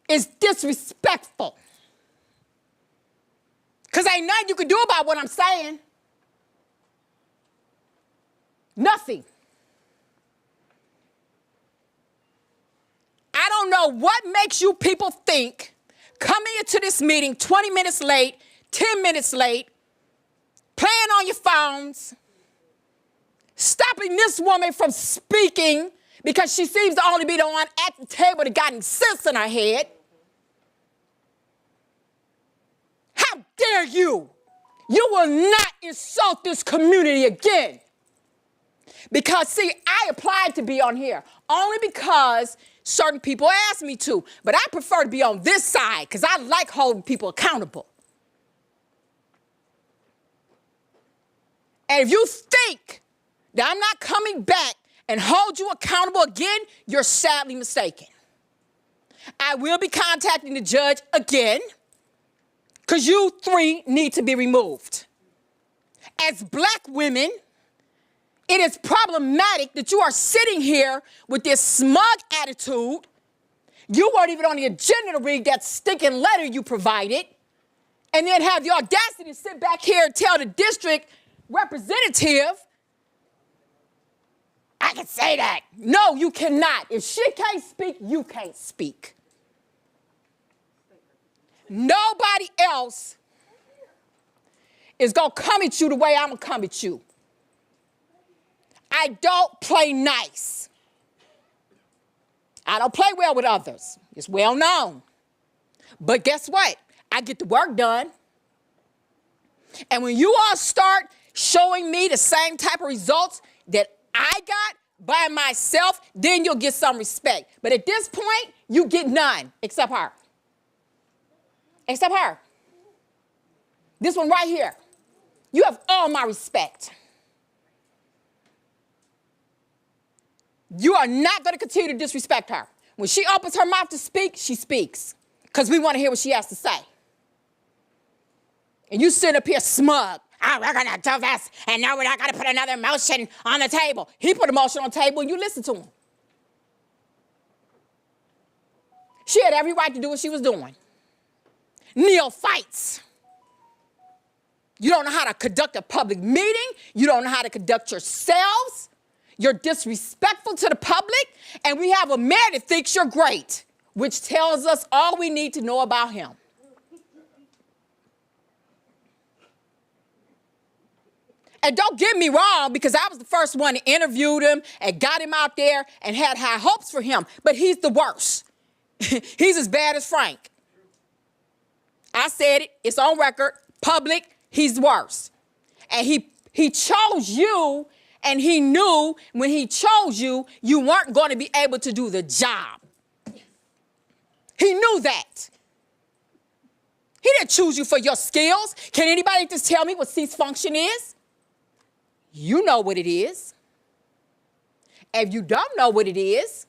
[SPEAKER 16] is disrespectful. Because ain't nothing you can do about what I'm saying. Nothing. I don't know what makes you people think coming into this meeting 20 minutes late, 10 minutes late, playing on your phones, stopping this woman from speaking because she seems to only be the one at the table that got any sense in her head. How dare you? You will not insult this community again. Because, see, I applied to be on here only because certain people asked me to. But I prefer to be on this side because I like holding people accountable. And if you think that I'm not coming back and hold you accountable again, you're sadly mistaken. I will be contacting the judge again because you three need to be removed. As black women, it is problematic that you are sitting here with this smug attitude. You weren't even on the agenda to read that stinking letter you provided, and then have the audacity to sit back here and tell the district representative, I can say that. No, you cannot. If she can't speak, you can't speak. Nobody else is going to come at you the way I'm going to come at you. I don't play nice. I don't play well with others. It's well known. But guess what? I get the work done. And when you all start showing me the same type of results that I got by myself, then you'll get some respect. But at this point, you get none, except her. Except her. This one right here. You have all my respect. You are not going to continue to disrespect her. When she opens her mouth to speak, she speaks. Because we want to hear what she has to say. And you sit up here smug. Oh, we're going to do this, and now we're not going to put another motion on the table. He put a motion on the table, and you listen to him. She had every right to do what she was doing. Neophytes. You don't know how to conduct a public meeting. You don't know how to conduct yourselves. You're disrespectful to the public, and we have a mayor that thinks you're great, which tells us all we need to know about him. And don't get me wrong, because I was the first one to interview him and got him out there and had high hopes for him, but he's the worst. He's as bad as Frank. I said it, it's on record, public, he's worse. And he chose you, and he knew when he chose you, you weren't going to be able to do the job. He knew that. He didn't choose you for your skills. Can anybody just tell me what cease function is? You know what it is. If you don't know what it is,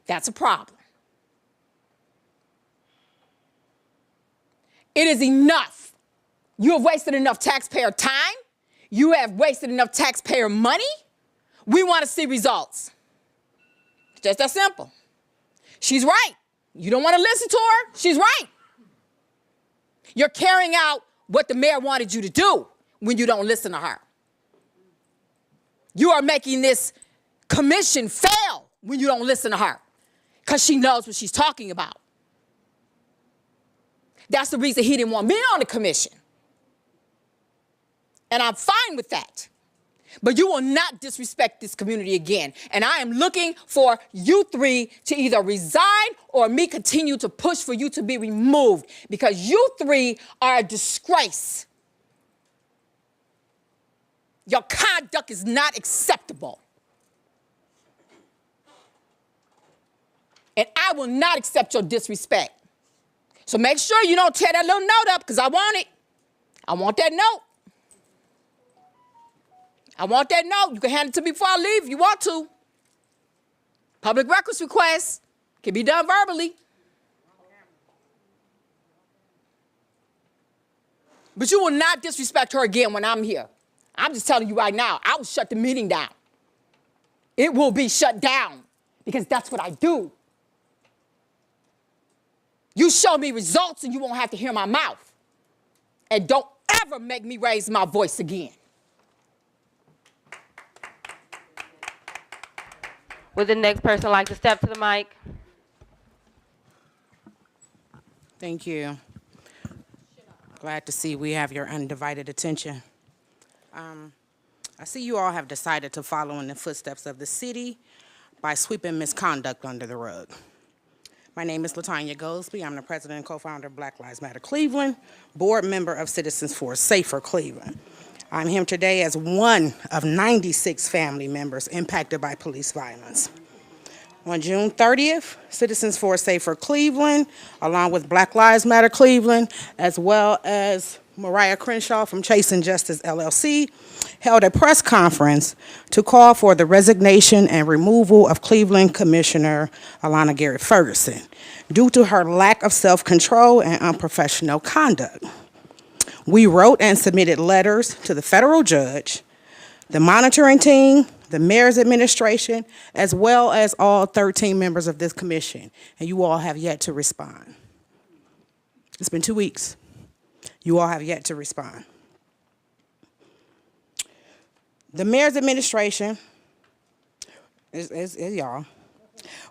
[SPEAKER 16] that's a problem. It is enough. You have wasted enough taxpayer time. You have wasted enough taxpayer money. We want to see results. It's just that simple. She's right. You don't want to listen to her? She's right. You're carrying out what the mayor wanted you to do when you don't listen to her. You are making this commission fail when you don't listen to her because she knows what she's talking about. That's the reason he didn't want me on the commission. And I'm fine with that. But you will not disrespect this community again. And I am looking for you three to either resign or me continue to push for you to be removed because you three are a disgrace. Your conduct is not acceptable. And I will not accept your disrespect. So make sure you don't tear that little note up because I want it. I want that note. I want that note. You can hand it to me before I leave if you want to. Public records request can be done verbally. But you will not disrespect her again when I'm here. I'm just telling you right now, I will shut the meeting down. It will be shut down because that's what I do. You show me results and you won't have to hear my mouth. And don't ever make me raise my voice again.
[SPEAKER 1] Would the next person like to step to the mic?
[SPEAKER 17] Thank you. Glad to see we have your undivided attention. I see you all have decided to follow in the footsteps of the city by sweeping misconduct under the rug. My name is LaTanya Goldsby. I'm the president and co-founder of Black Lives Matter Cleveland, board member of Citizens for a Safer Cleveland. I'm here today as one of 96 family members impacted by police violence. On June 30th, Citizens for a Safer Cleveland, along with Black Lives Matter Cleveland, as well as Mariah Crenshaw from Chasing Justice LLC, held a press conference to call for the resignation and removal of Cleveland Commissioner Alana Garret-Ferguson due to her lack of self-control and unprofessional conduct. We wrote and submitted letters to the federal judge, the monitoring team, the mayor's administration, as well as all 13 members of this commission, and you all have yet to respond. It's been 2 weeks. You all have yet to respond. The mayor's administration is y'all.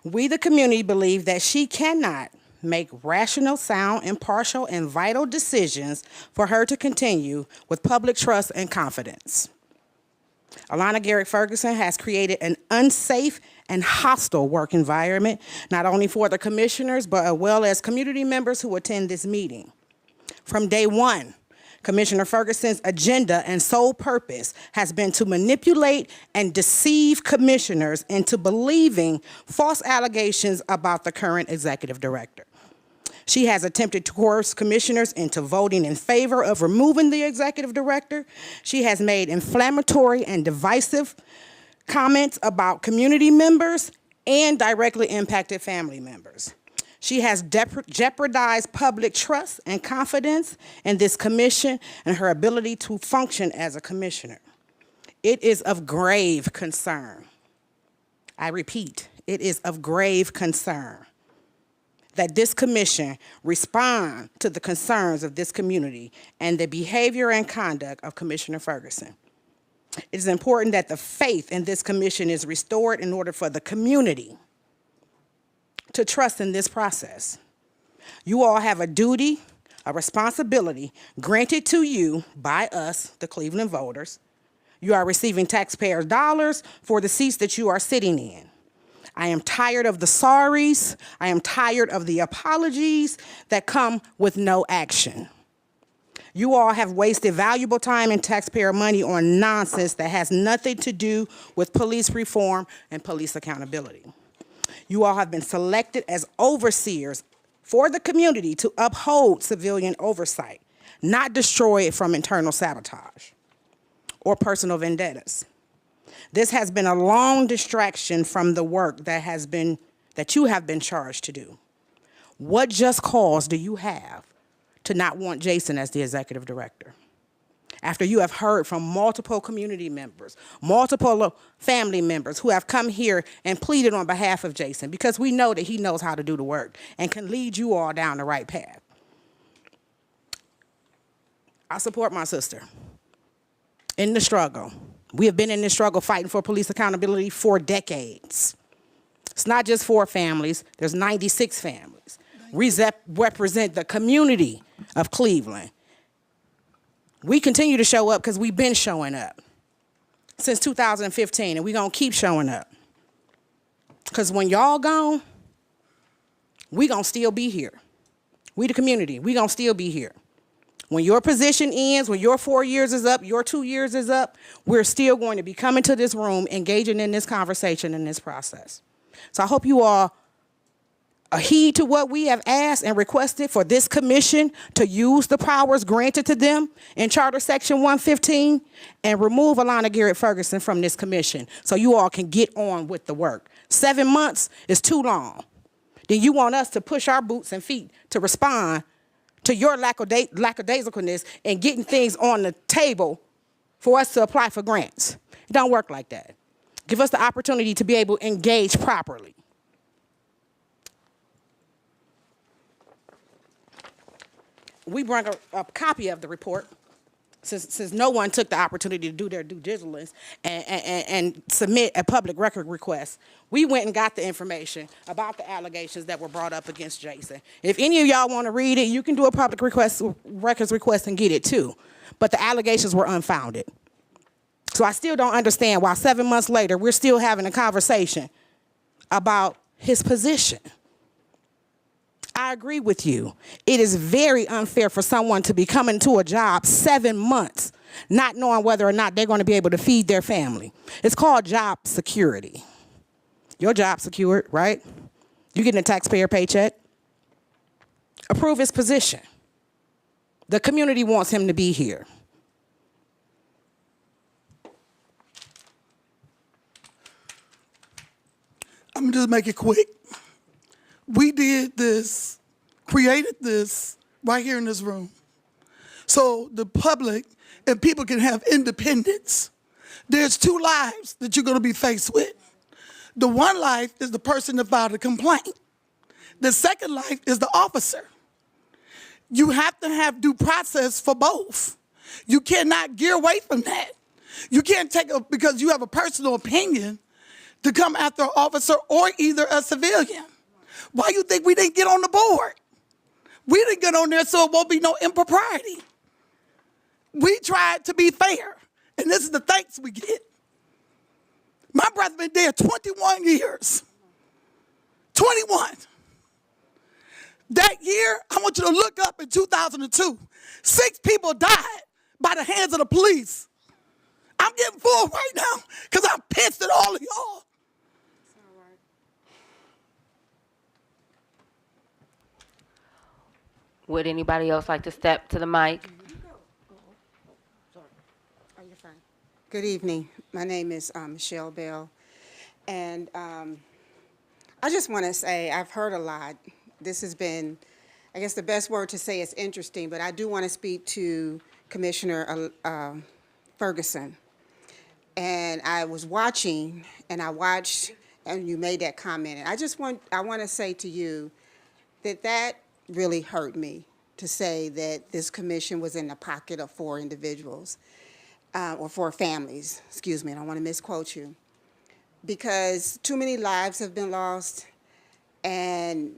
[SPEAKER 17] We, the community, believe that she cannot make rational, sound, impartial, and vital decisions for her to continue with public trust and confidence. Alana Garret-Ferguson has created an unsafe and hostile work environment, not only for the commissioners, but as well as community members who attend this meeting. From day one, Commissioner Ferguson's agenda and sole purpose has been to manipulate and deceive commissioners into believing false allegations about the current executive director. She has attempted to coerce commissioners into voting in favor of removing the executive director. She has made inflammatory and divisive comments about community members and directly impacted family members. She has jeopardized public trust and confidence in this commission and her ability to function as a commissioner. It is of grave concern. I repeat, it is of grave concern that this commission respond to the concerns of this community and the behavior and conduct of Commissioner Ferguson. It is important that the faith in this commission is restored in order for the community to trust in this process. You all have a duty, a responsibility granted to you by us, the Cleveland voters. You are receiving taxpayers' dollars for the seats that you are sitting in. I am tired of the sorries. I am tired of the apologies that come with no action. You all have wasted valuable time and taxpayer money on nonsense that has nothing to do with police reform and police accountability. You all have been selected as overseers for the community to uphold civilian oversight, not destroy it from internal sabotage or personal vendettas. This has been a long distraction from the work that you have been charged to do. What just cause do you have to not want Jason as the executive director? After you have heard from multiple community members, multiple family members who have come here and pleaded on behalf of Jason, because we know that he knows how to do the work and can lead you all down the right path. I support my sister in the struggle. We have been in this struggle fighting for police accountability for decades. It's not just 4 families, there's 96 families. We represent the community of Cleveland. We continue to show up because we've been showing up since 2015, and we're gonna keep showing up. Because when y'all gone, we gonna still be here. We the community, we gonna still be here. When your position ends, when your 4 years is up, your 2 years is up, we're still going to be coming to this room, engaging in this conversation, in this process. So I hope you all heed to what we have asked and requested for this commission to use the powers granted to them in Charter Section 115 and remove Alana Garret-Ferguson from this commission so you all can get on with the work. 7 months is too long. Then you want us to push our boots and feet to respond to your lackadaisicalness and getting things on the table for us to apply for grants. It don't work like that. Give us the opportunity to be able to engage properly. We bring a copy of the report since no one took the opportunity to do their due diligence and submit a public record request. We went and got the information about the allegations that were brought up against Jason. If any of y'all want to read it, you can do a public records request and get it too. But the allegations were unfounded. So I still don't understand why 7 months later we're still having a conversation about his position. I agree with you. It is very unfair for someone to be coming to a job 7 months not knowing whether or not they're going to be able to feed their family. It's called job security. Your job secured, right? You getting a taxpayer paycheck. Approve his position. The community wants him to be here.
[SPEAKER 18] I'm gonna just make it quick. We did this, created this right here in this room. So the public and people can have independence. There's two lives that you're gonna be faced with. The one life is the person that filed a complaint. The second life is the officer. You have to have due process for both. You cannot gear away from that. You can't because you have a personal opinion to come after an officer or either a civilian. Why you think we didn't get on the board? We didn't get on there so it won't be no impropriety. We tried to be fair, and this is the thanks we get. My brother been there 21 years. 21. That year, I want you to look up in 2002. 6 people died by the hands of the police. I'm getting full right now because I'm pissed at all of y'all.
[SPEAKER 1] Would anybody else like to step to the mic?
[SPEAKER 19] Good evening. My name is Michelle Bell. And I just want to say I've heard a lot. This has been, I guess the best word to say is interesting, but I do want to speak to Commissioner Ferguson. And I was watching, and I watched, and you made that comment. And I want to say to you that really hurt me to say that this commission was in the pocket of 4 individuals. Or 4 families, excuse me, I don't want to misquote you, because too many lives have been lost, and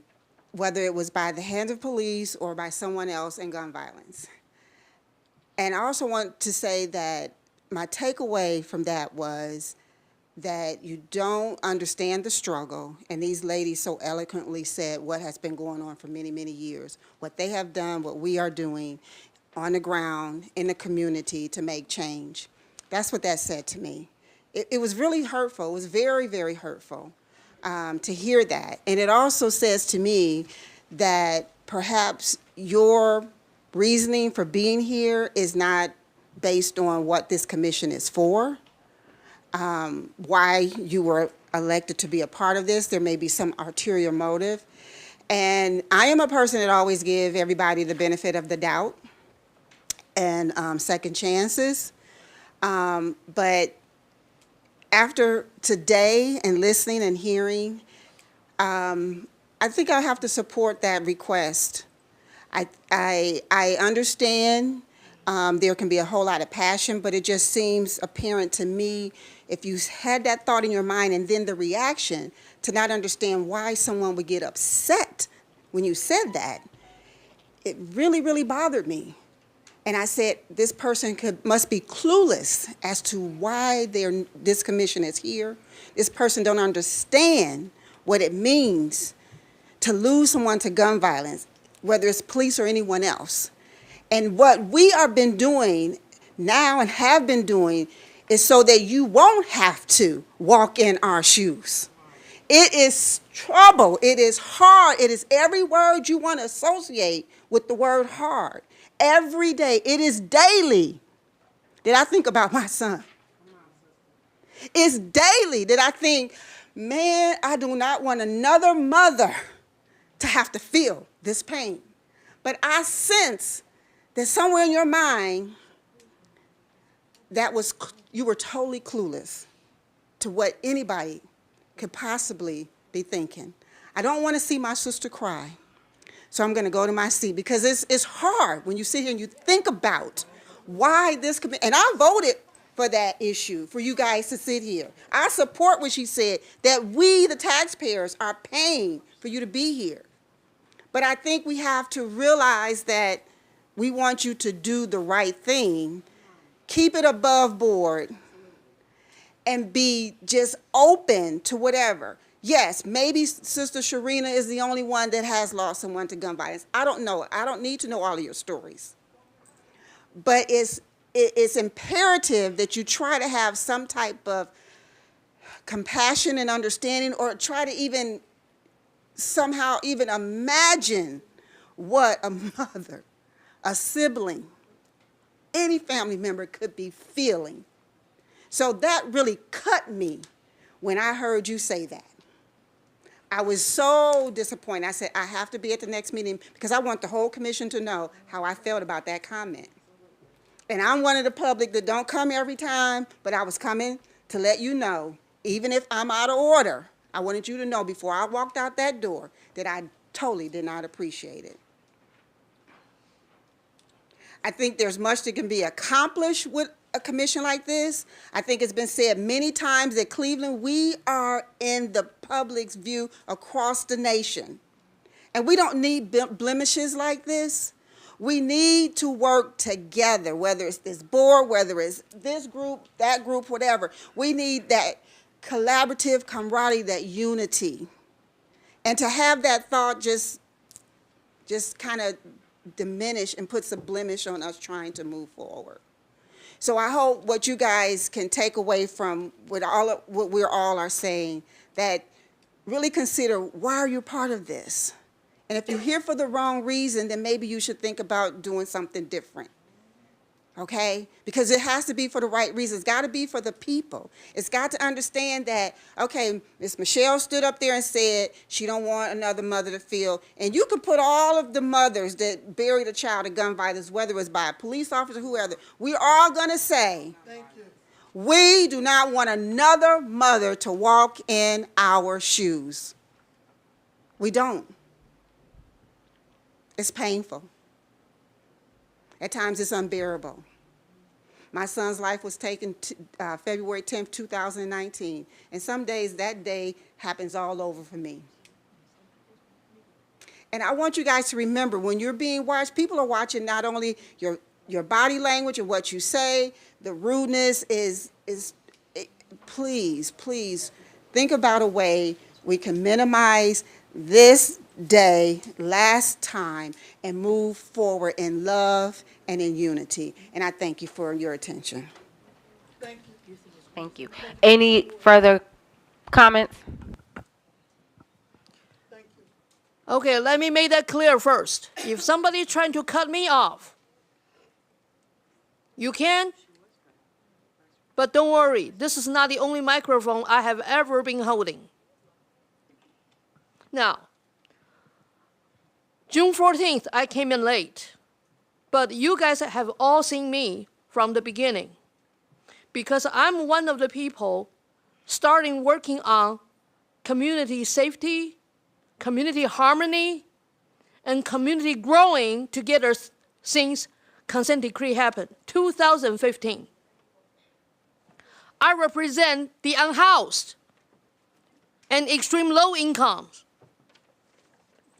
[SPEAKER 19] whether it was by the hands of police or by someone else in gun violence. And I also want to say that my takeaway from that was that you don't understand the struggle, and these ladies so eloquently said what has been going on for many, many years, what they have done, what we are doing on the ground, in the community to make change. That's what that said to me. It was really hurtful. It was very, very hurtful to hear that. And it also says to me that perhaps your reasoning for being here is not based on what this commission is for, why you were elected to be a part of this. There may be some ulterior motive. And I am a person that always give everybody the benefit of the doubt and second chances. But after today and listening and hearing, I think I have to support that request. I understand there can be a whole lot of passion, but it just seems apparent to me, if you had that thought in your mind and then the reaction to not understand why someone would get upset when you said that, it really, really bothered me. And I said, this person must be clueless as to why this commission is here. This person don't understand what it means to lose someone to gun violence, whether it's police or anyone else. And what we have been doing now and have been doing is so that you won't have to walk in our shoes. It is trouble. It is hard. It is every word you want to associate with the word hard. Every day, it is daily that I think about my son. It's daily that I think, man, I do not want another mother to have to feel this pain. But I sense that somewhere in your mind, you were totally clueless to what anybody could possibly be thinking. I don't want to see my sister cry. So I'm going to go to my seat because it's hard when you sit here and you think about why this committee, and I voted for that issue, for you guys to sit here. I support what she said, that we, the taxpayers, are paying for you to be here. But I think we have to realize that we want you to do the right thing, keep it above board, and be just open to whatever. Yes, maybe Sister Sharina is the only one that has lost someone to gun violence. I don't know. I don't need to know all of your stories. But it's it's imperative that you try to have some type of compassion and understanding, or try to even somehow even imagine what a mother, a sibling, any family member could be feeling. So that really cut me when I heard you say that. I was so disappointed. I said, I have to be at the next meeting because I want the whole commission to know how I felt about that comment. And I'm one of the public that don't come every time, but I was coming to let you know, even if I'm out of order, I wanted you to know before I walked out that door that I totally did not appreciate it. I think there's much that can be accomplished with a commission like this. I think it's been said many times that Cleveland, we are in the public's view across the nation. And we don't need blemishes like this. We need to work together, whether it's this board, whether it's this group, that group, whatever. We need that collaborative camaraderie, that unity. And to have that thought just kind of diminish and puts a blemish on us trying to move forward. So I hope what you guys can take away from what we all are saying, that really consider, why are you part of this? And if you're here for the wrong reason, then maybe you should think about doing something different. Okay? Because it has to be for the right reasons. It's got to be for the people. It's got to understand that, okay, Miss Michelle stood up there and said she don't want another mother to feel. And you could put all of the mothers that buried a child in gun violence, whether it's by a police officer or whoever, we're all going to say, thank you, we do not want another mother to walk in our shoes. We don't. It's painful. At times it's unbearable. My son's life was taken February 10th, 2019. And some days that day happens all over for me. And I want you guys to remember, when you're being watched, people are watching not only your body language and what you say, the rudeness please, please think about a way we can minimize this day, last time, and move forward in love and in unity. And I thank you for your attention.
[SPEAKER 1] Thank you. Any further comments?
[SPEAKER 20] Okay, let me make that clear first. If somebody's trying to cut me off, you can, but don't worry, this is not the only microphone I have ever been holding. Now, June 14th, I came in late, but you guys have all seen me from the beginning, because I'm one of the people starting working on community safety, community harmony, and community growing together since consent decree happened, 2015. I represent the unhoused and extreme low incomes,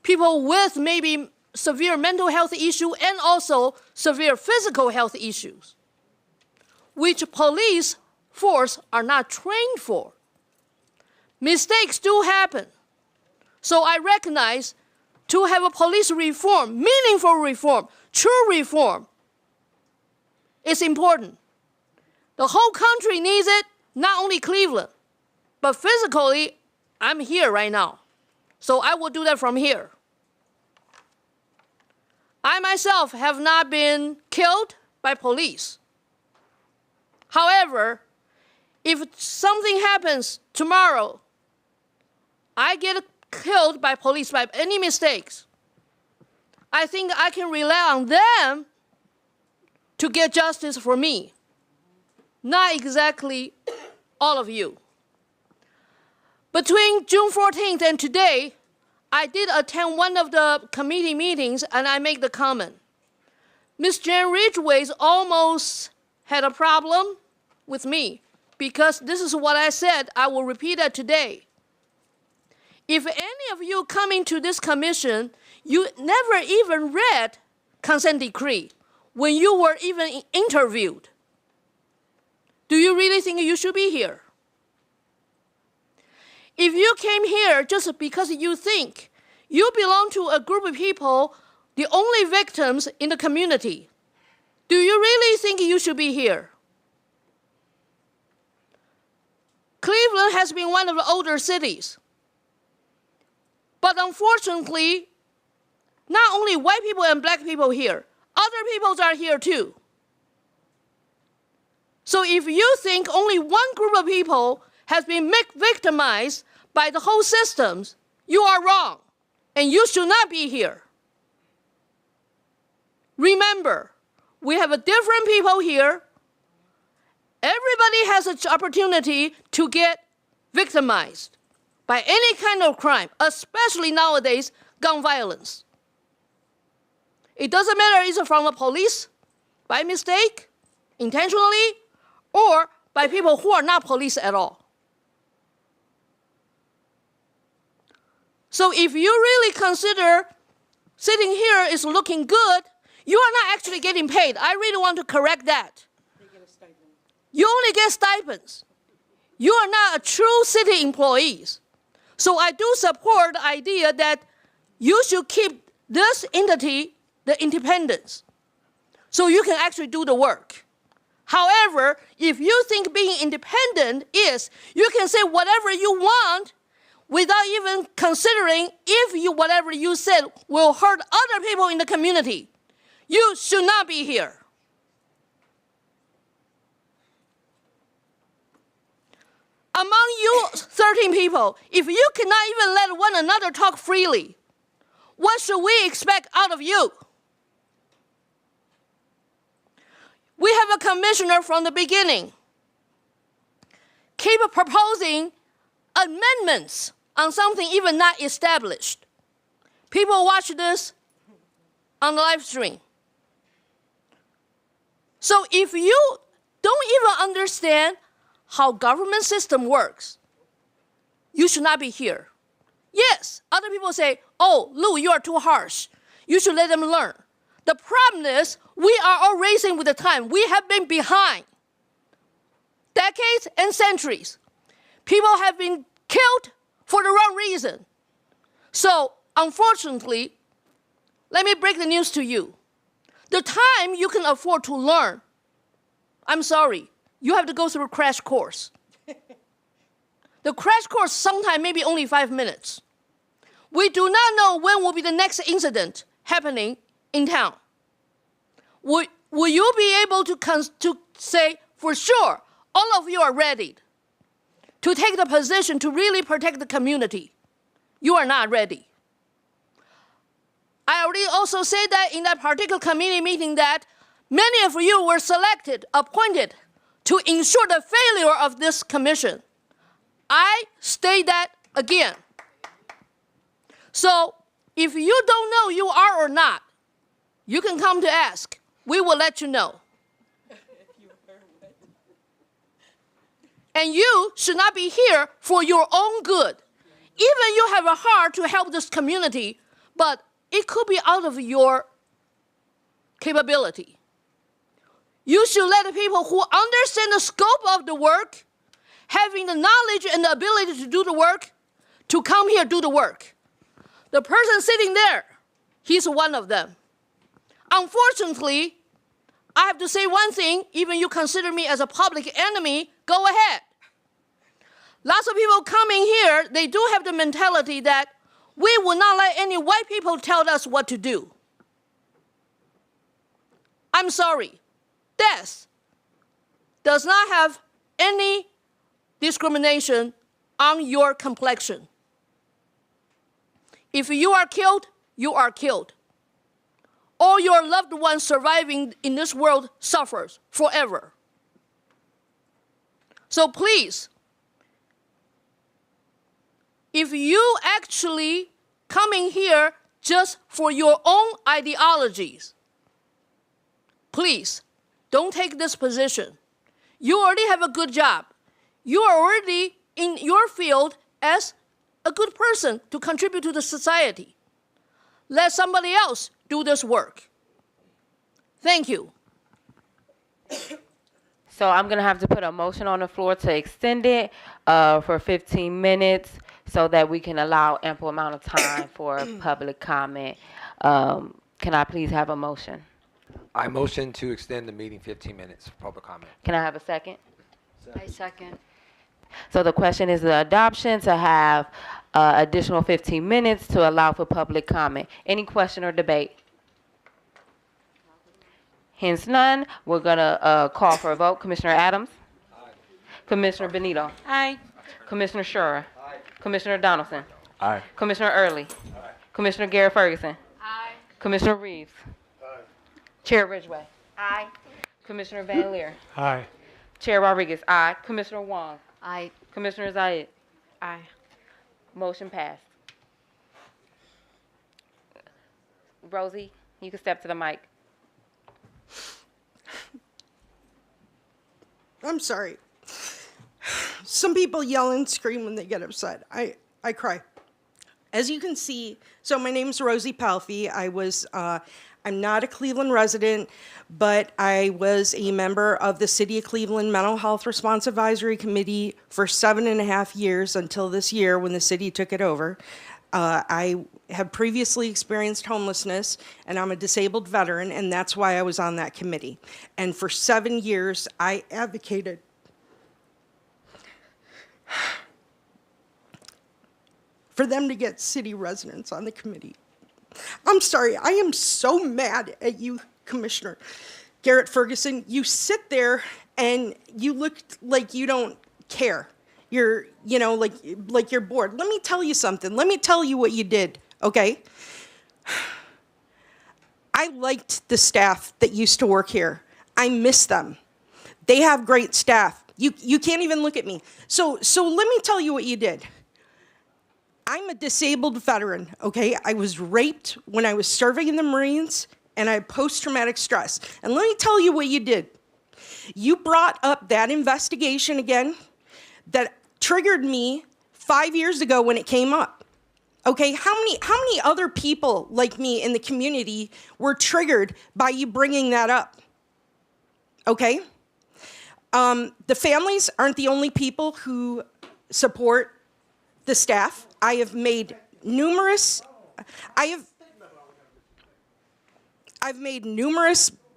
[SPEAKER 20] people with maybe severe mental health issue and also severe physical health issues, which police force are not trained for. Mistakes do happen. So I recognize to have a police reform, meaningful reform, true reform, is important. The whole country needs it, not only Cleveland, but physically, I'm here right now. So I will do that from here. I myself have not been killed by police. However, if something happens tomorrow, I get killed by police by any mistakes, I think I can rely on them to get justice for me. Not exactly all of you. Between June 14th and today, I did attend one of the committee meetings and I make the comment. Ms. Jan Ridgeway almost had a problem with me because this is what I said. I will repeat that today. If any of you coming to this commission, you never even read consent decree when you were even interviewed, do you really think you should be here? If you came here just because you think you belong to a group of people, the only victims in the community, Do you really think you should be here? Cleveland has been one of the older cities. But unfortunately, not only white people and black people here, other peoples are here too. So if you think only one group of people has been victimized by the whole systems, you are wrong, and you should not be here. Remember, we have a different people here. Everybody has an opportunity to get victimized by any kind of crime, especially nowadays, gun violence. It doesn't matter if it's from the police, by mistake, intentionally, or by people who are not police at all. So if you really consider sitting here is looking good, you are not actually getting paid. I really want to correct that. You only get stipends. You are not a true city employees. So I do support the idea that you should keep this entity, the independence, so you can actually do the work. However, if you think being independent is you can say whatever you want without even considering if whatever you said will hurt other people in the community, you should not be here. Among you 13 people, if you cannot even let one another talk freely, what should we expect out of you? We have a commissioner from the beginning. Keep proposing amendments on something even not established. People watch this on the live stream. So if you don't even understand how government system works, you should not be here. Yes, other people say, oh, Lou, you are too harsh. You should let them learn. The problem is we are all racing with the time. We have been behind decades and centuries. People have been killed for the wrong reason. So unfortunately, let me break the news to you. The time you can afford to learn, I'm sorry, you have to go through a crash course. The crash course sometimes maybe only 5 minutes. We do not know when will be the next incident happening in town. Will you be able to say for sure all of you are ready to take the position to really protect the community? You are not ready. I already also said that in that particular committee meeting that many of you were selected, appointed to ensure the failure of this commission. I state that again. So if you don't know you are or not, you can come to ask. We will let you know. And you should not be here for your own good. Even you have a heart to help this community, but it could be out of your capability. You should let the people who understand the scope of the work, having the knowledge and the ability to do the work, to come here do the work. The person sitting there, he's one of them. Unfortunately, I have to say one thing, even you consider me as a public enemy, go ahead. Lots of people coming here, they do have the mentality that we will not let any white people tell us what to do. I'm sorry. Death does not have any discrimination on your complexion. If you are killed, you are killed. All your loved ones surviving in this world suffers forever. So please, if you actually coming here just for your own ideologies, please don't take this position. You already have a good job. You are already in your field as a good person to contribute to the society. Let somebody else do this work. Thank you.
[SPEAKER 1] So I'm going to have to put a motion on the floor to extend it for 15 minutes so that we can allow ample amount of time for public comment. Can I please have a motion?
[SPEAKER 2] I motion to extend the meeting 15 minutes for public comment.
[SPEAKER 1] Can I have a second?
[SPEAKER 7] I second.
[SPEAKER 1] So the question is the adoption to have additional 15 minutes to allow for public comment. Any question or debate? Hence none. We're gonna call for a vote. Commissioner Adams? Aye. Commissioner Benito?
[SPEAKER 3] Aye.
[SPEAKER 1] Commissioner Schura? Aye. Commissioner Donaldson?
[SPEAKER 10] Aye.
[SPEAKER 1] Commissioner Earley? Aye. Commissioner Garret-Ferguson? Aye. Commissioner Reeves? Aye. Chair Ridgeway? Aye. Commissioner Van Leer?
[SPEAKER 5] Aye.
[SPEAKER 1] Chair Rodriguez? Aye. Commissioner Wang?
[SPEAKER 7] Aye.
[SPEAKER 1] Commissioner Zayed?
[SPEAKER 3] Aye.
[SPEAKER 1] Motion passed. Rosie, you can step to the mic.
[SPEAKER 21] I'm sorry. Some people yell and scream when they get upset. I cry. As you can see, so my name's Rosie Palfy. I'm not a Cleveland resident, but I was a member of the City of Cleveland Mental Health Response Advisory Committee for 7.5 years until this year when the city took it over. I have previously experienced homelessness, and I'm a disabled veteran, and that's why I was on that committee. And for 7 years, I advocated for them to get city residents on the committee. I'm sorry, I am so mad at you, Commissioner Garret-Ferguson. You sit there and you look like you don't care. You're, like you're bored. Let me tell you something. Let me tell you what you did, okay? I liked the staff that used to work here. I miss them. They have great staff. You can't even look at me. So let me tell you what you did. I'm a disabled veteran, okay? I was raped when I was serving in the Marines, and I have post-traumatic stress. And let me tell you what you did. You brought up that investigation again that triggered me 5 years ago when it came up. Okay, how many other people like me in the community were triggered by you bringing that up? Okay? The families aren't the only people who support the staff. I have made numerous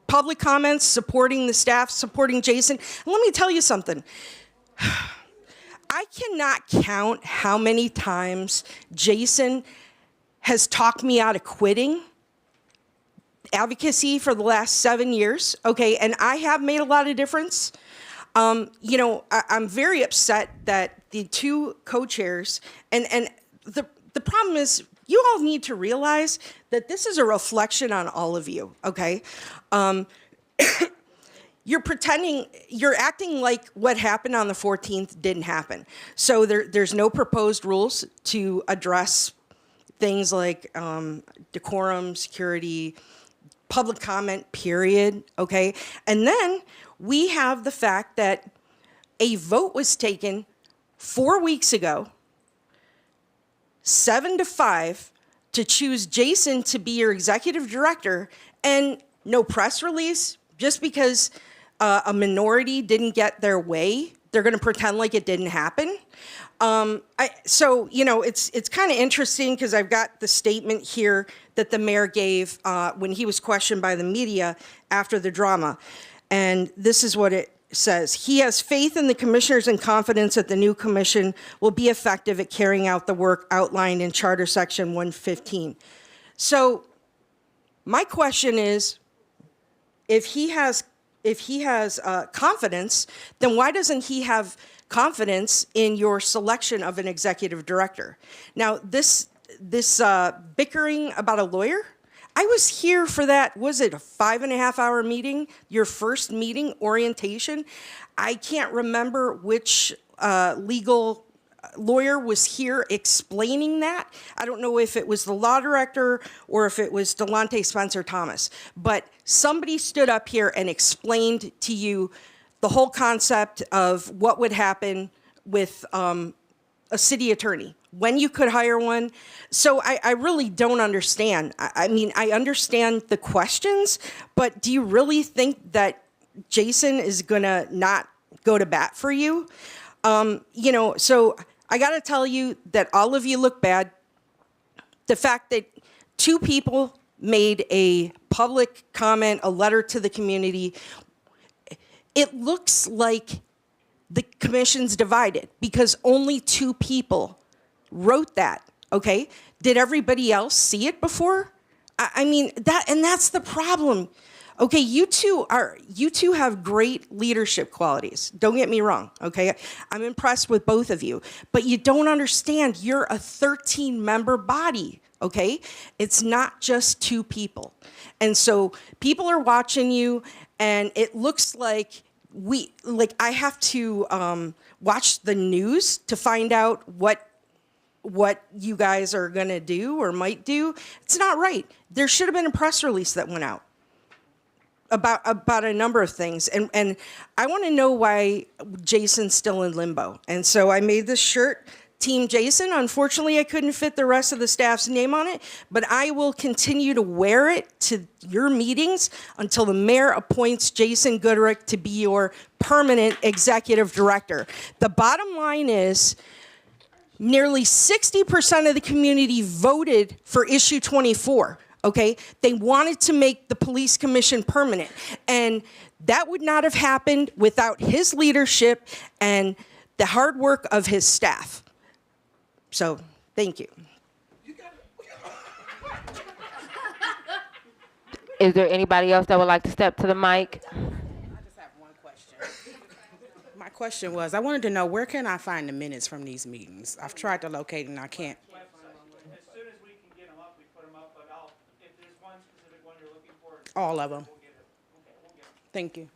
[SPEAKER 21] public comments supporting the staff, supporting Jason. And let me tell you something. I cannot count how many times Jason has talked me out of quitting advocacy for the last 7 years, okay? And I have made a lot of difference. I'm very upset that the two co-chairs, and the problem is, you all need to realize that this is a reflection on all of you, okay? You're acting like what happened on the 14th didn't happen. So there's no proposed rules to address things like decorum, security, public comment, period, okay? And then we have the fact that a vote was taken 4 weeks ago, 7-5, to choose Jason to be your executive director, and no press release, just because a minority didn't get their way, they're gonna pretend like it didn't happen. It's kind of interesting because I've got the statement here that the mayor gave when he was questioned by the media after the drama. And this is what it says. He has faith in the commissioners and confidence that the new commission will be effective at carrying out the work outlined in Charter Section 115. So my question is, if he has confidence, then why doesn't he have confidence in your selection of an executive director? Now, this bickering about a lawyer, I was here for that, was it a 5.5-hour meeting, your first meeting, orientation? I can't remember which legal lawyer was here explaining that. I don't know if it was the law director or if it was Delonte Spencer Thomas, but somebody stood up here and explained to you the whole concept of what would happen with a city attorney, when you could hire one. So I really don't understand. I mean, I understand the questions, but do you really think that Jason is gonna not go to bat for you? So I gotta tell you that all of you look bad. The fact that 2 people made a public comment, a letter to the community. It looks like the commission's divided because only 2 people wrote that, okay? Did everybody else see it before? I mean, that's the problem. Okay, you two have great leadership qualities. Don't get me wrong, okay? I'm impressed with both of you, but you don't understand you're a 13-member body, okay? It's not just 2 people. And so people are watching you, and it looks like I have to watch the news to find out what you guys are gonna do or might do. It's not right. There should have been a press release that went out about a number of things. And I wanna know why Jason's still in limbo. And so I made this shirt, Team Jason. Unfortunately, I couldn't fit the rest of the staff's name on it, but I will continue to wear it to your meetings until the mayor appoints Jason Goodrick to be your permanent executive director. The bottom line is, nearly 60% of the community voted for issue 24, okay? They wanted to make the police commission permanent. And that would not have happened without his leadership and the hard work of his staff. So, thank you.
[SPEAKER 1] Is there anybody else that would like to step to the mic?
[SPEAKER 17] My question was, I wanted to know, where can I find the minutes from these meetings? I've tried to locate and I can't.
[SPEAKER 14] As soon as we can get them up, we put them up, but if there's one specific one you're looking for.
[SPEAKER 17] All of them. Thank you.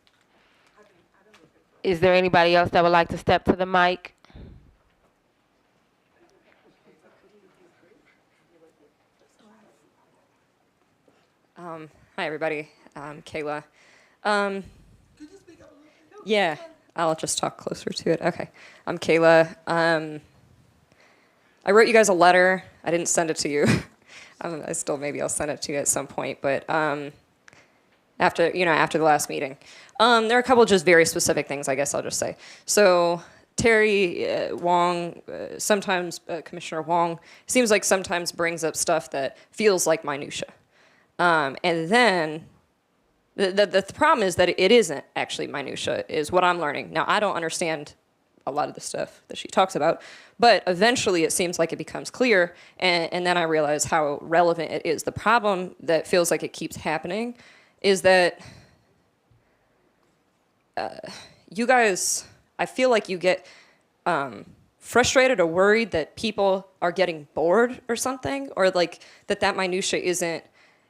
[SPEAKER 1] Is there anybody else that would like to step to the mic?
[SPEAKER 11] Hi, everybody. I'm Kayla. Yeah, I'll just talk closer to it. Okay. I'm Kayla. I wrote you guys a letter. I didn't send it to you. Maybe I'll send it to you at some point. But after the last meeting, there are a couple just very specific things, I guess I'll just say. So Teri, Wang, sometimes Commissioner Wang, seems like sometimes brings up stuff that feels like minutia. And then the problem is that it isn't actually minutia, is what I'm learning. Now, I don't understand a lot of the stuff that she talks about, but eventually it seems like it becomes clear, and then I realize how relevant it is. The problem that feels like it keeps happening is that you guys, I feel like you get frustrated or worried that people are getting bored or something, or like that minutia isn't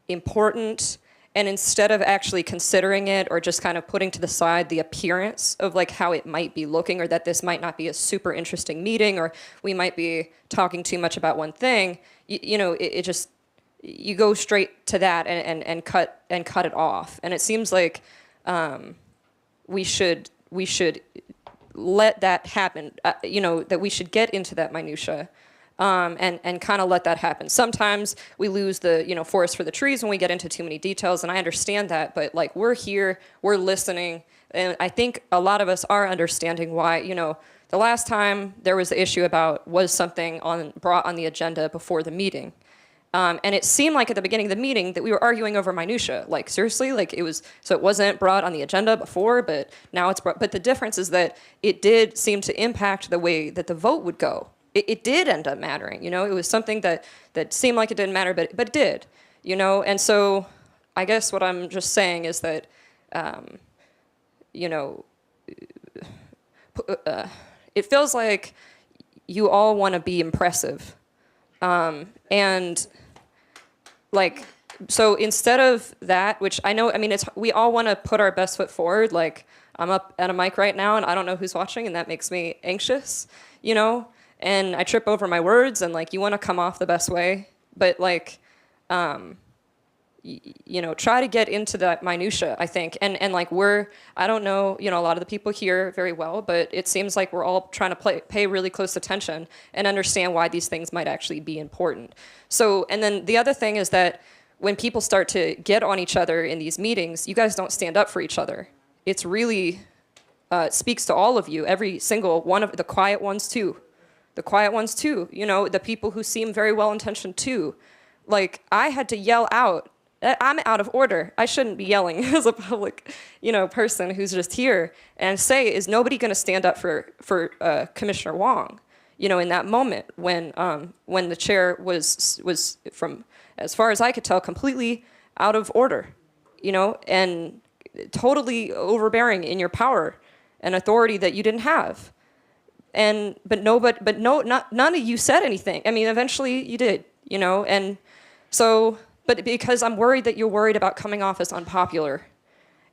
[SPEAKER 11] important, and instead of actually considering it or just kind of putting to the side the appearance of like how it might be looking, or that this might not be a super interesting meeting, or we might be talking too much about one thing, it just, you go straight to that and cut it off. And it seems like we should let that happen, that we should get into that minutia. And kind of let that happen. Sometimes we lose the forest for the trees when we get into too many details, and I understand that, but like we're here, we're listening, and I think a lot of us are understanding why, the last time there was the issue about was something brought on the agenda before the meeting. And it seemed like at the beginning of the meeting that we were arguing over minutia. Like seriously, like it wasn't brought on the agenda before, but now it's brought. But the difference is that it did seem to impact the way that the vote would go. It did end up mattering, It was something that seemed like it didn't matter, but it did, And so I guess what I'm just saying is that, it feels like you all want to be impressive. And like, so instead of that, which I know, we all want to put our best foot forward. Like I'm up at a mic right now and I don't know who's watching, and that makes me anxious, and I trip over my words, and like you want to come off the best way, but like, try to get into that minutia, I think, and like I don't know, a lot of the people here very well, but it seems like we're all trying to pay really close attention and understand why these things might actually be important. So, and then the other thing is that when people start to get on each other in these meetings, you guys don't stand up for each other. It's really speaks to all of you, every single one of the quiet ones too. The quiet ones too, the people who seem very well-intentioned too. Like, I had to yell out I'm out of order. I shouldn't be yelling as a public, person who's just here and say, is nobody going to stand up for Commissioner Wang? In that moment when the chair was from, as far as I could tell, completely out of order, and totally overbearing in your power and authority that you didn't have. None of you said anything. I mean, eventually you did, and so. But because I'm worried that you're worried about coming off as unpopular.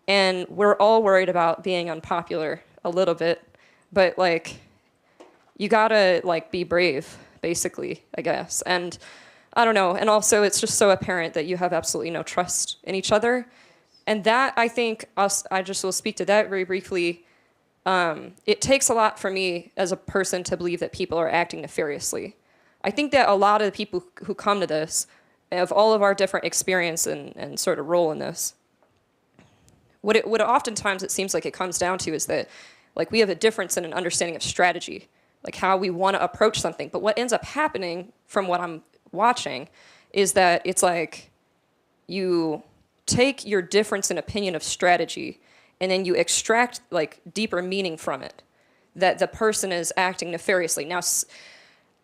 [SPEAKER 11] And we're all worried about being unpopular a little bit. But, you gotta, be brave, basically, I guess. And I don't know. And also, it's just so apparent that you have absolutely no trust in each other. And that, I think, I just will speak to that very briefly. It takes a lot for me as a person to believe that people are acting nefariously. I think that a lot of the people who come to this, of all of our different experience and sort of role in this, what oftentimes it seems like it comes down to is that, we have a difference in an understanding of strategy, how we want to approach something. But what ends up happening, from what I'm watching, is that it's you take your difference in opinion of strategy, and then you extract deeper meaning from it, that the person is acting nefariously. Now,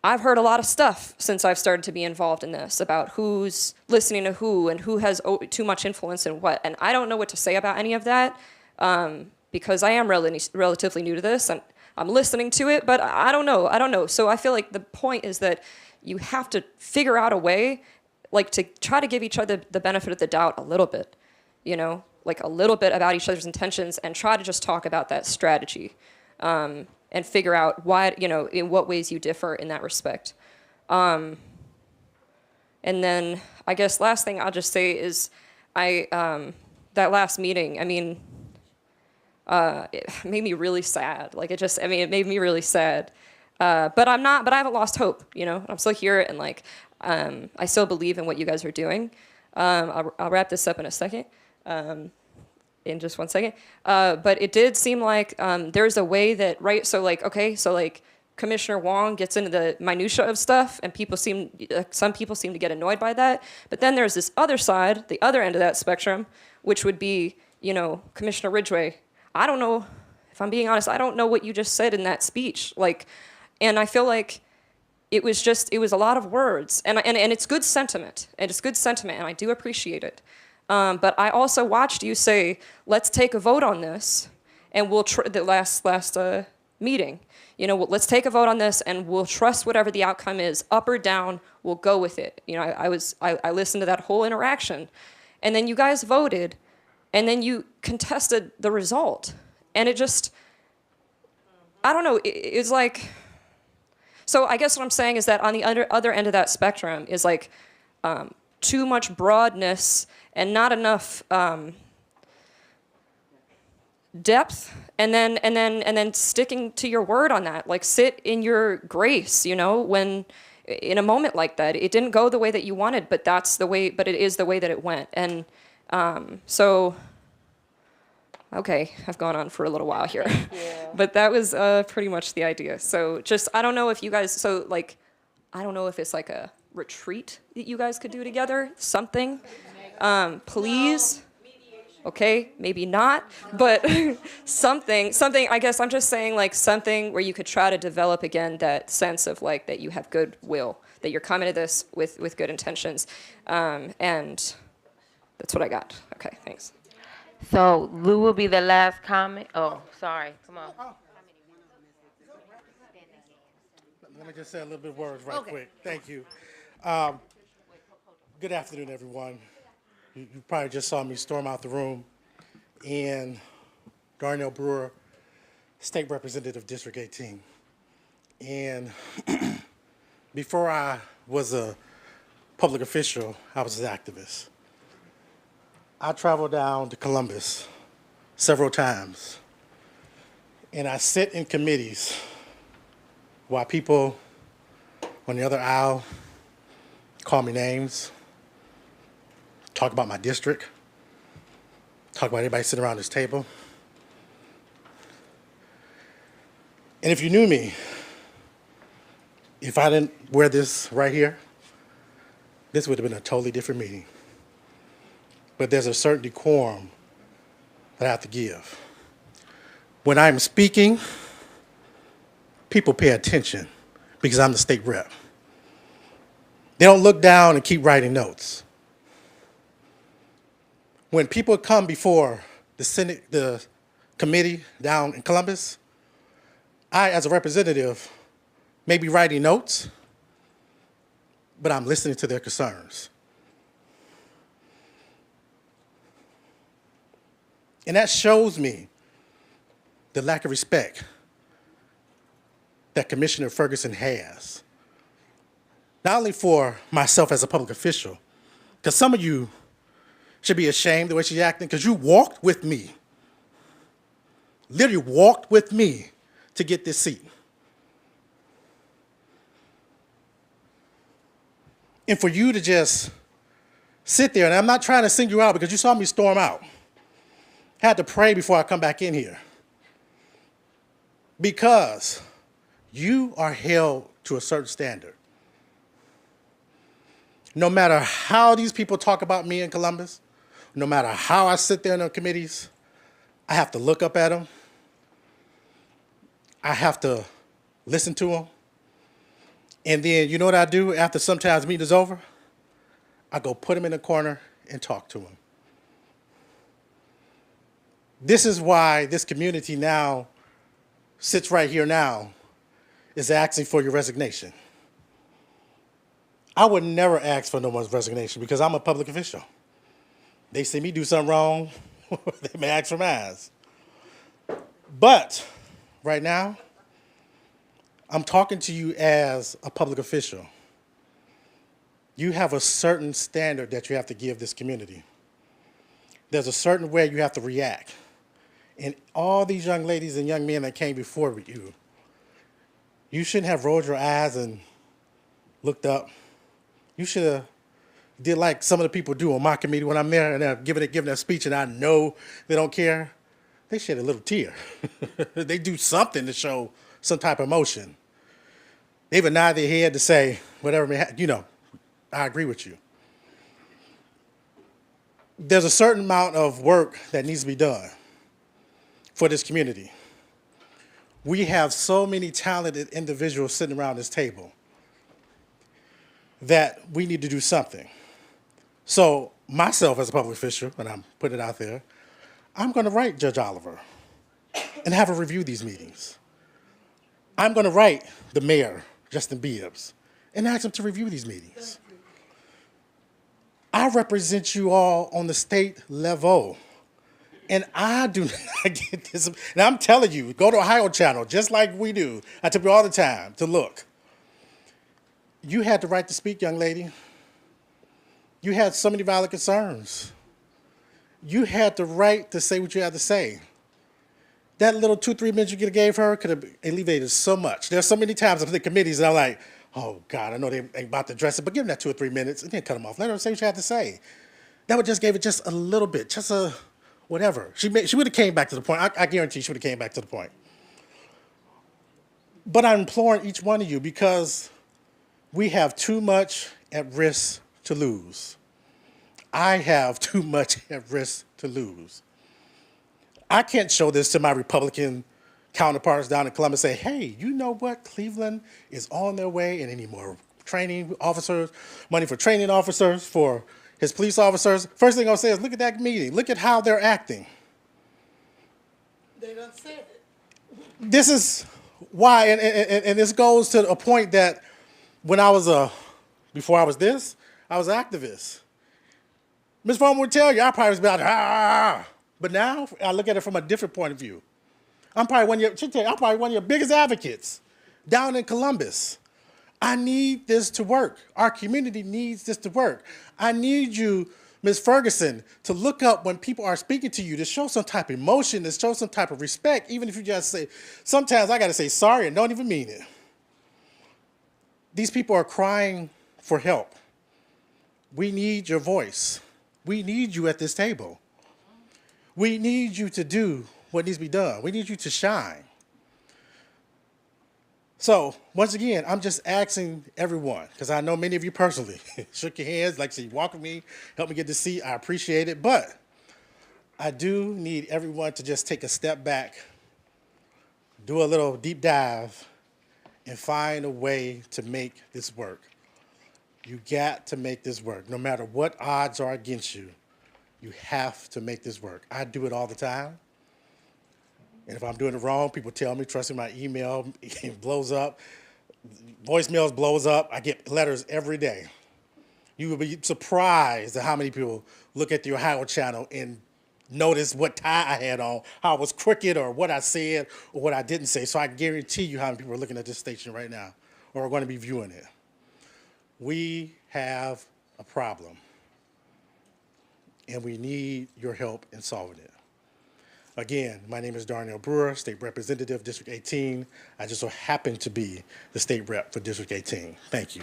[SPEAKER 11] I've heard a lot of stuff since I've started to be involved in this about who's listening to who and who has too much influence and what. And I don't know what to say about any of that because I am relatively new to this and I'm listening to it, but I don't know. So I feel like the point is that you have to figure out a way to try to give each other the benefit of the doubt a little bit, a little bit about each other's intentions and try to just talk about that strategy. And figure out why, in what ways you differ in that respect. And then I guess last thing I'll just say is that last meeting, it made me really sad. It made me really sad. But I haven't lost hope, I'm still here and I still believe in what you guys are doing. I'll wrap this up in a second. In just 1 second. But it did seem like there's a way that, right, so Commissioner Wang gets into the minutia of stuff and some people seem to get annoyed by that. But then there's this other side, the other end of that spectrum, which would be, Commissioner Ridgeway. I don't know, if I'm being honest, I don't know what you just said in that speech. And I feel like it was a lot of words. And it's good sentiment. And it's good sentiment, and I do appreciate it. But I also watched you say, let's take a vote on this, and we'll, the last meeting, let's take a vote on this, and we'll trust whatever the outcome is, up or down, we'll go with it. I listened to that whole interaction, and then you guys voted, and then you contested the result, and it just, I don't know, it's so I guess what I'm saying is that on the other end of that spectrum is too much broadness and not enough depth, and then sticking to your word on that. Sit in your grace, when in a moment like that, it didn't go the way that you wanted, but it is the way that it went. And so, okay, I've gone on for a little while here, but that was pretty much the idea. So I don't know if you guys, I don't know if it's a retreat that you guys could do together, something. Please. Okay, maybe not, but something, I guess I'm just saying something where you could try to develop again that sense of that you have goodwill, that you're coming to this with good intentions. And that's what I got. Okay, thanks.
[SPEAKER 1] So Lou will be the last comment. Oh, sorry, come on.
[SPEAKER 12] Let me just say a little bit of words right quick. Thank you. Good afternoon, everyone. You probably just saw me storm out the room, and Darnell Brewer, State Representative, District 18. And before I was a public official, I was an activist. I traveled down to Columbus several times, and I sit in committees while people on the other aisle call me names, talk about my district, talk about everybody sitting around this table. And if you knew me, if I didn't wear this right here, this would have been a totally different meeting. but there's a certain decorum that I have to give. When I'm speaking, people pay attention because I'm the state rep. They don't look down and keep writing notes. When people come before the committee down in Columbus, I, as a representative, may be writing notes, but I'm listening to their concerns. And that shows me the lack of respect that Commissioner Ferguson has. Not only for myself as a public official, because some of you should be ashamed the way she's acting, because you walked with me, literally walked with me to get this seat. And for you to just sit there, and I'm not trying to sing you out because you saw me storm out. Had to pray before I come back in here. Because you are held to a certain standard. No matter how these people talk about me in Columbus, no matter how I sit there in the committees, I have to look up at them. I have to listen to them. And then, you know what I do after sometimes the meeting is over? I go put them in the corner and talk to them. This is why this community now sits right here now, is asking for your resignation. I would never ask for no one's resignation because I'm a public official. They see me do something wrong, they may ask for mine. But right now, I'm talking to you as a public official. You have a certain standard that you have to give this community. There's a certain way you have to react. And all these young ladies and young men that came before you, you shouldn't have rolled your eyes and looked up. You should have did like some of the people do on my committee when I'm there and they're giving a speech and I know they don't care. They shed a little tear. They do something to show some type of emotion. They even nod their head to say, whatever, you know, I agree with you. There's a certain amount of work that needs to be done for this community. We have so many talented individuals sitting around this table that we need to do something. So myself as a public official, and I'm putting it out there, I'm going to write Judge Oliver and have her review these meetings. I'm going to write the mayor, Justin Bibbs, and ask him to review these meetings. I represent you all on the state level, and I do not get this. And I'm telling you, go to Ohio Channel, just like we do. I tell you all the time to look. You had the right to speak, young lady. You had so many valid concerns. You had the right to say what you had to say. That little 2-3 minutes you could have gave her could have alleviated so much. There's so many times in the committees and I'm like, oh God, I know they ain't about to address it, but give them that 2 or 3 minutes and then cut them off. Let her say what she had to say. That would just give it just a little bit, just a whatever. She would have came back to the point. I guarantee she would have came back to the point. But I'm imploring each one of you because we have too much at risk to lose. I have too much at risk to lose. I can't show this to my Republican counterparts down in Columbus and say, hey, you know what? Cleveland is on their way and any more training officers, money for training officers, for his police officers. First thing I'll say is look at that meeting. Look at how they're acting.
[SPEAKER 18] They done said it.
[SPEAKER 12] This is why, and this goes to a point that when I was before I was this, I was an activist. Ms. Farmer would tell you, I probably was about, but now I look at it from a different point of view. I'm probably one of your biggest advocates down in Columbus. I need this to work. Our community needs this to work. I need you, Ms. Ferguson, to look up when people are speaking to you, to show some type of emotion, to show some type of respect, even if you just say, sometimes I got to say sorry and don't even mean it. These people are crying for help. We need your voice. We need you at this table. We need you to do what needs to be done. We need you to shine. So once again, I'm just asking everyone, because I know many of you personally shook your hands, like you walk with me, help me get the seat. I appreciate it, but I do need everyone to just take a step back, do a little deep dive, and find a way to make this work. You got to make this work. No matter what odds are against you, you have to make this work. I do it all the time. And if I'm doing it wrong, people tell me, trust me, my email blows up, voicemails blows up. I get letters every day. You will be surprised at how many people look at the Ohio channel and notice what tie I had on, how I was crooked, or what I said, or what I didn't say. So I guarantee you how many people are looking at this station right now, or are going to be viewing it. We have a problem, and we need your help in solving it. Again, my name is Darnell Brewer, State Representative, District 18. I just so happen to be the State Rep for District 18. Thank you.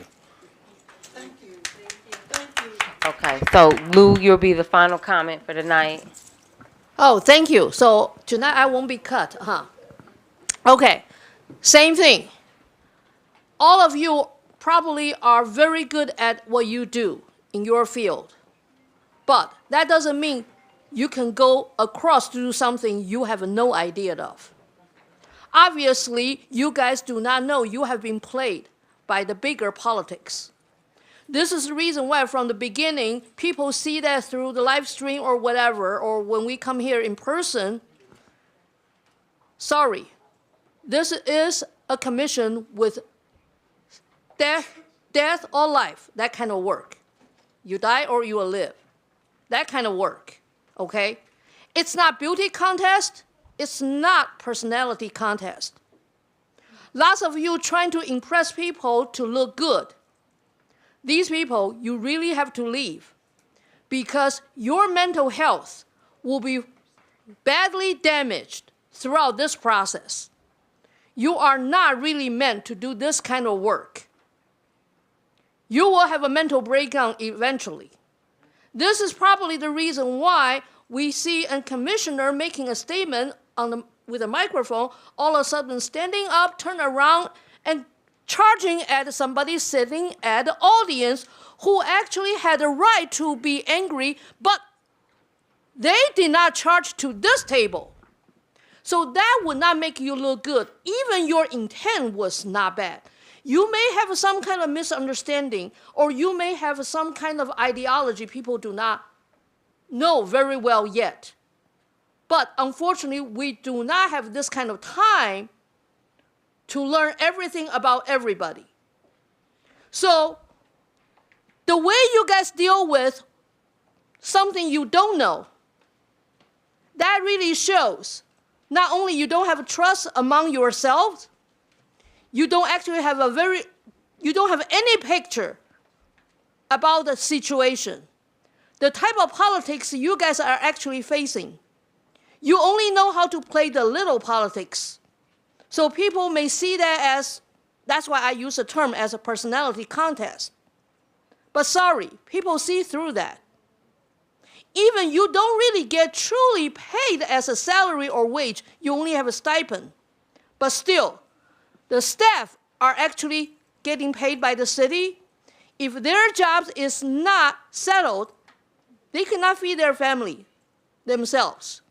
[SPEAKER 1] Okay, so Lou, you'll be the final comment for tonight.
[SPEAKER 20] Oh, thank you. So tonight I won't be cut, huh? Okay, same thing. All of you probably are very good at what you do in your field, but that doesn't mean you can go across to do something you have no idea of. Obviously, you guys do not know you have been played by the bigger politics. This is the reason why from the beginning, people see that through the live stream or whatever, or when we come here in person. Sorry, this is a commission with death or life, that kind of work. You die or you will live, that kind of work. Okay? It's not beauty contest. It's not personality contest. Lots of you trying to impress people to look good. These people, you really have to leave because your mental health will be badly damaged throughout this process. You are not really meant to do this kind of work. You will have a mental breakdown eventually. This is probably the reason why we see a commissioner making a statement with a microphone, all of a sudden standing up, turn around, and charging at somebody sitting at the audience who actually had a right to be angry, but they did not charge to this table. So that would not make you look good. Even your intent was not bad. You may have some kind of misunderstanding, or you may have some kind of ideology people do not know very well yet. But unfortunately, we do not have this kind of time to learn everything about everybody. So the way you guys deal with something you don't know, that really shows not only you don't have trust among yourselves, you don't actually have you don't have any picture about the situation, the type of politics you guys are actually facing. You only know how to play the little politics. So people may see that as, that's why I use the term as a personality contest. But sorry, people see through that. Even you don't really get truly paid as a salary or wage, you only have a stipend. But still, the staff are actually getting paid by the city. If their jobs is not settled, they cannot feed their family themselves.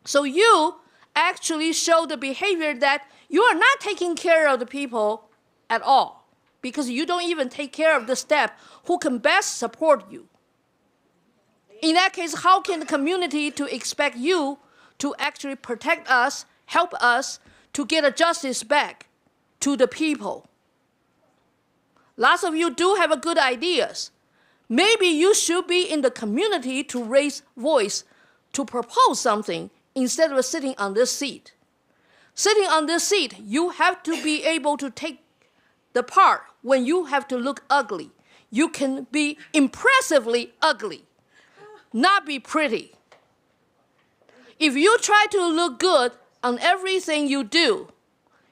[SPEAKER 20] So you actually show the behavior that you are not taking care of the people at all, because you don't even take care of the staff who can best support you. In that case, how can the community to expect you to actually protect us, help us to get a justice back to the people? Lots of you do have good ideas. Maybe you should be in the community to raise voice, to propose something instead of sitting on this seat. Sitting on this seat, you have to be able to take the part when you have to look ugly. You can be impressively ugly, not be pretty. If you try to look good on everything you do,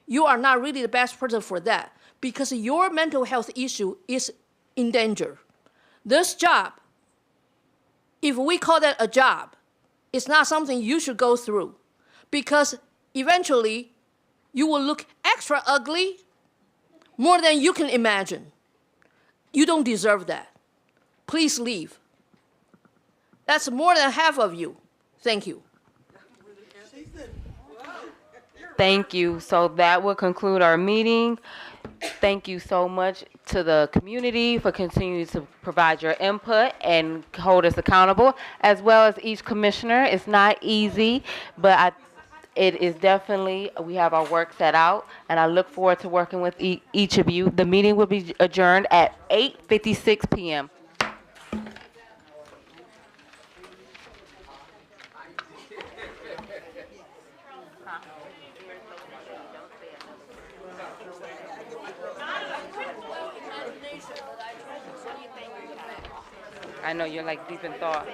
[SPEAKER 20] you are not really the best person for that, because your mental health issue is in danger. This job, if we call that a job, it's not something you should go through, because eventually you will look extra ugly more than you can imagine. You don't deserve that. Please leave. That's more than half of you. Thank you.
[SPEAKER 1] Thank you. So that will conclude our meeting. Thank you so much to the community for continuing to provide your input and hold us accountable, as well as each commissioner. It's not easy, but it is definitely, we have our work set out, and I look forward to working with each of you. The meeting will be adjourned at 8:56 p.m. I know you're like deep in thought.